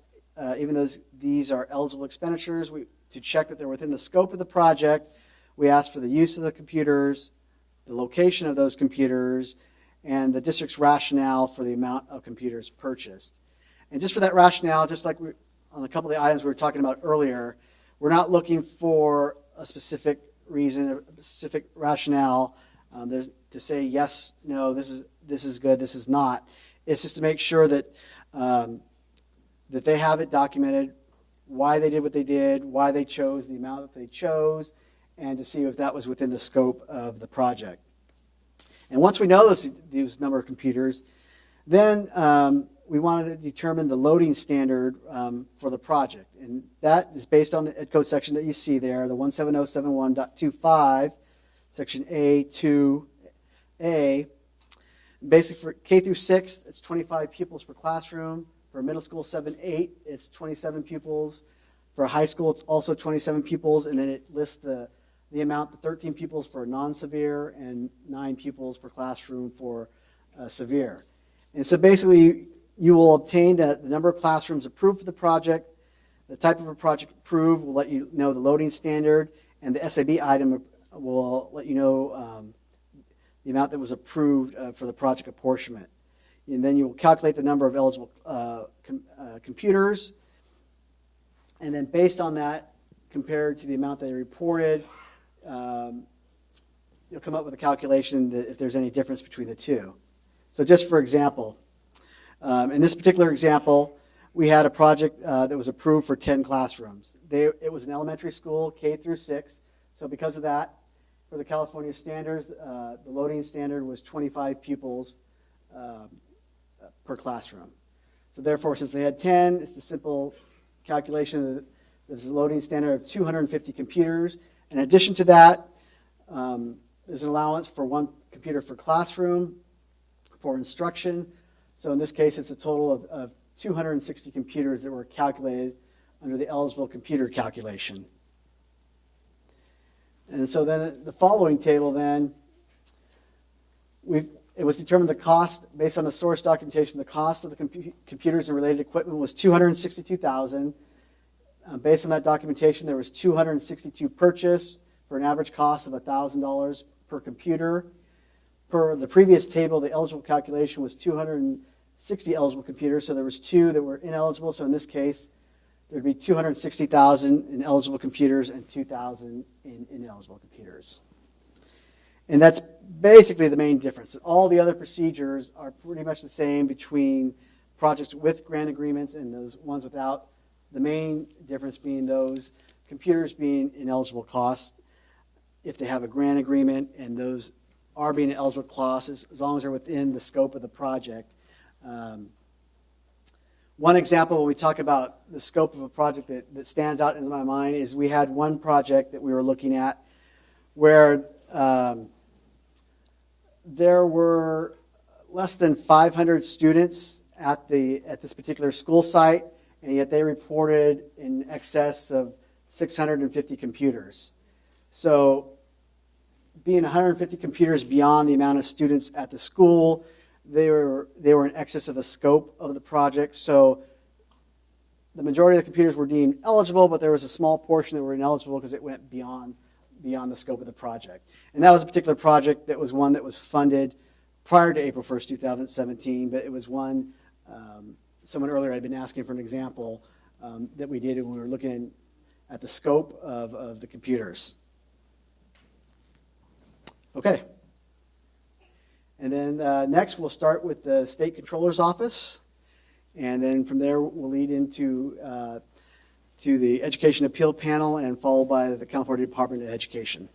Speaker 3: even though these are eligible expenditures, to check that they're within the scope of the project, we ask for the use of the computers, the location of those computers, and the district's rationale for the amount of computers purchased. And just for that rationale, just like on a couple of the items we were talking about earlier, we're not looking for a specific reason, a specific rationale to say yes, no, this is good, this is not. It's just to make sure that that they have it documented, why they did what they did, why they chose the amount that they chose, and to see if that was within the scope of the project. And once we know these number of computers, then we wanted to determine the loading standard for the project. And that is based on the Ed Code section that you see there, the 17071.25, section A2A. Basically for K through 6, it's 25 pupils per classroom. For middle school 7-8, it's 27 pupils. For high school, it's also 27 pupils, and then it lists the amount, the 13 pupils for non-severe and 9 pupils per classroom for severe. And so basically, you will obtain the number of classrooms approved for the project, the type of a project approved will let you know the loading standard, and the SAB item will let you know the amount that was approved for the project apportionment. And then you will calculate the number of eligible computers, and then based on that, compared to the amount they reported, you'll come up with a calculation that if there's any difference between the two. So just for example, in this particular example, we had a project that was approved for 10 classrooms. It was an elementary school, K through 6, so because of that, for the California standards, the loading standard was 25 pupils per classroom. So therefore, since they had 10, it's the simple calculation that there's a loading standard of 250 computers. In addition to that, there's an allowance for 1 computer for classroom, for instruction. So in this case, it's a total of 260 computers that were calculated under the eligible computer calculation. And so then the following table then, it was determined the cost, based on the source documentation, the cost of the computers and related equipment was $262,000. Based on that documentation, there was 262 purchased for an average cost of $1,000 per computer. Per the previous table, the eligible calculation was 260 eligible computers, so there was 2 that were ineligible. So in this case, there'd be 260,000 in eligible computers and 2,000 in ineligible computers. And that's basically the main difference. All the other procedures are pretty much the same between projects with grant agreements and those ones without. The main difference being those computers being ineligible costs if they have a grant agreement, and those are being eligible costs as long as they're within the scope of the project. One example when we talk about the scope of a project that stands out in my mind is we had one project that we were looking at where there were less than 500 students at this particular school site, and yet they reported in excess of 650 computers. So being 150 computers beyond the amount of students at the school, they were in excess of the scope of the project. So the majority of the computers were deemed eligible, but there was a small portion that were ineligible because it went beyond the scope of the project. And that was a particular project that was one that was funded prior to April 1st, 2017, but it was one, someone earlier had been asking for an example that we did when we were looking at the scope of the computers. Okay. And then next we'll start with the State Controller's Office, and then from there we'll lead into to the Education Appeal Panel and followed by the California Department of Education.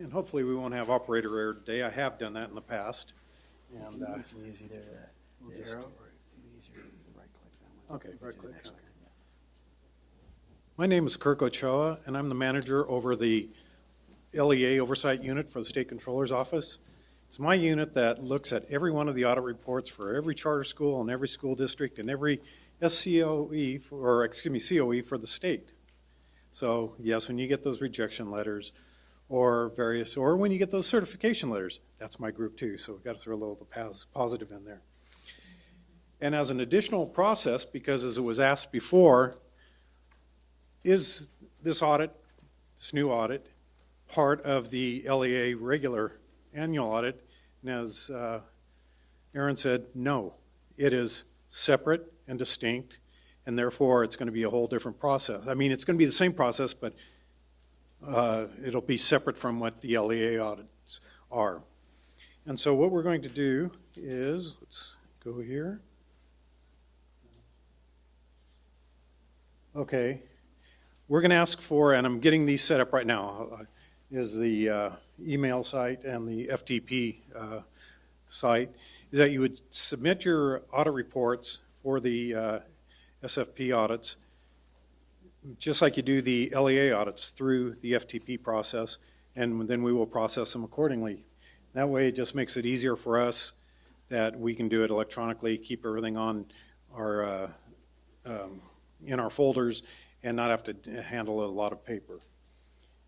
Speaker 5: And hopefully we won't have operator error today. I have done that in the past. And
Speaker 3: You can use either the arrow or right-click that one.
Speaker 5: okay, right click. Okay. My name is Kirk Ochoa, and I'm the manager over the LEA Oversight Unit for the State Controller's Office. It's my unit that looks at every one of the audit reports for every charter school and every school district and every COE for the state. So yes, when you get those rejection letters, or when you get those certification letters, that's my group too, so we've got to throw a little positive in there. And as an additional process, because as it was asked before, is this new audit, part of the LEA regular annual audit? And as Aaron said, no, it is separate and distinct, and therefore it's going to be a whole different process. I mean, it's going to be the same process, but it'll be separate from what the LEA audits are. And so what we're going to do is, let's go here. Okay, we're going to ask for, and I'm getting these set up right now, is the email site and the FTP site, is that you would submit your audit reports for the SFP audits just like you do the LEA audits through the FTP process, and then we will process them accordingly. That way it just makes it easier for us that we can do it electronically, keep everything on our in our folders, and not have to handle a lot of paper.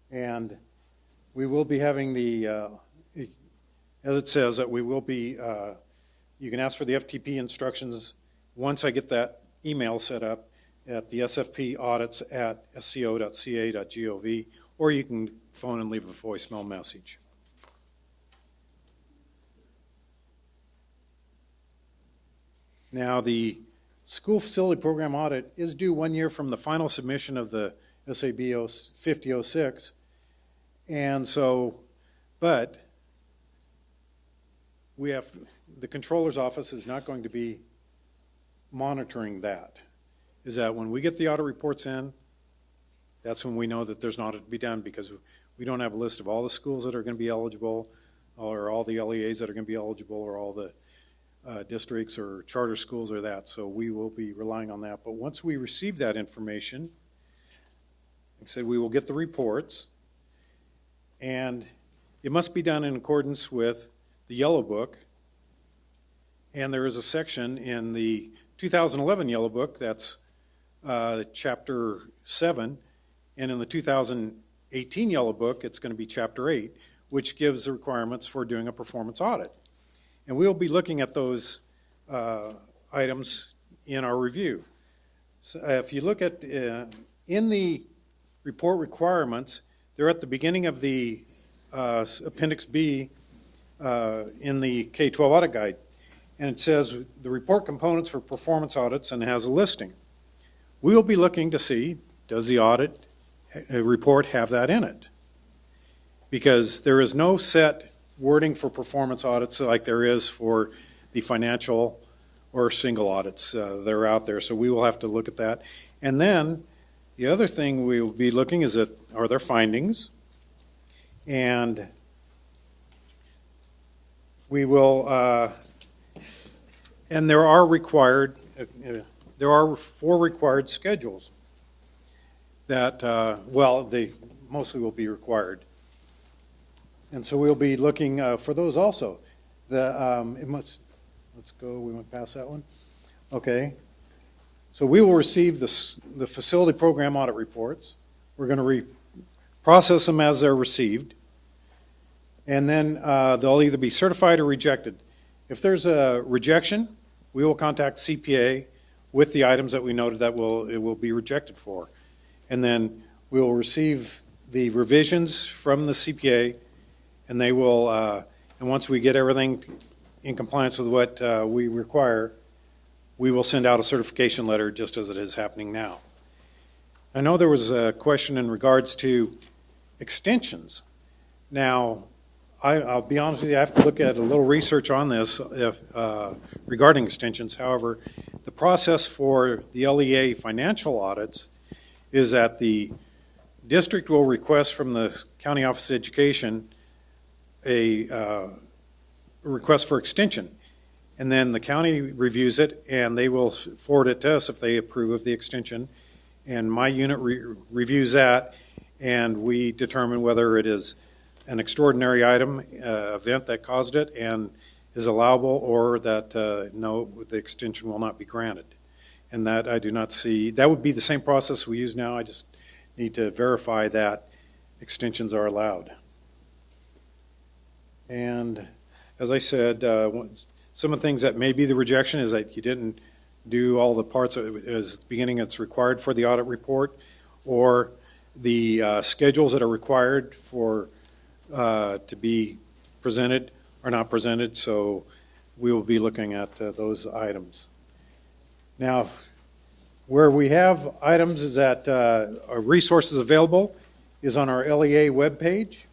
Speaker 5: And we will be having the, as it says, that we will be, you can ask for the FTP instructions once I get that email set up at the SFP audits at sco.ca.gov, or you can phone and leave a voicemail message. Now, the school facility program audit is due 1 year from the final submission of the SAB 5006. And so, but the controller's office is not going to be monitoring that. Is that when we get the audit reports in, that's when we know that there's an audit to be done, because we don't have a list of all the schools that are going to be eligible, or all the LEAs that are going to be eligible, or all the districts or charter schools or that. So we will be relying on that. But once we receive that information, like I said, we will get the reports, and it must be done in accordance with the Yellow Book. And there is a section in the 2011 Yellow Book, that's Chapter 7, and in the 2018 Yellow Book, it's going to be Chapter 8, which gives the requirements for doing a performance audit. And we'll be looking at those items in our review. So if you look at, in the report requirements, they're at the beginning of the Appendix B in the K-12 Audit Guide. And it says the report components for performance audits, and it has a listing. We will be looking to see, does the audit report have that in it? Because there is no set wording for performance audits like there is for the financial or single audits that are out there. So we will have to look at that. And then the other thing we will be looking is that, are there findings? And we will, and there are 4 required schedules that, well, they mostly will be required. And so we'll be looking for those also. Let's go, we went past that one. Okay. So we will receive the facility program audit reports. We're going to process them as they're received. And then they'll either be certified or rejected. If there's a rejection, we will contact CPA with the items that we noted that it will be rejected for. And then we will receive the revisions from the CPA, and they will, and once we get everything in compliance with what we require, we will send out a certification letter just as it is happening now. I know there was a question in regards to extensions. Now, I'll be honest with you, I have to look at a little research on this regarding extensions. However, the process for the LEA financial audits is that the district will request from the County Office of Education a request for extension. And then the county reviews it, and they will forward it to us if they approve of the extension. And my unit reviews that, and we determine whether it is an extraordinary item, event that caused it and is allowable, or that no, the extension will not be granted. And that I do not see, that would be the same process we use now. I just need to verify that extensions are allowed. And as I said, some of the things that may be the rejection is that you didn't do all the parts as the beginning that's required for the audit report, or the schedules that are required for to be presented are not presented, so we will be looking at those items. Now, where we have items is that our resources available is on our LEA webpage,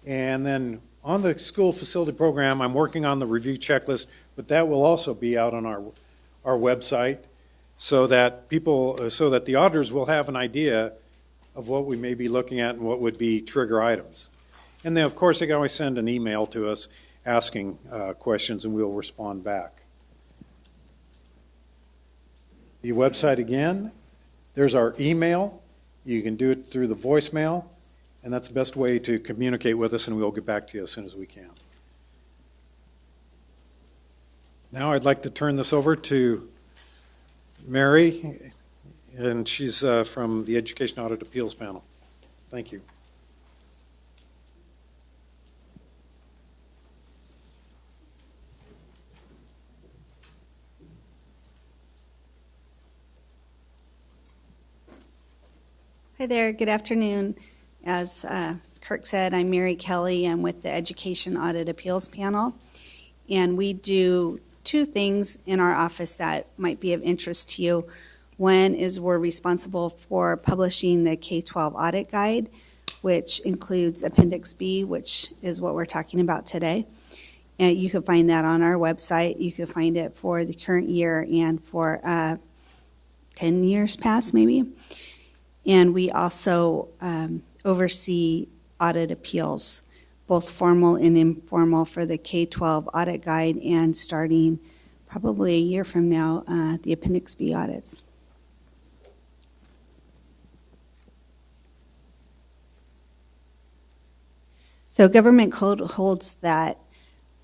Speaker 5: and then on the school facility program, I'm working on the review checklist, but that will also be out on our website, so that the auditors will have an idea of what we may be looking at and what would be trigger items. And then, of course, they can always send an email to us asking questions, and we'll respond back. The website again, there's our email. You can do it through the voicemail, and that's the best way to communicate with us, and we'll get back to you as soon as we can. Now I'd like to turn this over to Mary, and she's from the Education Audit Appeals Panel. Thank you.
Speaker 6: Hi there, good afternoon. As Kirk said, I'm Mary Kelly. I'm with the Education Audit Appeals Panel. And we do 2 things in our office that might be of interest to you. One is we're responsible for publishing the K-12 Audit Guide, which includes Appendix B, which is what we're talking about today. And you can find that on our website. You can find it for the current year and for 10 years past, maybe. And we also oversee audit appeals, both formal and informal, for the K-12 Audit Guide, and starting probably a year from now, the Appendix B audits. So government code holds that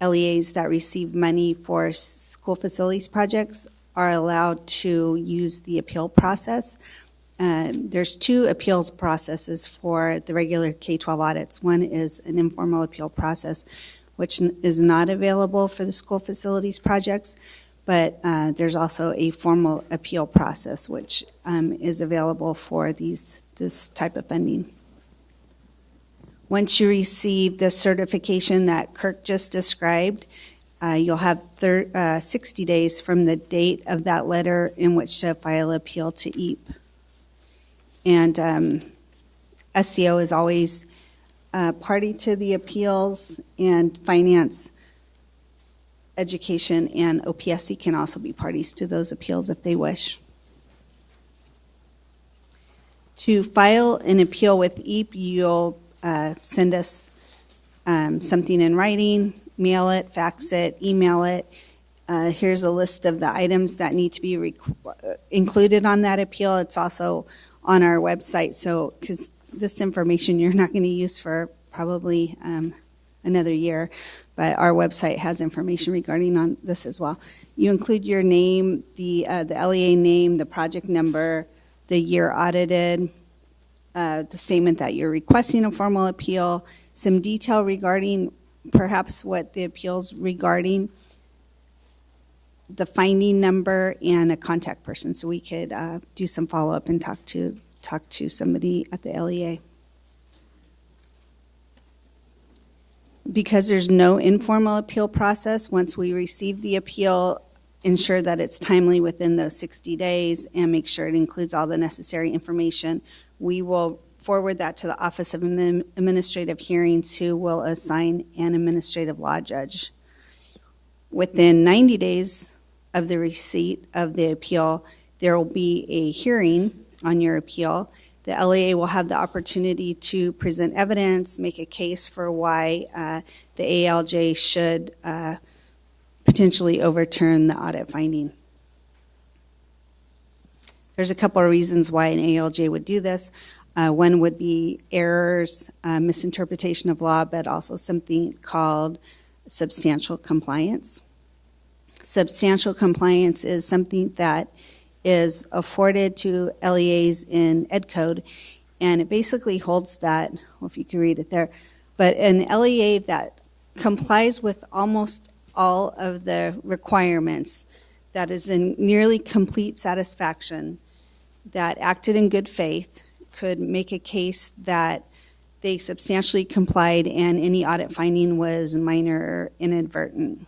Speaker 6: LEAs that receive money for school facilities projects are allowed to use the appeal process. There's two appeals processes for the regular K-12 audits. One is an informal appeal process, which is not available for the school facilities projects, but there's also a formal appeal process, which is available for this type of funding. Once you receive the certification that Kirk just described, you'll have 60 days from the date of that letter in which to file appeal to EAP. And SCO is always party to the appeals, and finance, education, and OPSC can also be parties to those appeals if they wish. To file an appeal with EAP, you'll send us something in writing, mail it, fax it, email it. Here's a list of the items that need to be included on that appeal. It's also on our website, so because this information you're not going to use for probably another year, but our website has information regarding on this as well. You include your name, the LEA name, the project number, the year audited, the statement that you're requesting a formal appeal, some detail regarding perhaps what the appeal's regarding, the finding number, and a contact person, so we could do some follow-up and talk to somebody at the LEA. Because there's no informal appeal process, once we receive the appeal, ensure that it's timely within those 60 days and make sure it includes all the necessary information. We will forward that to the Office of Administrative Hearings, who will assign an administrative law judge. Within 90 days of the receipt of the appeal, there will be a hearing on your appeal. The LEA will have the opportunity to present evidence, make a case for why the ALJ should potentially overturn the audit finding. There's a couple of reasons why an ALJ would do this. One would be errors, misinterpretation of law, but also something called substantial compliance. Substantial compliance is something that is afforded to LEAs in Ed Code, and it basically holds that, well, if you can read it there, but an LEA that complies with almost all of the requirements, that is in nearly complete satisfaction, that acted in good faith, could make a case that they substantially complied and any audit finding was minor or inadvertent.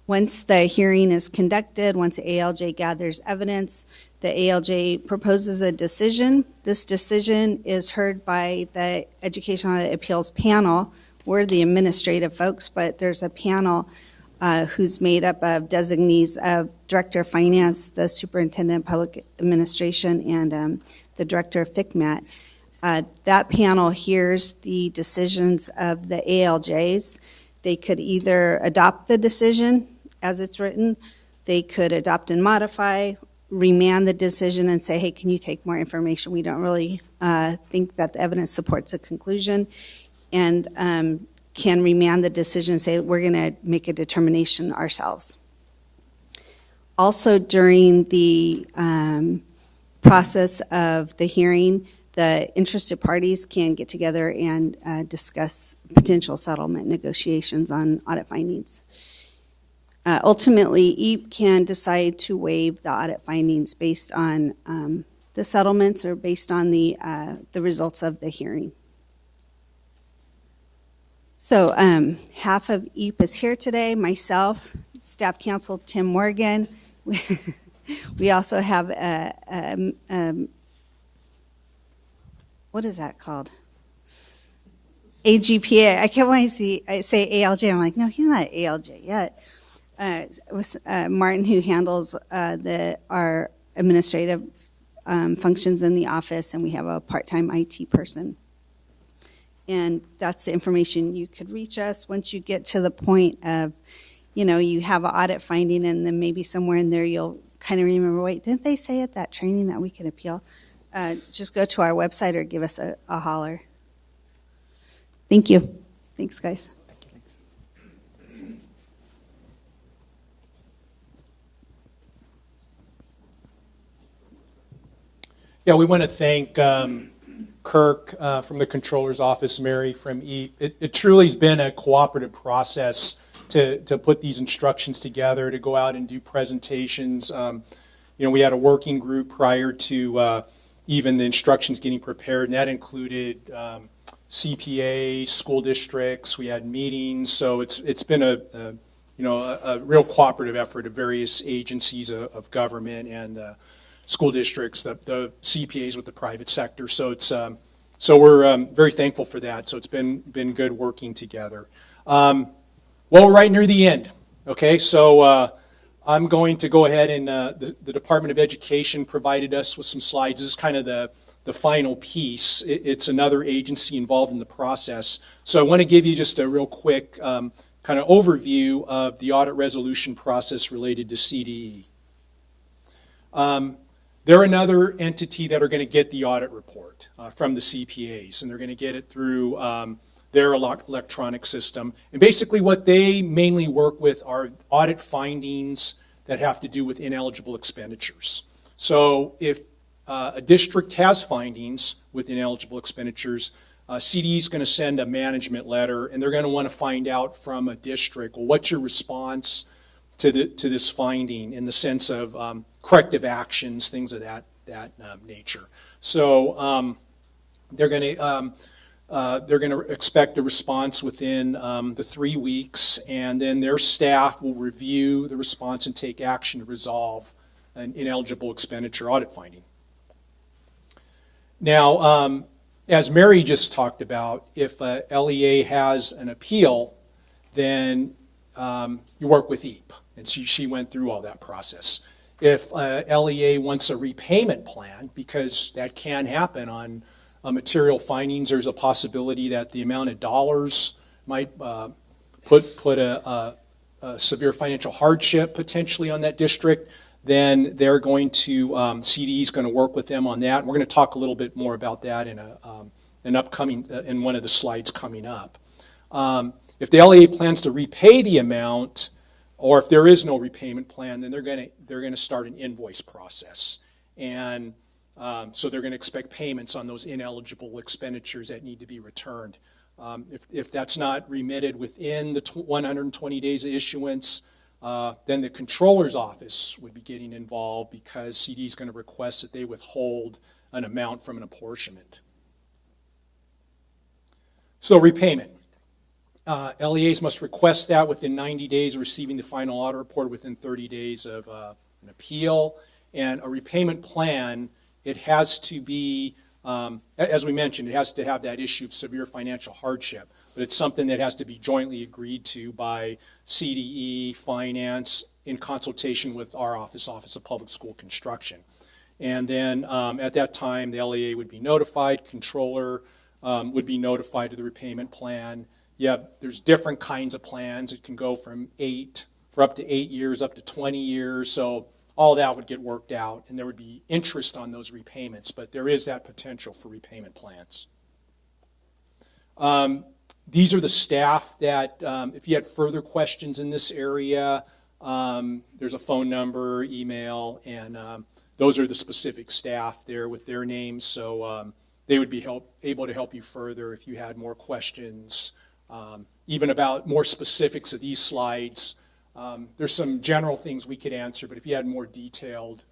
Speaker 6: Once the hearing is conducted, once the ALJ gathers evidence, the ALJ proposes a decision. This decision is heard by the Education Audit Appeals panel. We're the administrative folks, but there's a panel who's made up of designees of Director of Finance, the Superintendent of Public Administration, and the Director of FCMAT. That panel hears the decisions of the ALJs. They could either adopt the decision as it's written, they could adopt and modify, remand the decision and say, hey, can you take more information? We don't really think that the evidence supports a conclusion, and can remand the decision and say, we're going to make a determination ourselves. Also, during the process of the hearing, the interested parties can get together and discuss potential settlement negotiations on audit findings. Ultimately, EAP can decide to waive the audit findings based on the settlements or based on the results of the hearing. So half of EAP is here today, myself, Staff Counsel Tim Morgan. We also have what is that called? AGPA. I kept wanting to say ALJ. I'm like, no, he's not ALJ yet. It was Martin, who handles our administrative functions in the office, and we have a part-time IT person. And that's the information. You could reach us once you get to the point of, you have an audit finding, and then maybe somewhere in there you'll kind of remember, wait, didn't they say at that training that we could appeal? Just go to our website or give us a holler. Thank you. Thanks, guys.
Speaker 2: Yeah, we want to thank Kirk from the Controller's Office, Mary from EAP. It truly has been a cooperative process to put these instructions together, to go out and do presentations. We had a working group prior to even the instructions getting prepared, and that included CPA, school districts. We had meetings, so it's been a real cooperative effort of various agencies of government and school districts, the CPAs with the private sector. So we're very thankful for that. So it's been good working together. Well, we're right near the end. Okay, so I'm going to go ahead and the Department of Education provided us with some slides. This is kind of the final piece. It's another agency involved in the process. So I want to give you just a real quick kind of overview of the audit resolution process related to CDE. They're another entity that are going to get the audit report from the CPAs, and they're going to get it through their electronic system. And basically what they mainly work with are audit findings that have to do with ineligible expenditures. So if a district has findings with ineligible expenditures, CDE is going to send a management letter, and they're going to want to find out from a district, well, what's your response to this finding in the sense of corrective actions, things of that nature. So they're going to expect a response within the 3 weeks, and then their staff will review the response and take action to resolve an ineligible expenditure audit finding. Now, as Mary just talked about, if LEA has an appeal, then you work with EAP, and she went through all that process. If LEA wants a repayment plan, because that can happen on material findings, there's a possibility that the amount of dollars might put a severe financial hardship potentially on that district, then they're going to, CDE is going to work with them on that. We're going to talk a little bit more about that in in one of the slides coming up. If the LEA plans to repay the amount, or if there is no repayment plan, then they're going to start an invoice process, and so they're going to expect payments on those ineligible expenditures that need to be returned. If that's not remitted within the 120 days of issuance, then the Controller's Office would be getting involved, because CDE is going to request that they withhold an amount from an apportionment. So repayment. LEAs must request that within 90 days of receiving the final audit report, within 30 days of an appeal. And a repayment plan, it has to be, as we mentioned, it has to have that issue of severe financial hardship. But it's something that has to be jointly agreed to by CDE, Finance, in consultation with our Office of Public School Construction. And then at that time, the LEA would be notified, Controller would be notified of the repayment plan. There's different kinds of plans. It can go from up to 8 years, up to 20 years. So all that would get worked out, and there would be interest on those repayments, but there is that potential for repayment plans. These are the staff that, if you had further questions in this area, there's a phone number, email, and those are the specific staff there with their names. So they would be able to help you further if you had more questions, even about more specifics of these slides. There's some general things we could answer, but if you had more detailed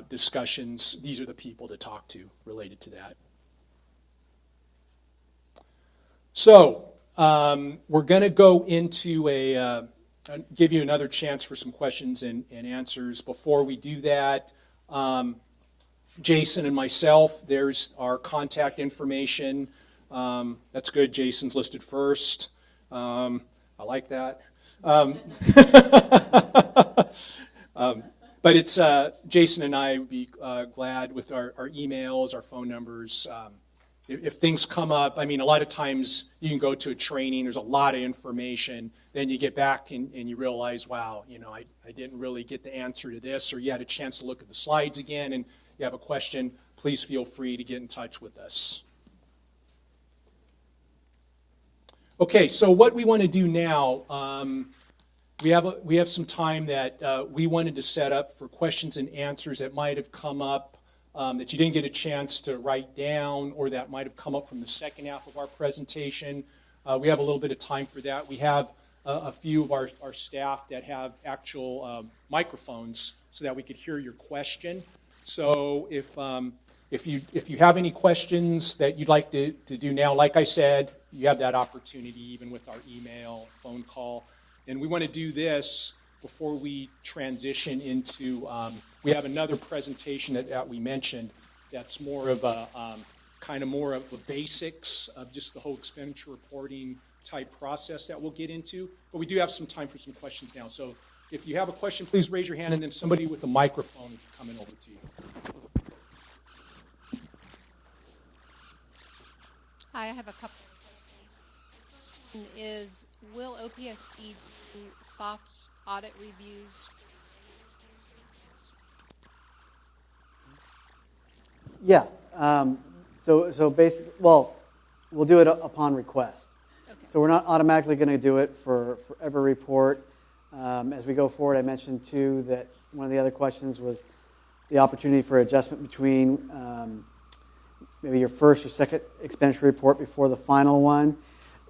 Speaker 2: discussions, these are the people to talk to related to that. So we're going to go into a give you another chance for some questions and answers. Before we do that, Jason and myself, there's our contact information. That's good. Jason's listed first. I like that. But it's Jason and I would be glad with our emails, our phone numbers. If things come up, I mean, a lot of times you can go to a training, there's a lot of information, then you get back and you realize, wow, you know, I didn't really get the answer to this, or you had a chance to look at the slides again and you have a question, please feel free to get in touch with us. Okay, so what we want to do now, we have some time that we wanted to set up for questions and answers that might have come up that you didn't get a chance to write down, or that might have come up from the second half of our presentation. We have a little bit of time for that. We have a few of our staff that have actual microphones so that we could hear your question. So if you have any questions that you'd like to do now, like I said, you have that opportunity even with our email, phone call. And we want to do this before we transition into, we have another presentation that we mentioned that's more of a, kind of more of the basics of just the whole expenditure reporting type process that we'll get into. But we do have some time for some questions now. So if you have a question, please raise your hand, and then somebody with a microphone is coming over to you.
Speaker 7: Hi, I have a couple of questions. Is, will OPSC do soft audit reviews?
Speaker 3: Yeah. So basically, well, we'll do it upon request.
Speaker 7: Okay.
Speaker 3: So we're not automatically going to do it for every report. As we go forward, I mentioned too that one of the other questions was the opportunity for adjustment between maybe your first or second expenditure report before the final one.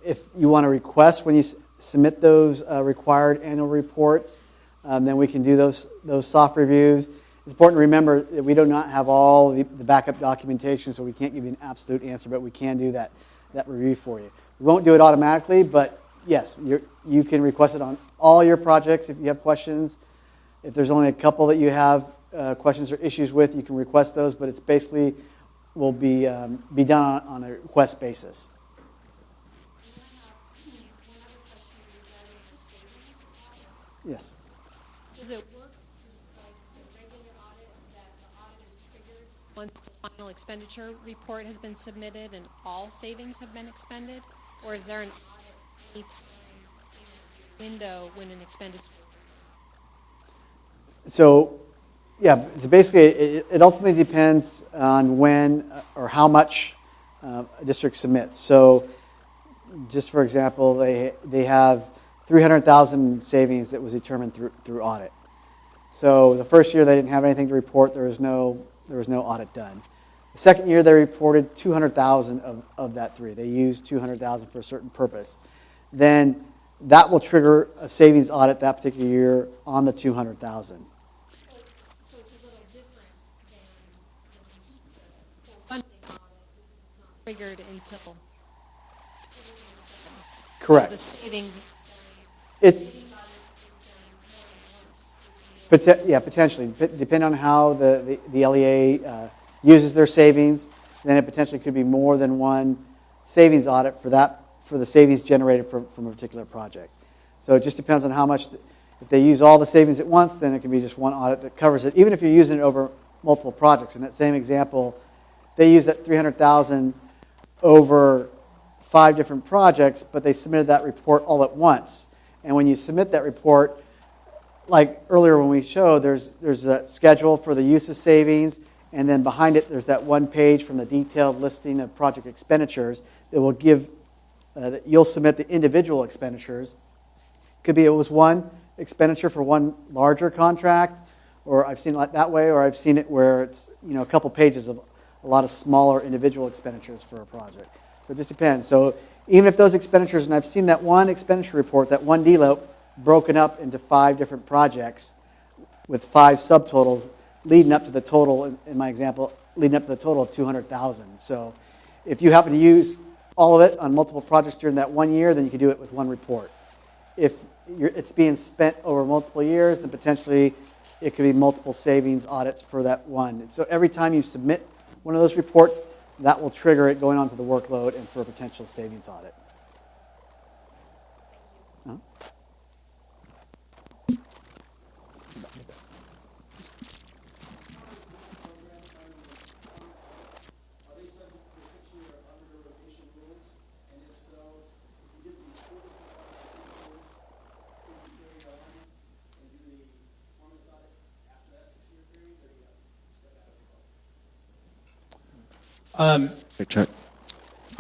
Speaker 3: If you want to request when you submit those required annual reports, then we can do those soft reviews. It's important to remember that we do not have all the backup documentation, so we can't give you an absolute answer, but we can do that review for you. We won't do it automatically, but yes, you can request it on all your projects if you have questions. If there's only a couple that you have questions or issues with, you can request those, but it's basically will be done on a request basis. Yes.
Speaker 7: Does it work just like the regular audit, that the audit is triggered once the final expenditure report has been submitted and all savings have been expended? Or is there an audit any time window when an expenditure?
Speaker 3: So, yeah, so basically it ultimately depends on when or how much a district submits. So, just for example, they have 300,000 savings that was determined through audit. So the first year they didn't have anything to report. There was no audit done. The second year they reported 200,000 of that three. They used 200,000 for a certain purpose. Then that will trigger a savings audit that particular year on the 200,000.
Speaker 7: So it's a little different than the funding audit. It's not triggered until.
Speaker 3: Correct.
Speaker 7: So the savings.
Speaker 3: Potentially. Depending on how the LEA uses their savings, then it potentially could be more than one savings audit for the savings generated from a particular project. So it just depends on how much. If they use all the savings at once, then it can be just one audit that covers it, even if you're using it over multiple projects. In that same example, they use that 300,000 over 5 different projects, but they submitted that report all at once. And when you submit that report, like earlier when we showed, there's that schedule for the use of savings, and then behind it there's that one page from the detailed listing of project expenditures that will give, that you'll submit the individual expenditures. Could be it was one expenditure for one larger contract, or I've seen it like that way, or I've seen it where it's a couple pages of a lot of smaller individual expenditures for a project. So it just depends. So even if those expenditures, and I've seen that one expenditure report, that one DLOP, broken up into 5 different projects with 5 subtotals leading up to the total, in my example, leading up to the total of 200,000. So if you happen to use all of it on multiple projects during that 1 year, then you can do it with one report. if it's being spent over multiple years, then potentially it could be multiple savings audits for that one. So every time you submit one of those reports, that will trigger it going onto the workload and for a potential savings audit. Uh-huh.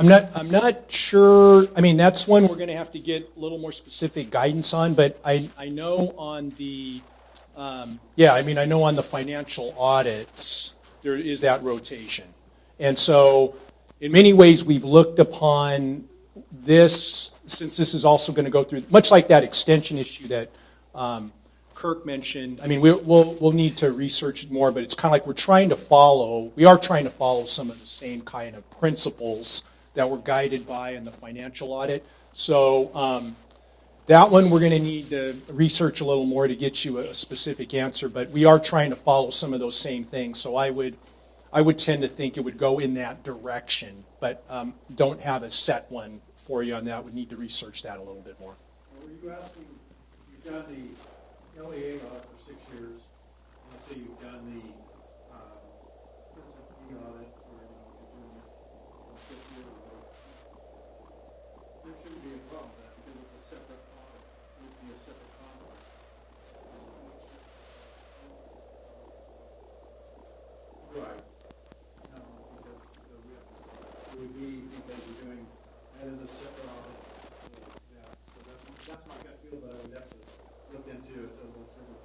Speaker 2: I'm not sure. I mean, that's one we're going to have to get a little more specific guidance on. But I know on the I know on the financial audits there is that rotation, and so in many ways we've looked upon this, since this is also going to go through much like that extension issue that Kirk mentioned. I mean, we'll need to research it more, but it's kind of like we are trying to follow some of the same kind of principles that we're guided by in the financial audit. So that one we're going to need to research a little more to get you a specific answer, but we are trying to follow some of those same things. So I would tend to think it would go in that direction, but don't have a set one for you on that. We need to research that a little bit more.
Speaker 5: Were you asking, you've done the LEA audit for 6 years, and let's say you've done the audit, or you're doing the 5th year audit, there shouldn't be a problem with that because it's a separate audit. It would be a separate contract. Right. No, because it would be because you're doing that as a separate audit. Yeah, so that's my gut feel, but I would have to look into it a little further.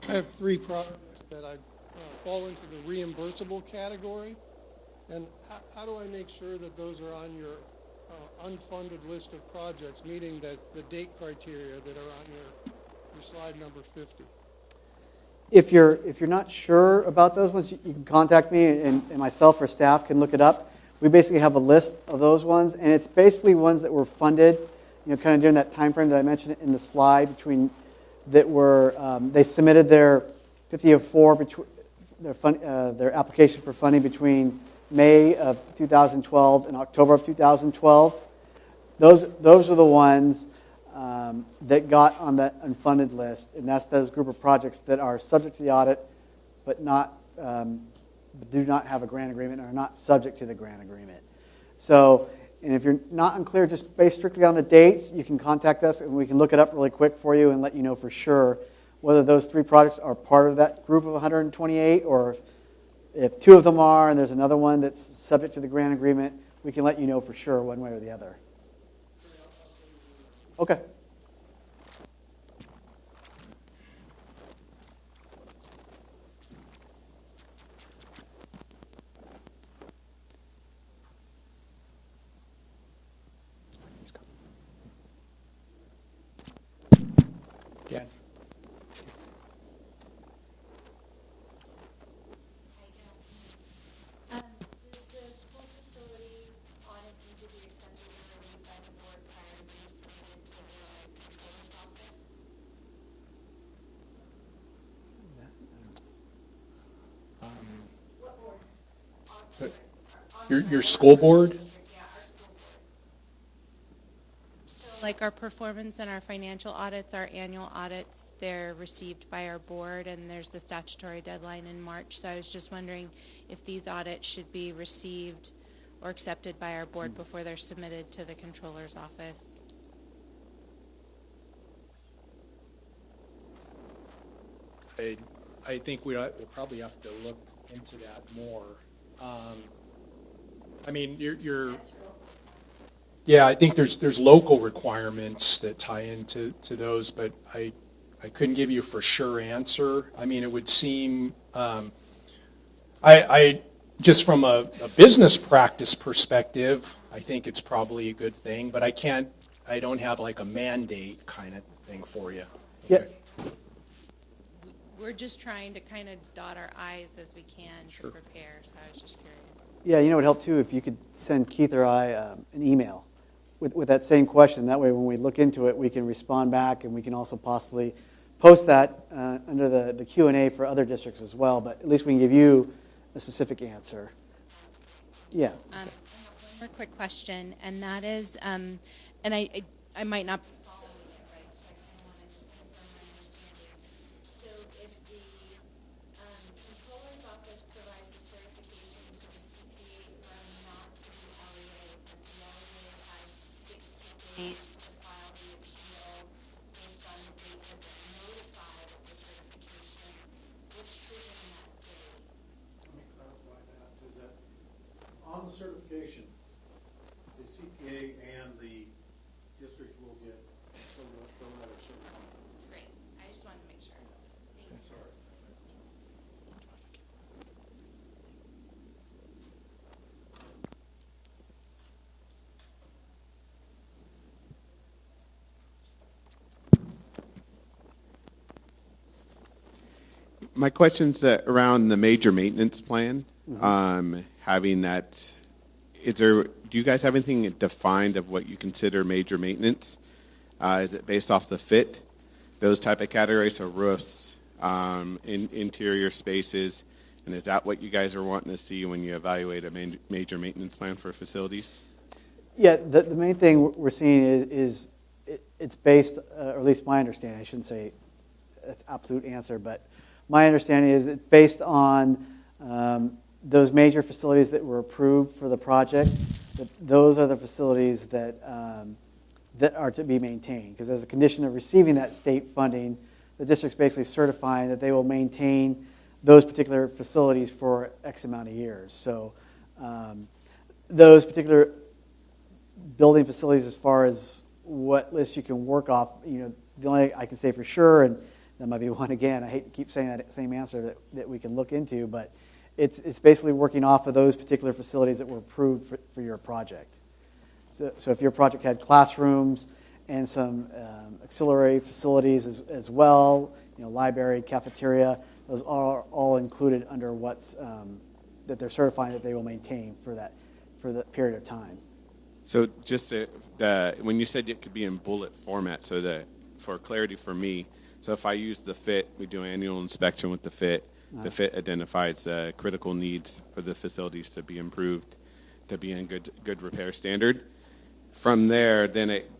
Speaker 8: I have 3 projects that I fall into the reimbursable category. And how do I make sure that those are on your unfunded list of projects, meaning that the date criteria that are on your slide number 50?
Speaker 3: If you're not sure about those ones, you can contact me, and myself or staff can look it up. We basically have a list of those ones, and it's basically ones that were funded, kind of during that time frame that I mentioned in the slide, they submitted their 5004 their application for funding between May of 2012 and October of 2012. Those are the ones that got on the unfunded list, and that's those group of projects that are subject to the audit, but do not have a grant agreement or are not subject to the grant agreement. So, and if you're not unclear, just based strictly on the dates, you can contact us and we can look it up really quick for you and let you know for sure whether those 3 projects are part of that group of 128, or if 2 of them are and there's another one that's subject to the grant agreement, we can let you know for sure one way or the other. Okay.
Speaker 2: Yeah.
Speaker 9: Does the school facility audit need to be accepted or reviewed by the board prior to being submitted to the controller's office? What board?
Speaker 2: Your school board?
Speaker 9: Yeah, our school board.
Speaker 7: Like our performance and our financial audits, our annual audits, they're received by our board, and there's the statutory deadline in March. So I was just wondering if these audits should be received or accepted by our board before they're submitted to the controller's office.
Speaker 2: I think we'll probably have to look into that more. I mean, yeah, I think there's local requirements that tie into those, but I couldn't give you a for sure answer. I mean, it would seem, I just from a business practice perspective, I think it's probably a good thing, but I don't have like a mandate kind of thing for you.
Speaker 3: Yeah.
Speaker 7: We're just trying to kind of dot our I's as we can to prepare, so I was just curious.
Speaker 3: Yeah, you know, it would help too if you could send Keith or I an email with that same question. That way, when we look into it, we can respond back, and we can also possibly post that under the Q&A for other districts as well. But at least we can give you a specific answer. Yeah.
Speaker 10: One more quick question, and that is, and I might not.
Speaker 9: Following it, right? So I kind of want to just confirm my understanding. So if the controller's office provides the certification to the CPA firm not to the LEA, but the LEA has 60 days to file the appeal based on the date that they're notified of the certification, what's triggering that date?
Speaker 5: Let me clarify that. Is that on the certification, the CPA and the district will get the letter certified.
Speaker 9: Great. I just wanted to make sure. Thank you.
Speaker 5: Sorry.
Speaker 11: My question's around the major maintenance plan. Having that, do you guys have anything defined of what you consider major maintenance? Is it based off the fit, those type of categories, so roofs, interior spaces, and is that what you guys are wanting to see when you evaluate a major maintenance plan for facilities?
Speaker 3: Yeah, the main thing we're seeing is it's based, or at least my understanding, I shouldn't say an absolute answer, but my understanding is it's based on those major facilities that were approved for the project. Those are the facilities that that are to be maintained, because as a condition of receiving that state funding, the district's basically certifying that they will maintain those particular facilities for X amount of years. So those particular building facilities, as far as what list you can work off, you know, the only I can say for sure, and that might be one again, I hate to keep saying that same answer that we can look into, but it's basically working off of those particular facilities that were approved for your project. So if your project had classrooms and some auxiliary facilities as well, you know, library, cafeteria, those are all included under what's that they're certifying that they will maintain for the period of time.
Speaker 11: So just when you said it could be in bullet format, so for clarity for me, so if I use the FIT, we do an annual inspection with the FIT. The FIT identifies the critical needs for the facilities to be improved, to be in good repair standard. From there, then it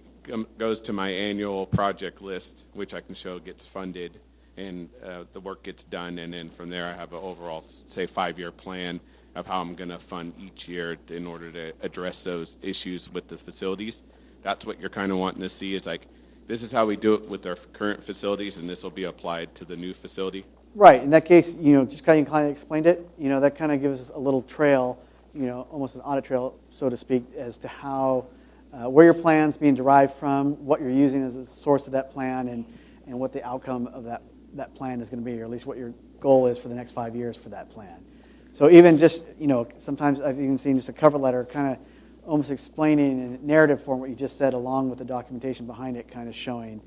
Speaker 11: goes to my annual project list, which I can show gets funded, and the work gets done. And then from there, I have an overall, say, 5-year plan of how I'm going to fund each year in order to address those issues with the facilities. That's what you're kind of wanting to see, is like, this is how we do it with our current facilities, and this will be applied to the new facility.
Speaker 3: Right. In that case, you know, just kind of explained it. You know, that kind of gives us a little trail, you know, almost an audit trail, so to speak, as to how, where your plan's being derived from, what you're using as the source of that plan, and what the outcome of that plan is going to be, or at least what your goal is for the next 5 years for that plan. So even just, you know, sometimes I've even seen just a cover letter kind of almost explaining in narrative form what you just said, along with the documentation behind it, kind of showing,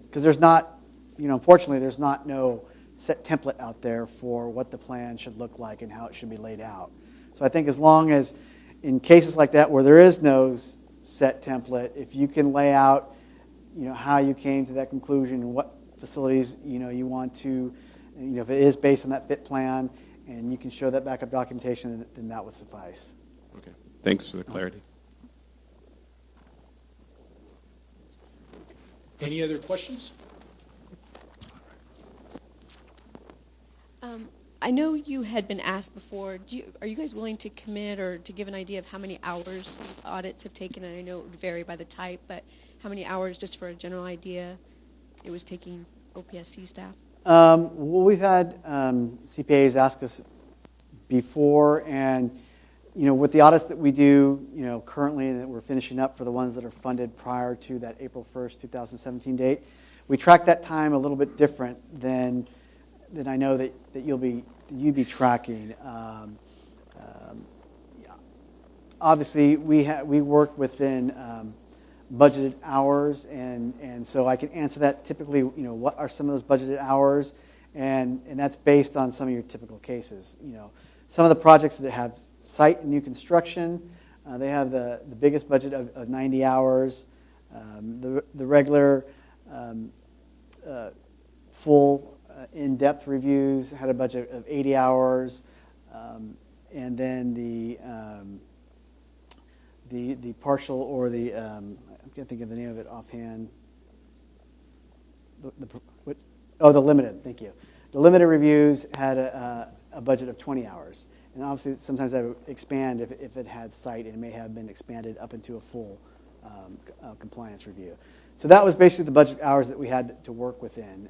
Speaker 3: because there's not, you know, unfortunately, there's not no set template out there for what the plan should look like and how it should be laid out. So I think as long as, in cases like that where there is no set template, if you can lay out, you know, how you came to that conclusion and what facilities, you know, you want to, you know, if it is based on that FIT plan, and you can show that backup documentation, then that would suffice.
Speaker 11: Okay. Thanks for the clarity.
Speaker 2: Any other questions?
Speaker 12: I know you had been asked before, are you guys willing to commit or to give an idea of how many hours these audits have taken? And I know it would vary by the type, but how many hours, just for a general idea, it was taking OPSC staff?
Speaker 3: Well, we've had CPAs ask us before, and you know, with the audits that we do, you know, currently, and that we're finishing up for the ones that are funded prior to that April 1st, 2017 date, we track that time a little bit different than I know that you'd be tracking. Obviously, we work within budgeted hours, and so I can answer that typically. You know, what are some of those budgeted hours, and that's based on some of your typical cases. You know, some of the projects that have site and new construction. They have the biggest budget of 90 hours. The regular full in-depth reviews had a budget of 80 hours. And then the partial or the, I can't think of the name of it offhand. The limited, thank you. The limited reviews had a budget of 20 hours. And obviously, sometimes that would expand if it had site, and it may have been expanded up into a full compliance review. So that was basically the budget hours that we had to work within.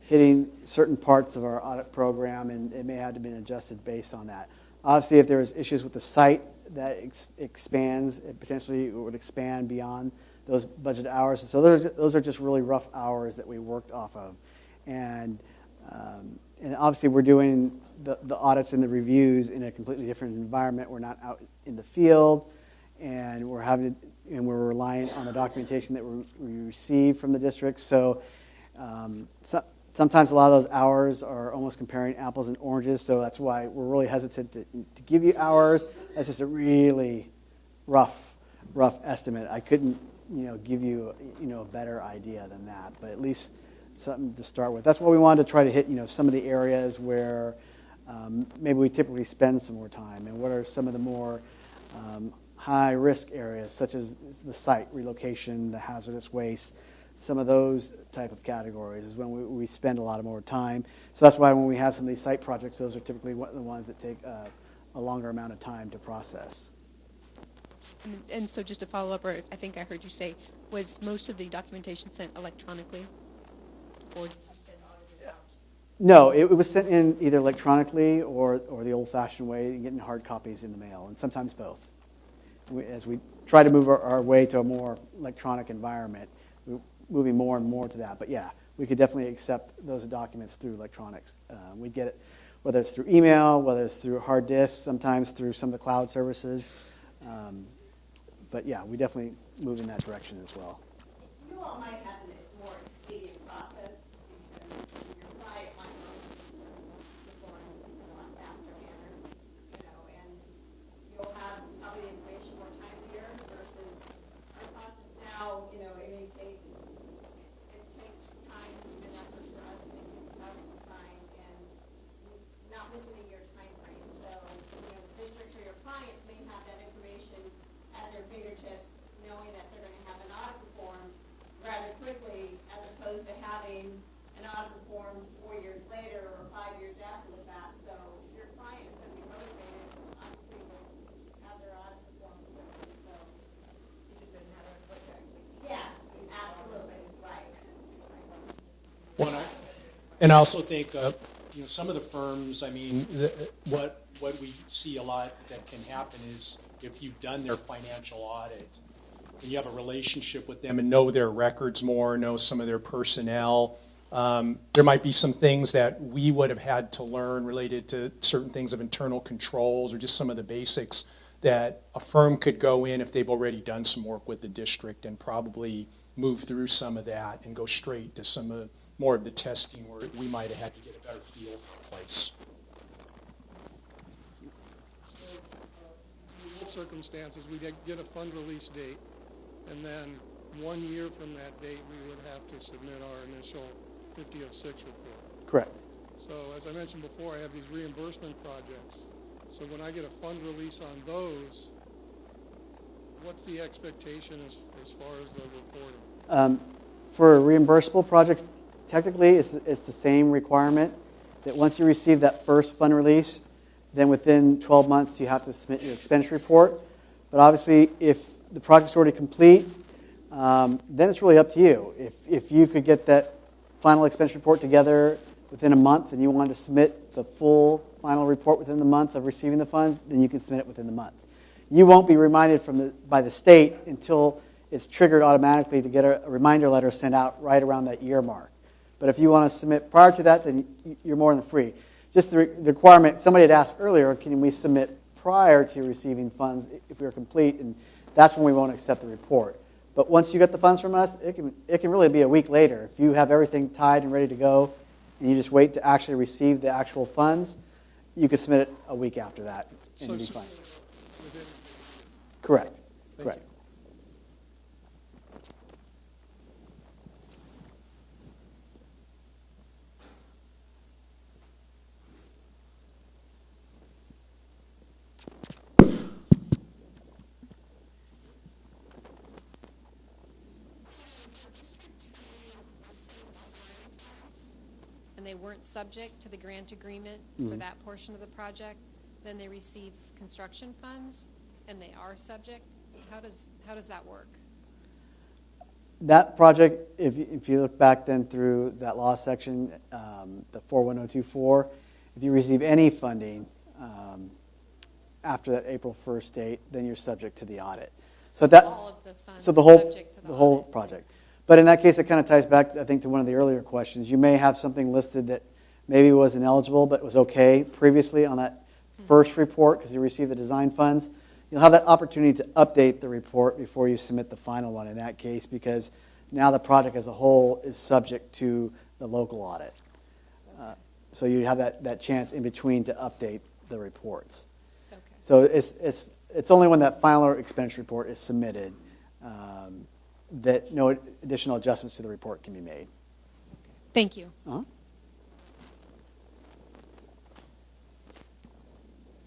Speaker 3: Hitting certain parts of our audit program, and it may have to be adjusted based on that. Obviously, if there's issues with the site that expands, it potentially would expand beyond those budget hours. So those are just really rough hours that we worked off of. And obviously, we're doing the audits and the reviews in a completely different environment. We're not out in the field, and we're reliant on the documentation that we receive from the districts. So sometimes a lot of those hours are almost comparing apples and oranges. So that's why we're really hesitant to give you hours. That's just a really rough estimate. I couldn't give you a better idea than that, but at least something to start with. That's why we wanted to try to hit some of the areas where maybe we typically spend some more time, and what are some of the more high risk areas, such as the site relocation, the hazardous waste. Some of those type of categories is when we spend a lot more time. So that's why when we have some of these site projects, those are typically the ones that take a longer amount of time to process.
Speaker 12: And so just to follow up, or I think I heard you say, was most of the documentation sent electronically? Or did you send audited out?
Speaker 3: No, it was sent in either electronically or the old-fashioned way, getting hard copies in the mail, and sometimes both. As we try to move our way to a more electronic environment, we're moving more and more to that. But yeah, we could definitely accept those documents through electronics. We get it, whether it's through email, whether it's through hard disk, sometimes through some of the cloud services. But yeah, we definitely move in that direction as well.
Speaker 1: You all might have a more expedient process because your client might want to see services performed in a lot faster manner, and you'll have probably the information more timelier versus our process now, it may take, it takes time and effort for us to get the documents signed and not within a year time frame. So, the districts or your clients may have that information at their fingertips, knowing that they're going to have an audit performed rather quickly, as opposed to having an audit performed 4 years later or 5 years after the fact. So your client is going to be motivated, honestly, to have their audit performed quickly. So you just didn't have it quicker. Yes, absolutely, right.
Speaker 2: And I also think, some of the firms, what we see a lot that can happen is if you've done their financial audit and you have a relationship with them and know their records more, know some of their personnel, there might be some things that we would have had to learn related to certain things of internal controls or just some of the basics that a firm could go in if they've already done some work with the district and probably move through some of that and go straight to some of more of the testing where we might have had to get a better feel for the place.
Speaker 8: In most circumstances, we get a fund release date, and then 1 year from that date, we would have to submit our initial 5006 report.
Speaker 3: Correct.
Speaker 8: So as I mentioned before, I have these reimbursement projects. So when I get a fund release on those, what's the expectation as far as the reporting?
Speaker 3: For reimbursable projects, technically it's the same requirement that once you receive that first fund release, then within 12 months you have to submit your expenditure report. But obviously, if the project's already complete, then it's really up to you. If you could get that final expenditure report together within a month and you wanted to submit the full final report within the month of receiving the funds, then you can submit it within the month. You won't be reminded by the state until it's triggered automatically to get a reminder letter sent out right around that year mark. But if you want to submit prior to that, then you're more than free. Just the requirement, somebody had asked earlier, can we submit prior to receiving funds if we are complete? And that's when we won't accept the report. But once you get the funds from us, it can really be a week later. If you have everything tied and ready to go, and you just wait to actually receive the actual funds, you could submit it a week after that, and
Speaker 8: So
Speaker 3: you'd be
Speaker 8: submit
Speaker 3: fine.
Speaker 8: it within,
Speaker 3: Correct.
Speaker 8: thank
Speaker 3: Correct.
Speaker 8: you.
Speaker 7: And they weren't subject to the grant agreement for that portion of the project, then they receive construction funds, and they are subject? How does that work?
Speaker 3: That project, if you look back then through that law section, the 41024, if you receive any funding after that April 1st date, then you're subject to the audit. So that,
Speaker 7: All of the funds
Speaker 3: so the
Speaker 7: are
Speaker 3: whole,
Speaker 7: subject to the
Speaker 3: whole
Speaker 7: audit.
Speaker 3: project. But in that case, it kind of ties back, I think, to one of the earlier questions. You may have something listed that maybe was ineligible, but was okay previously on that first report because you received the design funds. You'll have that opportunity to update the report before you submit the final one in that case, because now the project as a whole is subject to the local audit. So you have that chance in between to update the reports.
Speaker 7: Okay.
Speaker 3: So it's only when that final expenditure report is submitted that no additional adjustments to the report can be made.
Speaker 7: Thank you.
Speaker 3: Uh-huh.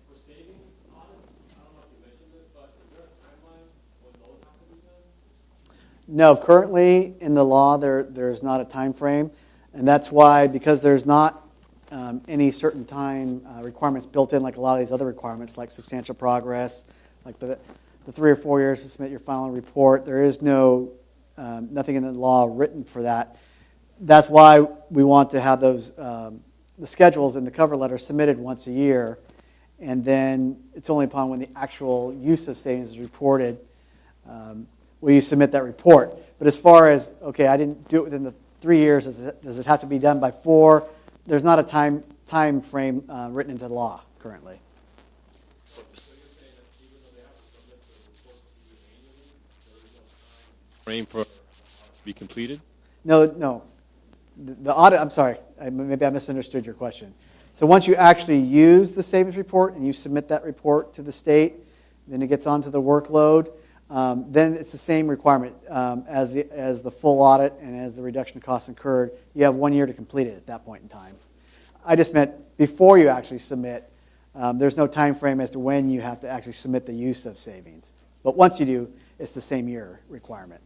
Speaker 13: For savings audits, I don't know if you mentioned this, but is there a timeline when those have to be done?
Speaker 3: No, currently in the law there's not a time frame, and that's why, because there's not any certain time requirements built in like a lot of these other requirements, like substantial progress, like the 3 or 4 years to submit your final report. There is nothing in the law written for that. That's why we want to have those the schedules and the cover letter submitted once a year, and then it's only upon when the actual use of savings is reported will you submit that report. But as far as, okay, I didn't do it within the 3 years, does it have to be done by 4? There's not a time frame written into the law currently.
Speaker 13: So you're saying that even though they have to submit the reports to you annually, there is no time frame for it to be completed?
Speaker 3: No. The audit, I'm sorry, maybe I misunderstood your question. So once you actually use the savings report and you submit that report to the state, then it gets onto the workload, then it's the same requirement as the full audit and as the reduction of costs incurred. You have 1 year to complete it at that point in time. I just meant before you actually submit, there's no time frame as to when you have to actually submit the use of savings. But once you do, it's the same year requirement.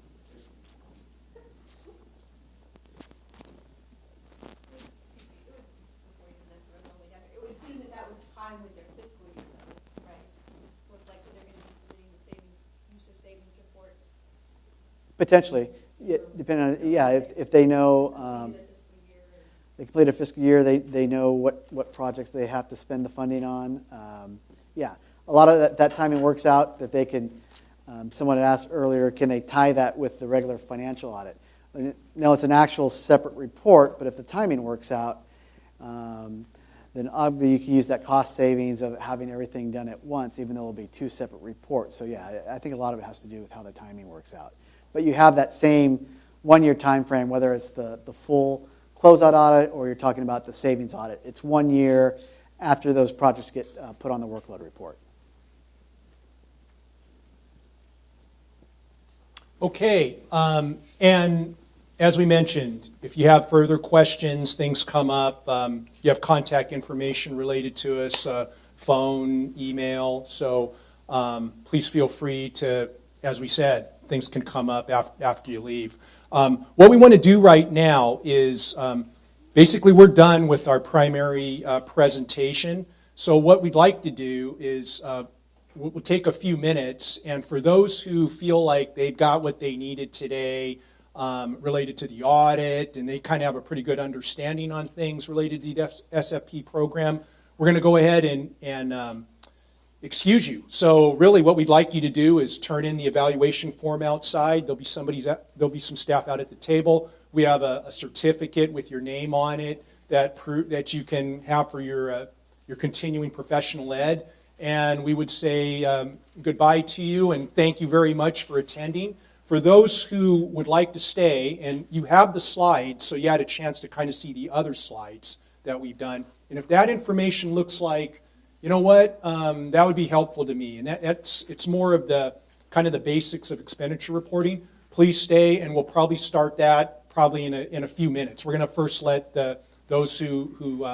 Speaker 4: It would seem that would time with their fiscal year, though, right? With like they're going to be submitting the use of savings reports.
Speaker 3: Potentially, depending on, if they know they complete a fiscal year, they know what projects they have to spend the funding on. A lot of that timing works out that they can, someone had asked earlier, can they tie that with the regular financial audit? No, it's an actual separate report, but if the timing works out, then obviously you can use that cost savings of having everything done at once, even though it'll be 2 separate reports. So yeah, I think a lot of it has to do with how the timing works out. But you have that same 1 year time frame, whether it's the full closeout audit or you're talking about the savings audit. It's 1 year after those projects get put on the workload report.
Speaker 2: Okay, and as we mentioned, if you have further questions, things come up, you have contact information related to us, phone, email, so please feel free to, as we said, things can come up after you leave. What we want to do right now is, basically we're done with our primary presentation, so what we'd like to do is we'll take a few minutes, and for those who feel like they've got what they needed today related to the audit, and they kind of have a pretty good understanding on things related to the SFP program, we're going to go ahead and excuse you. So really what we'd like you to do is turn in the evaluation form outside. There'll be some staff out at the table. We have a certificate with your name on it that you can have for your continuing professional ed. And we would say goodbye to you and thank you very much for attending. For those who would like to stay, and you have the slides, so you had a chance to kind of see the other slides that we've done. And if that information looks like, you know what, that would be helpful to me, and it's more of the kind of the basics of expenditure reporting, please stay, and we'll probably start that probably in a few minutes. We're going to first let those who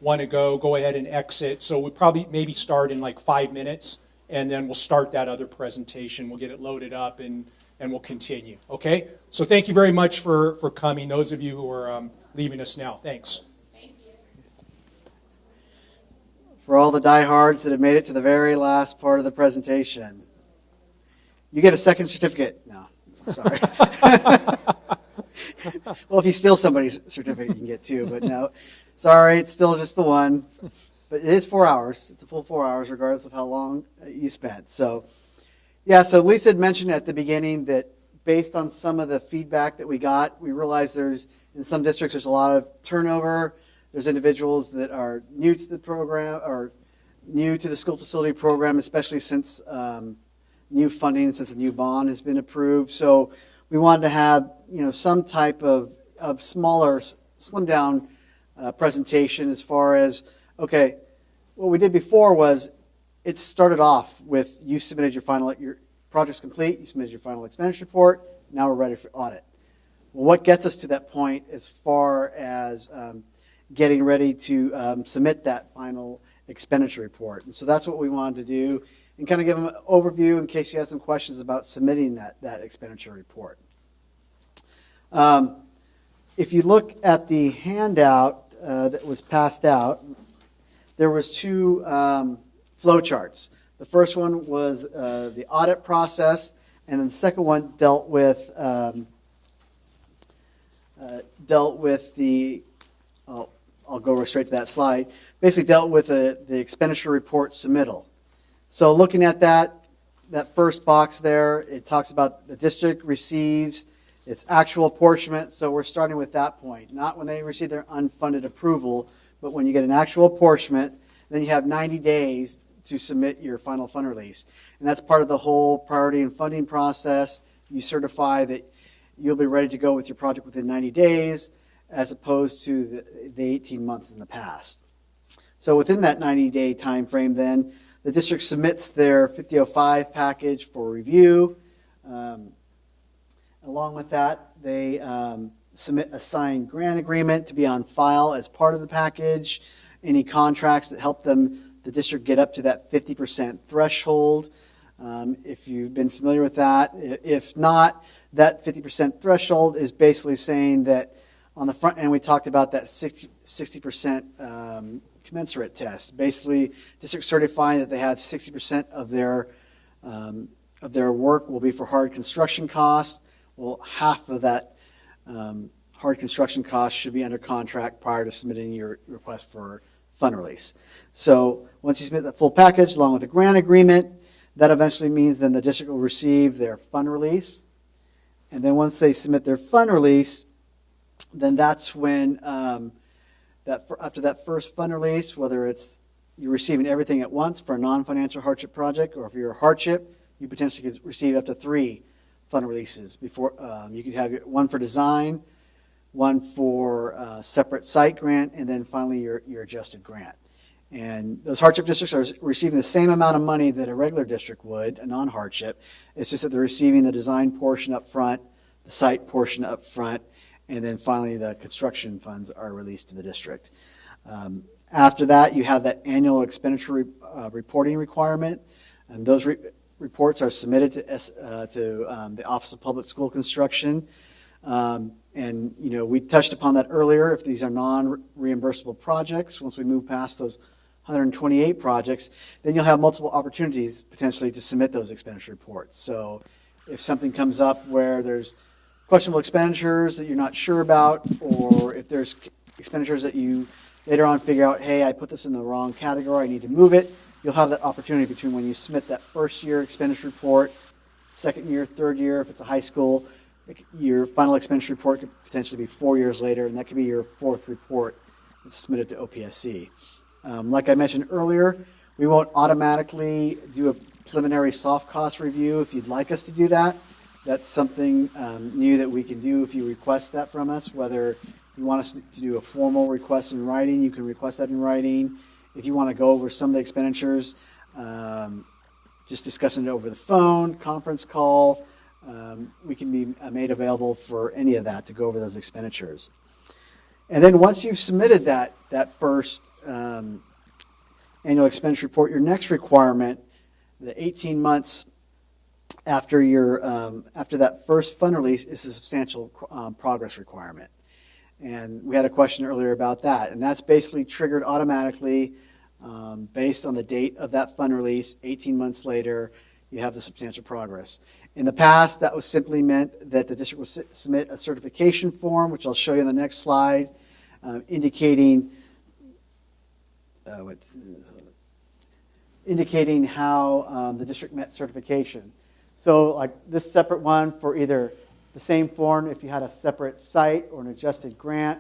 Speaker 2: want to go ahead and exit. So we'll probably maybe start in like 5 minutes, and then we'll start that other presentation. We'll get it loaded up, and we'll continue. Okay? So thank you very much for coming, those of you who are leaving us now. Thanks.
Speaker 9: Thank you.
Speaker 3: For all the diehards that have made it to the very last part of the presentation, you get a second certificate. No, I'm sorry. Well, if you steal somebody's certificate, you can get two, but no. Sorry, it's still just the one. But it is 4 hours. It's a full 4 hours, regardless of how long you spent. So, yeah, so Lisa had mentioned at the beginning that based on some of the feedback that we got, we realized in some districts, there's a lot of turnover. There's individuals that are new to the program or new to the school facility program, especially since new funding, since a new bond has been approved. So we wanted to have, some type of smaller, slimmed down presentation as far as, okay, what we did before was it started off with you submitted your project's complete, you submitted your final expenditure report, now we're ready for audit. Well, what gets us to that point as far as getting ready to submit that final expenditure report? And so that's what we wanted to do and kind of give them an overview in case you had some questions about submitting that expenditure report. If you look at the handout that was passed out, there was two flow charts. The first one was the audit process, and then the second one dealt with the, I'll go straight to that slide, basically dealt with the expenditure report submittal. So looking at that first box there, it talks about the district receives its actual apportionment. So we're starting with that point, not when they receive their unfunded approval, but when you get an actual apportionment, then you have 90 days to submit your final fund release. And that's part of the whole priority and funding process. You certify that you'll be ready to go with your project within 90 days as opposed to the 18 months in the past. So within that 90-day time frame then, the district submits their 5005 package for review. Along with that, they submit a signed grant agreement to be on file as part of the package. Any contracts that help the district get up to that 50% threshold. If you've been familiar with that. If not, that 50% threshold is basically saying that on the front end, we talked about that 60% commensurate test. Basically, district certifying that they have 60% of their work will be for hard construction costs. Well, half of that hard construction cost should be under contract prior to submitting your request for fund release. So once you submit that full package along with the grant agreement, that eventually means then the district will receive their fund release. And then once they submit their fund release, then that's when, after that first fund release, whether it's you're receiving everything at once for a non-financial hardship project, or if you're a hardship, you potentially could receive up to 3 fund releases. Before you could have one for design, one for separate site grant, and then finally your adjusted grant. And those hardship districts are receiving the same amount of money that a regular district would, a non-hardship. It's just that they're receiving the design portion up front, the site portion up front, and then finally the construction funds are released to the district. After that, you have that annual expenditure reporting requirement, and those reports are submitted to the Office of Public School Construction. And we touched upon that earlier. If these are non-reimbursable projects, once we move past those 128 projects, then you'll have multiple opportunities potentially to submit those expenditure reports. So if something comes up where there's questionable expenditures that you're not sure about, or if there's expenditures that you later on figure out, hey, I put this in the wrong category, I need to move it, you'll have that opportunity between when you submit that first year expenditure report, second year, third year, if it's a high school, your final expenditure report could potentially be 4 years later, and that could be your 4th report that's submitted to OPSC. Like I mentioned earlier, we won't automatically do a preliminary soft cost review if you'd like us to do that. That's something new that we can do if you request that from us, whether you want us to do a formal request in writing, you can request that in writing. If you want to go over some of the expenditures, just discussing it over the phone, conference call, we can be made available for any of that to go over those expenditures. And then once you've submitted that first annual expenditure report, your next requirement, the 18 months after that first fund release, is a substantial progress requirement. And we had a question earlier about that, and that's basically triggered automatically based on the date of that fund release. 18 months later, you have the substantial progress. In the past, that was simply meant that the district will submit a certification form, which I'll show you on the next slide, indicating how the district met certification. So like this separate one for either the same form if you had a separate site or an adjusted grant.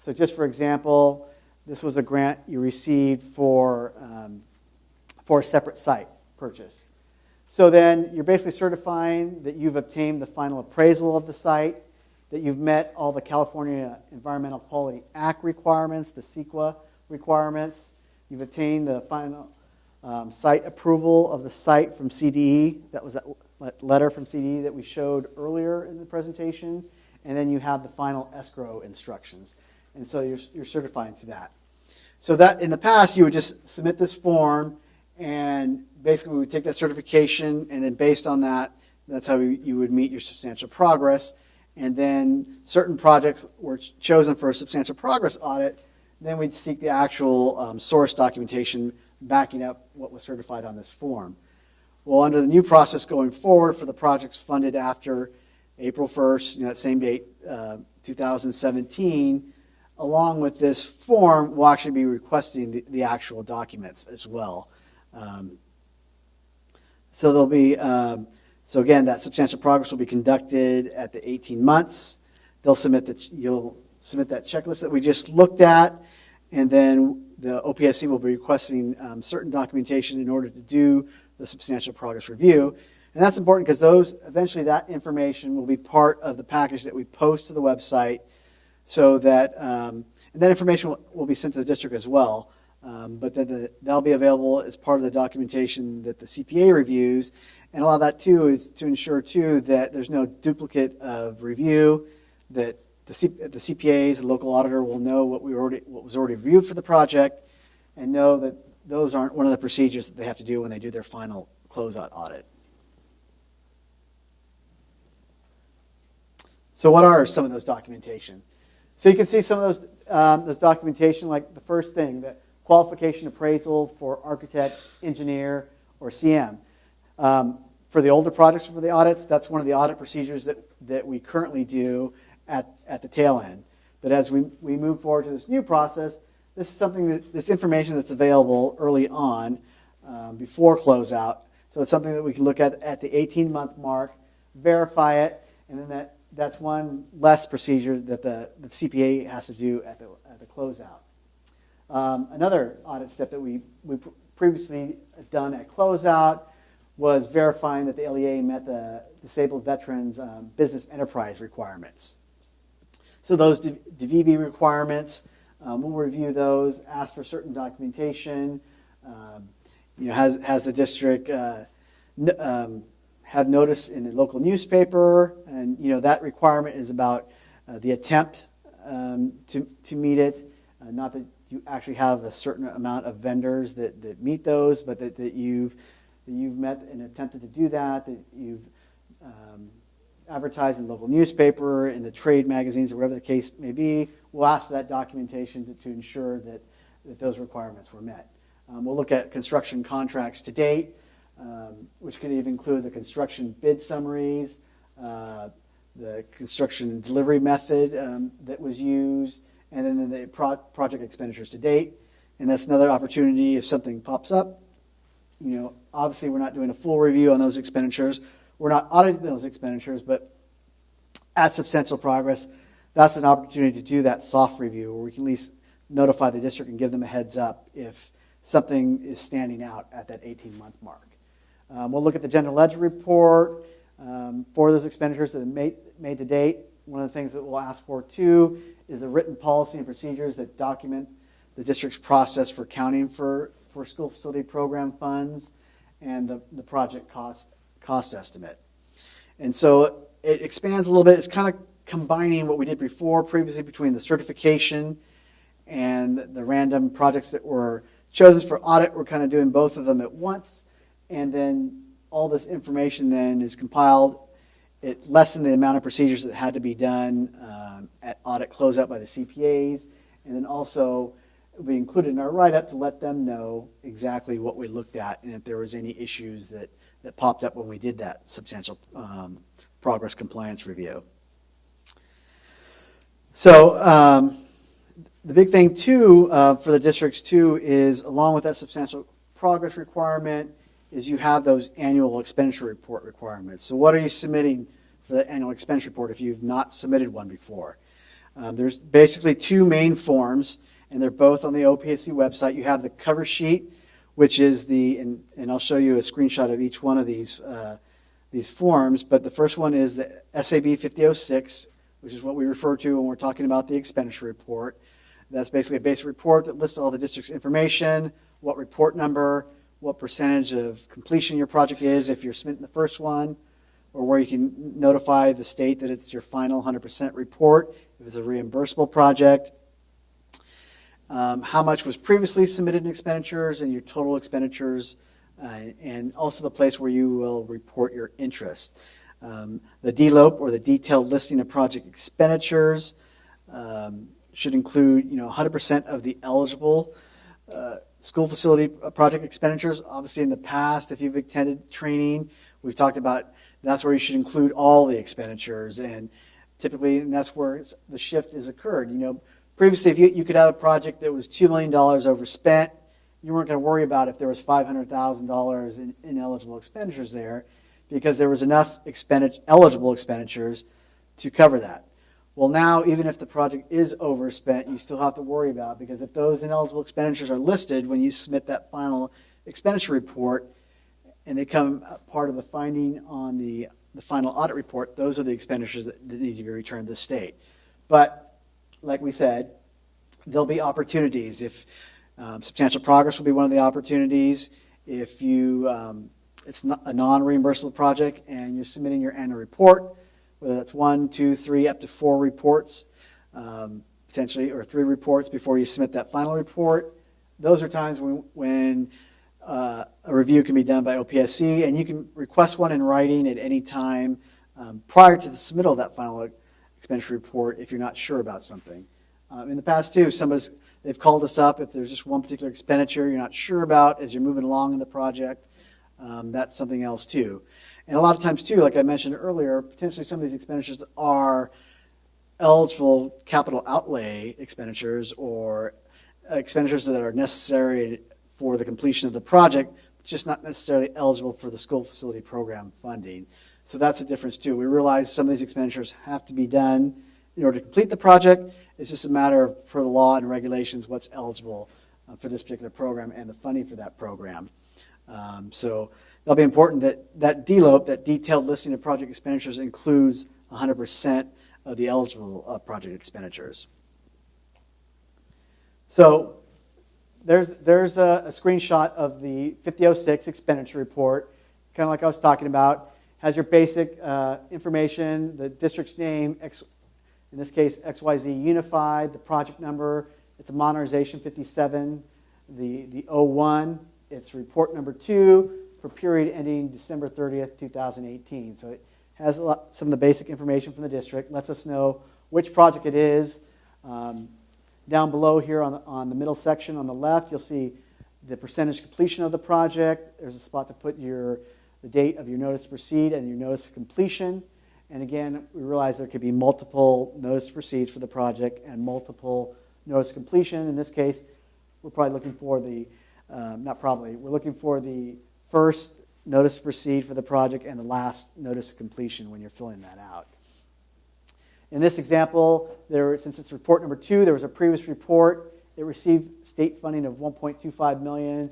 Speaker 3: So just for example, this was a grant you received for a separate site purchase. So then you're basically certifying that you've obtained the final appraisal of the site, that you've met all the California Environmental Quality Act requirements, the CEQA requirements. You've obtained the final site approval of the site from CDE. That was that letter from CDE that we showed earlier in the presentation. And then you have the final escrow instructions. And so you're certifying to that. So that in the past, you would just submit this form, and basically we would take that certification, and then based on that, that's how you would meet your substantial progress. And then certain projects were chosen for a substantial progress audit, then we'd seek the actual source documentation backing up what was certified on this form. Well, under the new process going forward for the projects funded after April 1st, that same date, 2017, along with this form, we'll actually be requesting the actual documents as well. So there'll be, so again, that substantial progress will be conducted at the 18 months. You'll submit that checklist that we just looked at, and then the OPSC will be requesting certain documentation in order to do the substantial progress review. And that's important because eventually that information will be part of the package that we post to the website, so that, and that information will be sent to the district as well. But then that'll be available as part of the documentation that the CPA reviews. And a lot of that too is to ensure too that there's no duplicate of review, that the CPAs, the local auditor, will know what was already reviewed for the project, and know that those aren't one of the procedures that they have to do when they do their final closeout audit. So what are some of those documentation? So you can see some of those documentation, like the first thing, the qualification appraisal for architect, engineer, or CM. For the older projects for the audits, that's one of the audit procedures that we currently do at the tail end. But as we move forward to this new process, this is something this information that's available early on before closeout. So it's something that we can look at the 18-month mark, verify it, and then that's one less procedure that the CPA has to do at the closeout. Another audit step that we previously done at closeout was verifying that the LEA met the disabled veterans business enterprise requirements. So those DVB requirements, we'll review those, ask for certain documentation. Has the district have notice in the local newspaper, and that requirement is about the attempt to meet it, not that you actually have a certain amount of vendors that meet those, but that you've met and attempted to do that you've advertised in the local newspaper, in the trade magazines, or whatever the case may be. We'll ask for that documentation to ensure that those requirements were met. We'll look at construction contracts to date, which could even include the construction bid summaries, the construction delivery method that was used, and then the project expenditures to date. And that's another opportunity if something pops up. Obviously we're not doing a full review on those expenditures. We're not auditing those expenditures, but at substantial progress, that's an opportunity to do that soft review where we can at least notify the district and give them a heads up if something is standing out at that 18-month mark. We'll look at the general ledger report for those expenditures that are made to date. One of the things that we'll ask for too is the written policy and procedures that document the district's process for accounting for school facility program funds and the project cost estimate. And so it expands a little bit. It's kind of combining what we did previously between the certification and the random projects that were chosen for audit. We're kind of doing both of them at once. And then all this information then is compiled. It lessened the amount of procedures that had to be done at audit closeout by the CPAs. And then also it'll be included in our write-up to let them know exactly what we looked at and if there was any issues that popped up when we did that substantial progress compliance review. So the big thing too for the districts too is, along with that substantial progress requirement, is you have those annual expenditure report requirements. So what are you submitting for the annual expenditure report if you've not submitted one before? There's basically two main forms, and they're both on the OPSC website. You have the cover sheet, which is and I'll show you a screenshot of each one of these forms, but the first one is the SAB 5006, which is what we refer to when we're talking about the expenditure report. That's basically a basic report that lists all the district's information, what report number, what percentage of completion your project is if you're submitting the first one, or where you can notify the state that it's your final 100% report if it's a reimbursable project. How much was previously submitted in expenditures and your total expenditures, and also the place where you will report your interest. The DLOP, or the detailed listing of project expenditures, should include 100% of the eligible school facility project expenditures. Obviously in the past, if you've attended training, we've talked about that's where you should include all the expenditures, and typically that's where the shift has occurred. Previously, if you could have a project that was $2 million overspent, you weren't going to worry about if there was $500,000 in ineligible expenditures there, because there was enough eligible expenditures to cover that. Well, now, even if the project is overspent, you still have to worry about it, because if those ineligible expenditures are listed when you submit that final expenditure report and they come part of the finding on the final audit report, those are the expenditures that need to be returned to the state. But like we said, there'll be opportunities. If substantial progress will be one of the opportunities. If it's not a non-reimbursable project and you're submitting your annual report, whether that's 1, 2, 3, up to 4 reports, potentially, or 3 reports before you submit that final report, those are times when a review can be done by OPSC, and you can request one in writing at any time prior to the submittal of that final expenditure report if you're not sure about something. In the past too, they've called us up if there's just one particular expenditure you're not sure about as you're moving along in the project. That's something else too. And a lot of times too, like I mentioned earlier, potentially some of these expenditures are eligible capital outlay expenditures, or expenditures that are necessary for the completion of the project, but just not necessarily eligible for the school facility program funding. So that's a difference too. We realize some of these expenditures have to be done in order to complete the project. It's just a matter of, per the law and regulations, what's eligible for this particular program and the funding for that program. So that'll be important that DLOP, that detailed listing of project expenditures, includes 100% of the eligible project expenditures. So there's a screenshot of the 5006 expenditure report, kind of like I was talking about. Has your basic information, the district's name, in this case XYZ Unified, the project number, it's a modernization 57, the 01, it's report number 2 for period ending December 30th, 2018. So it has some of the basic information from the district, lets us know which project it is. Down below here on the middle section on the left, you'll see the percentage completion of the project. There's a spot to put the date of your notice to proceed and your notice of completion. And again, we realize there could be multiple notice to proceed for the project and multiple notice of completion. In this case, we're probably looking for we're looking for the first notice to proceed for the project and the last notice of completion when you're filling that out. In this example, since it's report number 2, there was a previous report. It received state funding of $1.25 million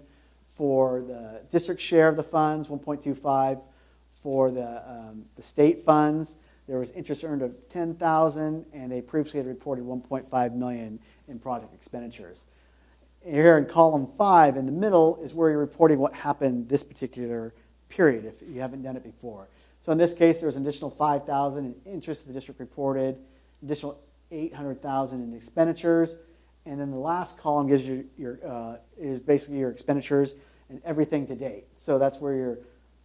Speaker 3: for the district share of the funds, $1.25 for the state funds. there was interest earned of $10,000, and they previously had reported $1.5 million in project expenditures. Here in column 5, in the middle, is where you're reporting what happened this particular period, if you haven't done it before. So in this case, there's an additional $5,000 in interest the district reported, additional $800,000 in expenditures, and then the last column gives you is basically your expenditures and everything to date. So that's where your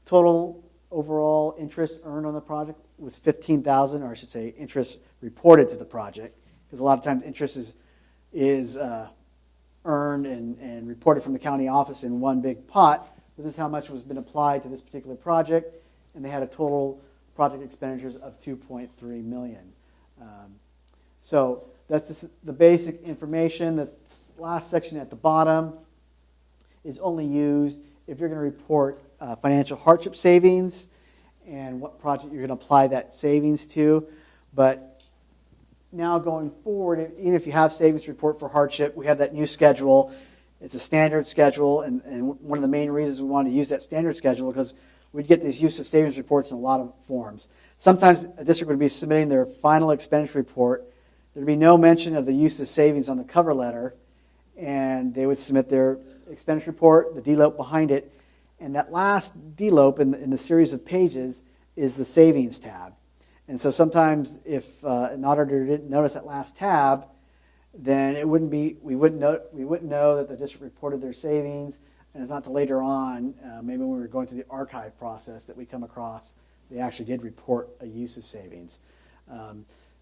Speaker 3: total overall interest earned on the project was $15,000, or I should say interest reported to the project, because a lot of times interest is earned and reported from the county office in one big pot. But this is how much has been applied to this particular project, and they had a total project expenditures of $2.3 million. So that's just the basic information. The last section at the bottom is only used if you're going to report financial hardship savings and what project you're going to apply that savings to. But now going forward, even if you have savings report for hardship, we have that new schedule. It's a standard schedule, and one of the main reasons we wanted to use that standard schedule because we'd get these use of savings reports in a lot of forms. Sometimes a district would be submitting their final expenditure report. There'd be no mention of the use of savings on the cover letter, and they would submit their expenditure report, the DLOP behind it, and that last DLOP in the series of pages is the savings tab. And so sometimes if an auditor didn't notice that last tab, then we wouldn't know that the district reported their savings, and it's not until later on, maybe when we were going through the archive process, that we come across they actually did report a use of savings.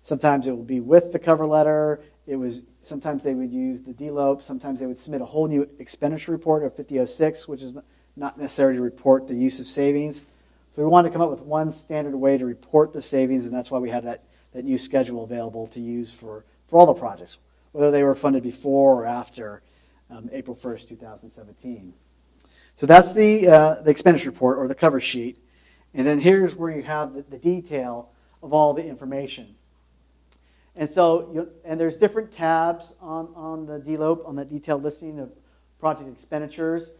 Speaker 3: Sometimes it will be with the cover letter. Sometimes they would use the DLOP. Sometimes they would submit a whole new expenditure report of 5006, which is not necessary to report the use of savings. So we wanted to come up with one standard way to report the savings, and that's why we have that new schedule available to use for all the projects, whether they were funded before or after April 1st, 2017. So that's the expenditure report, or the cover sheet. And then here's where you have the detail of all the information. And so, there's different tabs on the DLOP, on the detailed listing of project expenditures.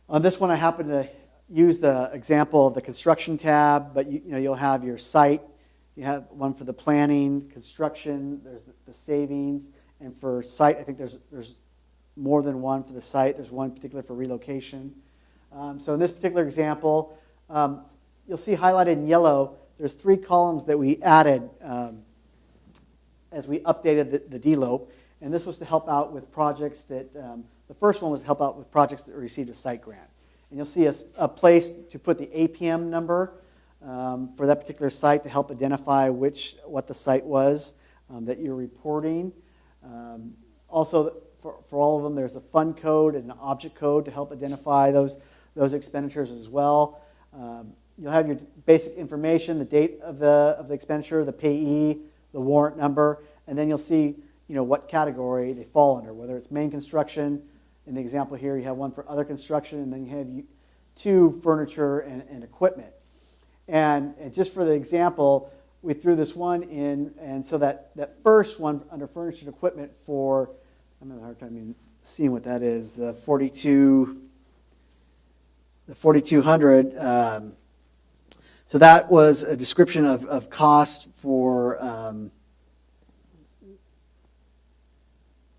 Speaker 3: On this one, I happen to use the example of the construction tab, but you'll have your site. You have one for the planning, construction. There's the savings, and for site, I think there's more than one for the site. There's one particular for relocation. So in this particular example, you'll see highlighted in yellow. There's 3 columns that we added as we updated the DLOP, and this was to help out with projects that, the first one was to help out with projects that received a site grant. And you'll see a place to put the APM number for that particular site to help identify what the site was that you're reporting. Also, for all of them, there's a fund code and an object code to help identify those expenditures as well. You'll have your basic information, the date of the expenditure, the payee, the warrant number, and then you'll see what category they fall under, whether it's main construction. In the example here, you have one for other construction, and then you have 2 furniture and equipment. And just for the example, we threw this one in, and so that first one under furniture and equipment for, I'm having a hard time seeing what that is, the 4200. So that was a description of cost for, I'll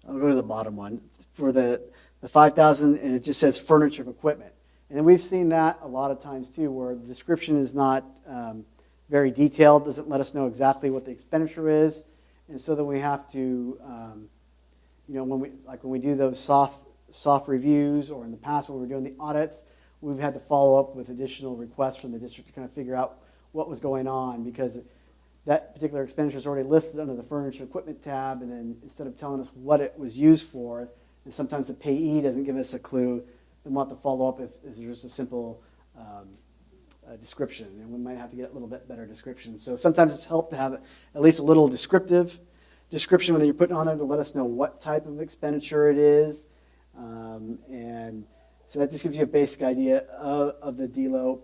Speaker 3: go to the bottom one, for the 5,000, and it just says furniture and equipment. And we've seen that a lot of times too, where the description is not very detailed, doesn't let us know exactly what the expenditure is, and so then we have to, when we do those soft reviews, or in the past when we were doing the audits, we've had to follow up with additional requests from the district to kind of figure out what was going on, because that particular expenditure is already listed under the furniture equipment tab, and then instead of telling us what it was used for, and sometimes the payee doesn't give us a clue, then we'll have to follow up if there's a simple description, and we might have to get a little bit better description. So sometimes it's helpful to have at least a little description when you're putting on there to let us know what type of expenditure it is, and so that just gives you a basic idea of the DLOP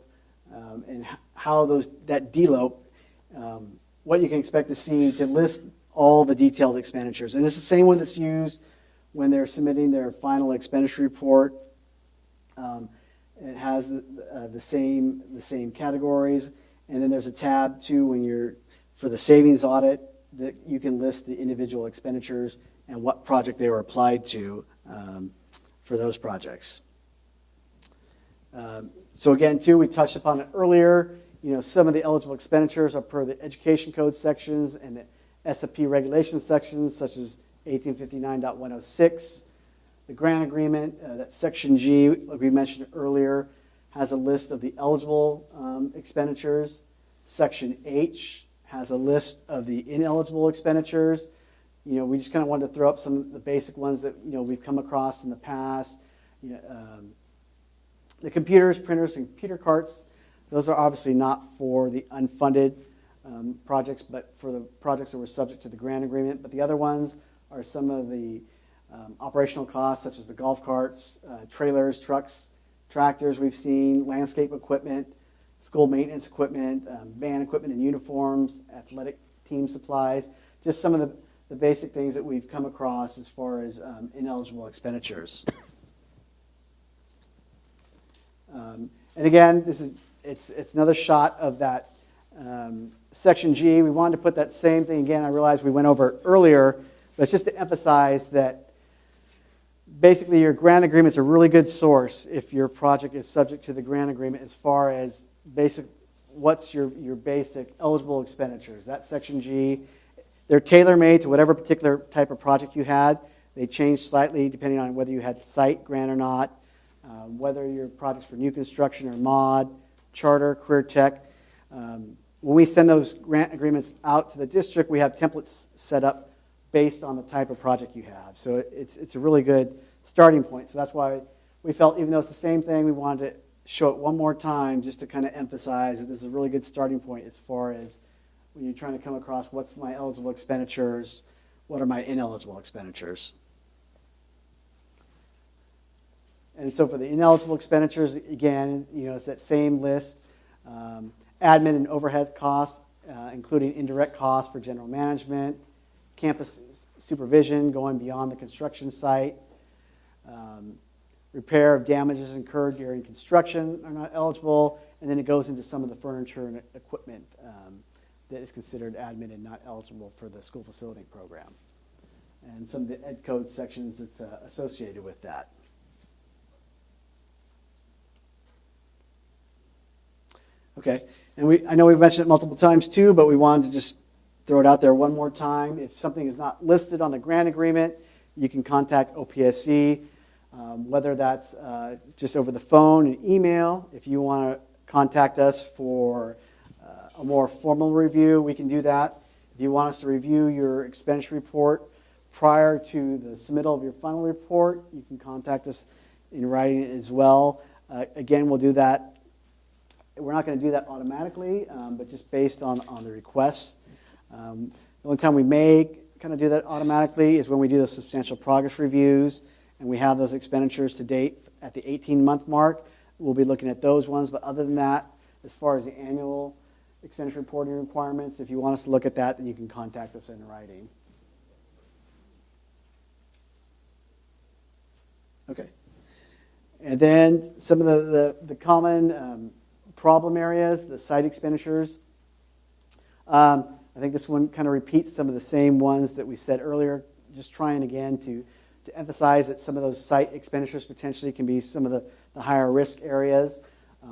Speaker 3: and how that DLOP, what you can expect to see to list all the detailed expenditures. And it's the same one that's used when they're submitting their final expenditure report. It has the same categories, and then there's a tab too when you're For the savings audit, that you can list the individual expenditures and what project they were applied to for those projects. So again, too, we touched upon it earlier. Some of the eligible expenditures are per the education code sections and the SFP regulation sections, such as 1859.106. The grant agreement, that section G, like we mentioned earlier, has a list of the eligible expenditures. Section H has a list of the ineligible expenditures. We just kind of wanted to throw up some of the basic ones that we've come across in the past. The computers, printers, and computer carts, those are obviously not for the unfunded projects, but for the projects that were subject to the grant agreement. But the other ones are some of the operational costs, such as the golf carts, trailers, trucks, tractors we've seen, landscape equipment, school maintenance equipment, band equipment and uniforms, athletic team supplies, just some of the basic things that we've come across as far as ineligible expenditures. And again, it's another shot of that section G. We wanted to put that same thing again. I realized we went over it earlier, but it's just to emphasize that basically your grant agreement is a really good source if your project is subject to the grant agreement as far as what's your basic eligible expenditures. That section G, they're tailor-made to whatever particular type of project you had. They change slightly depending on whether you had site grant or not, whether your project's for new construction or mod, charter, career tech. When we send those grant agreements out to the district, we have templates set up based on the type of project you have. So it's a really good starting point. So that's why we felt, even though it's the same thing, we wanted to show it one more time just to kind of emphasize that this is a really good starting point as far as when you're trying to come across what's my eligible expenditures, what are my ineligible expenditures. And so for the ineligible expenditures, again, it's that same list. Admin and overhead costs, including indirect costs for general management, campus supervision going beyond the construction site, repair of damages incurred during construction are not eligible, and then it goes into some of the furniture and equipment that is considered admin and not eligible for the school facility program, and some of the ed code sections that's associated with that. Okay, and I know we've mentioned it multiple times too, but we wanted to just throw it out there one more time. If something is not listed on the grant agreement, you can contact OPSC, whether that's just over the phone and email. If you want to contact us for a more formal review, we can do that. If you want us to review your expenditure report prior to the submittal of your final report, you can contact us in writing as well. Again, we'll do that. We're not going to do that automatically, but just based on the requests. The only time we may kind of do that automatically is when we do the substantial progress reviews and we have those expenditures to date at the 18-month mark. We'll be looking at those ones, but other than that, as far as the annual expenditure reporting requirements, if you want us to look at that, then you can contact us in writing. Okay. And then some of the common problem areas, the site expenditures. I think this one kind of repeats some of the same ones that we said earlier, just trying again to emphasize that some of those site expenditures potentially can be some of the higher risk areas.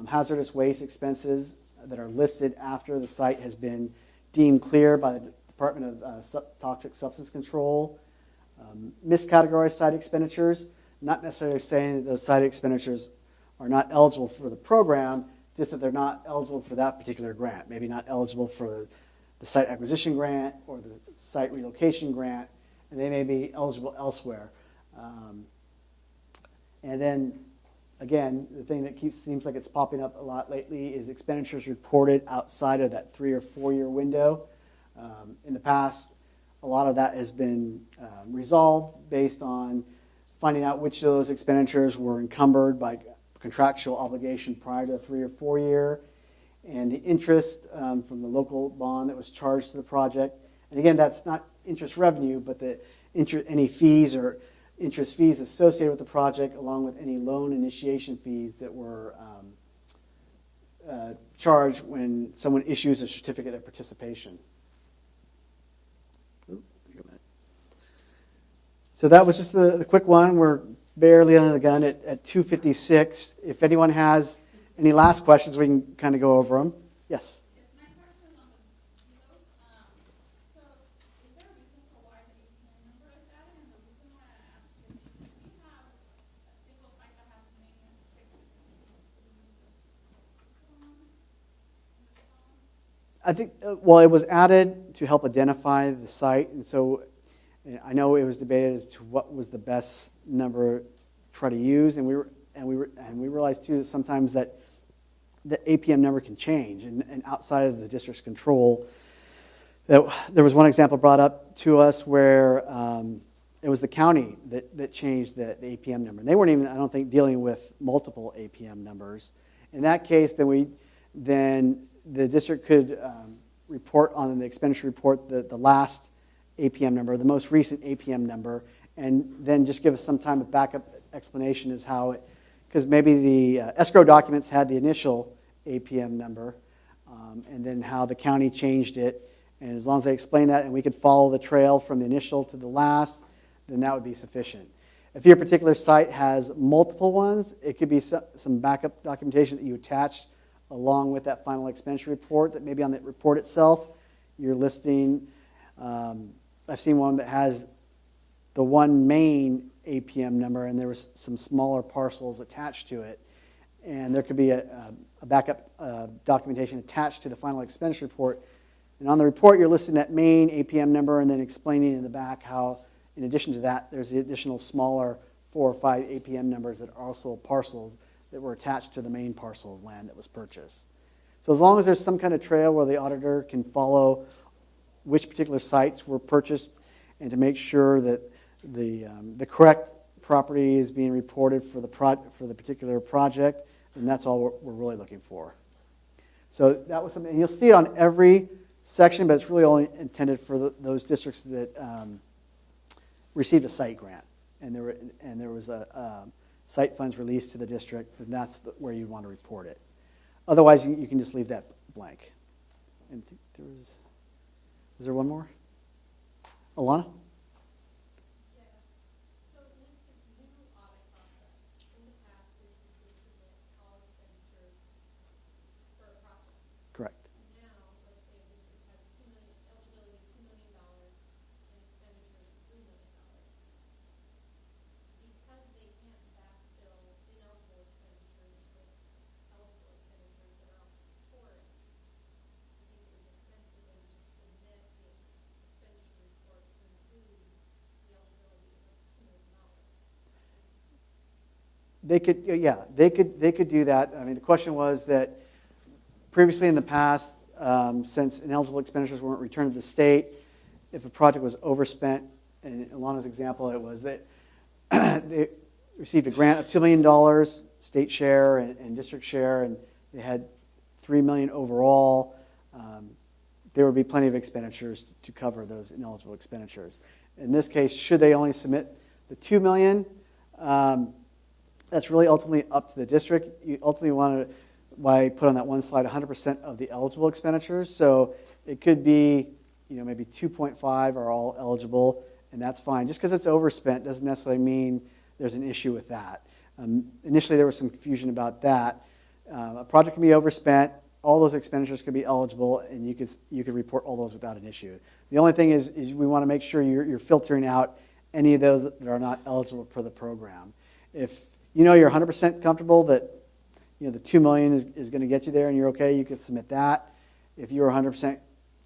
Speaker 3: Hazardous waste expenses that are listed after the site has been deemed clear by the Department of Toxic Substance Control. Miscategorized site expenditures, not necessarily saying that those site expenditures are not eligible for the program, just that they're not eligible for that particular grant, maybe not eligible for the site acquisition grant or the site relocation grant, and they may be eligible elsewhere. And then, again, the thing that seems like it's popping up a lot lately is expenditures reported outside of that 3 or 4 year window. In the past, a lot of that has been resolved based on finding out which of those expenditures were encumbered by contractual obligation prior to the 3 or 4 year, and the interest from the local bond that was charged to the project. And again, that's not interest revenue, but any fees or interest fees associated with the project, along with any loan initiation fees that were charged when someone issues a certificate of participation. So that was just the quick one. We're barely under the gun at 2:56. If anyone has any last questions, we can kind of go over them. Yes? I think, well, it was added to help identify the site, and so I know it was debated as to what was the best number to try to use, and we realized too that sometimes that the APM number can change, and outside of the district's control. There was one example brought up to us where it was the county that changed the APM number, and they weren't even, I don't think, dealing with multiple APM numbers. In that case, then the district could report on the expenditure report the last APM number, the most recent APM number, and then just give us some time of backup explanation as how it, because maybe the escrow documents had the initial APM number, and then how the county changed it. And as long as they explain that and we could follow the trail from the initial to the last, then that would be sufficient. If your particular site has multiple ones, it could be some backup documentation that you attach along with that final expenditure report, that maybe on the report itself you're listing. I've seen one that has the one main APM number and there was some smaller parcels attached to it. And there could be a backup documentation attached to the final expenditure report. And on the report, you're listing that main APM number and then explaining in the back how, in addition to that, there's the additional smaller 4 or 5 APM numbers that are also parcels that were attached to the main parcel of land that was purchased. So as long as there's some kind of trail where the auditor can follow which particular sites were purchased and to make sure that the correct property is being reported for the particular project, then that's all we're really looking for. So that was something, and you'll see it on every section, but it's really only intended for those districts that received a site grant, and there was a site funds released to the district, then that's where you want to report it. Otherwise, you can just leave that blank. And is there one more? Alana?
Speaker 9: Yes. So with this new audit process, in the past, districts would submit all expenditures for a project.
Speaker 3: Correct.
Speaker 9: Now, let's say a district has eligibility of $2 million and expenditures of $3 million. Because they can't backfill ineligible expenditures with eligible expenditures that are already reported, I think it would make sense that they would just submit the expenditure report to include the eligibility of $2 million.
Speaker 3: They could, yeah, they could do that. I mean, the question was that previously in the past, since ineligible expenditures weren't returned to the state, if a project was overspent, and in Alana's example, it was that they received a grant of $2 million, state share and district share, and they had $3 million overall. There would be plenty of expenditures to cover those ineligible expenditures. In this case, should they only submit the $2 million? That's really ultimately up to the district. You ultimately want to, why I put on that one slide, 100% of the eligible expenditures. So it could be, maybe 2.5 are all eligible, and that's fine. Just because it's overspent doesn't necessarily mean there's an issue with that. Initially, there was some confusion about that. A project can be overspent, all those expenditures could be eligible, and you could report all those without an issue. The only thing is we want to make sure you're filtering out any of those that are not eligible for the program. If you're 100% comfortable that the $2 million is going to get you there and you're okay, you could submit that. If you're 100%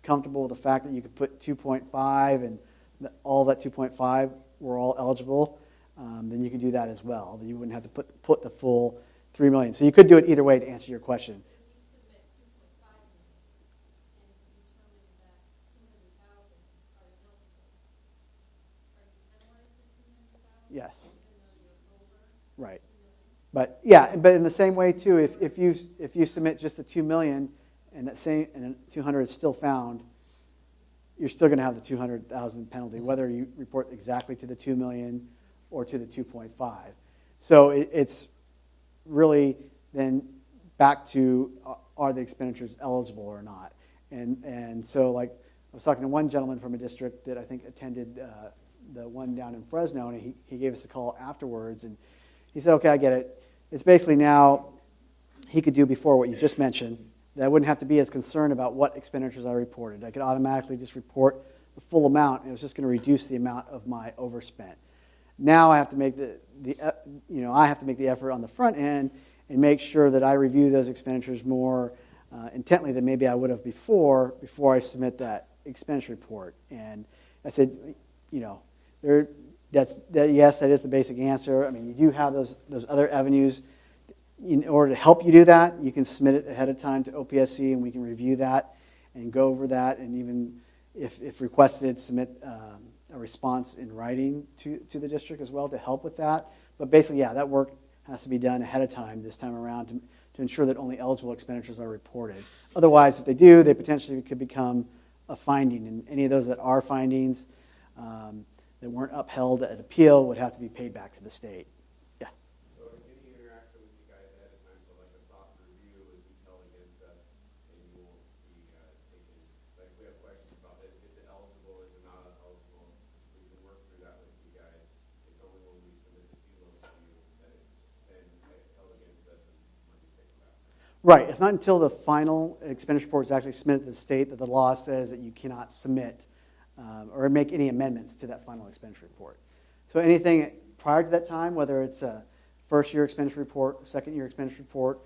Speaker 3: comfortable with the fact that you could put 2.5 and all that 2.5 were all eligible, then you can do that as well. Then you wouldn't have to put the full $3 million. So you could do it either way to answer your question. Yes. Right. But yeah, but in the same way too, if you submit just the $2 million and that same and 200 is still found, you're still going to have the 200,000 penalty, whether you report exactly to the 2 million or to the 2.5. So it's really then back to are the expenditures eligible or not? And so like I was talking to one gentleman from a district that I think attended the one down in Fresno, and he gave us a call afterwards, and he said, okay, I get it. It's basically now he could do before what you just mentioned, that I wouldn't have to be as concerned about what expenditures I reported. I could automatically just report the full amount, and it was just going to reduce the amount of my overspent. Now I have to make I have to make the effort on the front end and make sure that I review those expenditures more intently than maybe I would have before I submit that expenditure report. And I said, yes, that is the basic answer. I mean, you do have those other avenues. In order to help you do that, you can submit it ahead of time to OPSC, and we can review that and go over that, and even if requested, submit a response in writing to the district as well to help with that. But basically, yeah, that work has to be done ahead of time this time around to ensure that only eligible expenditures are reported. Otherwise, if they do, they potentially could become a finding, and any of those that are findings that weren't upheld at appeal would have to be paid back to the state. Yes?
Speaker 11: So any interaction with you guys ahead of time, so like a soft review is held against us, and you won't be taken, like we have questions about it, is it eligible, is it not eligible, we can work through that with you guys. It's only when we submit the two to you that it's then held against us and money's taken back.
Speaker 3: Right. It's not until the final expenditure report is actually submitted to the state that the law says that you cannot submit or make any amendments to that final expenditure report. So anything prior to that time, whether it's a first-year expenditure report, second-year expenditure report,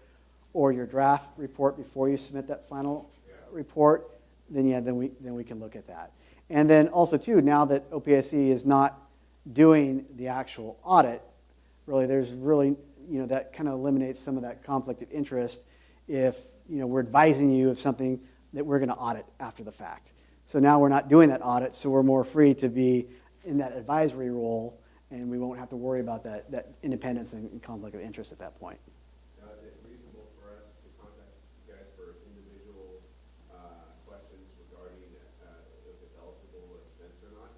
Speaker 3: or your draft report before you submit that final report, then we can look at that. And then also too, now that OPSC is not doing the actual audit, there's that kind of eliminates some of that conflict of interest if we're advising you of something that we're going to audit after the fact. So now we're not doing that audit, so we're more free to be in that advisory role, and we won't have to worry about that independence and conflict of interest at that point.
Speaker 11: Now, is it reasonable for us to contact you guys for individual questions regarding if it's eligible expense or not?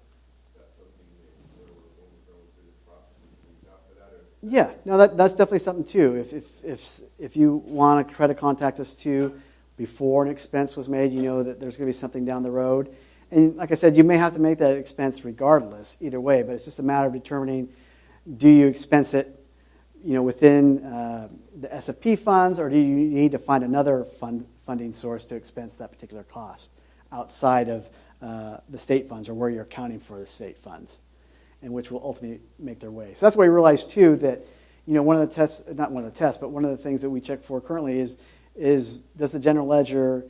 Speaker 11: Is that something that when we're going through this process, we can reach out for that? Or?
Speaker 3: Yeah, no, that's definitely something too. If you want to try to contact us too before an expense was made, you know that there's going to be something down the road. And like I said, you may have to make that expense regardless, either way, but it's just a matter of determining, do you expense it within the SFP funds, or do you need to find another funding source to expense that particular cost outside of the state funds or where you're accounting for the state funds, and which will ultimately make their way. So that's why we realized too that one of the tests, not one of the tests, but one of the things that we check for currently is does the general ledger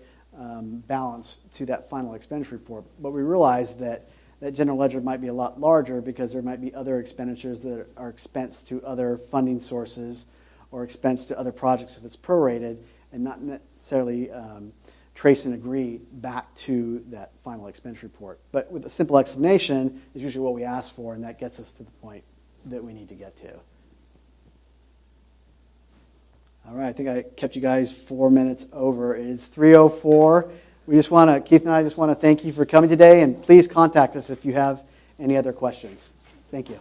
Speaker 3: balance to that final expenditure report? But we realized that general ledger might be a lot larger because there might be other expenditures that are expensed to other funding sources or expensed to other projects if it's prorated, and not necessarily trace and agree back to that final expenditure report. But with a simple explanation is usually what we ask for, and that gets us to the point that we need to get to. All right, I think I kept you guys 4 minutes over. It is 3:04. Keith and I just want to thank you for coming today, and please contact us if you have any other questions. Thank you.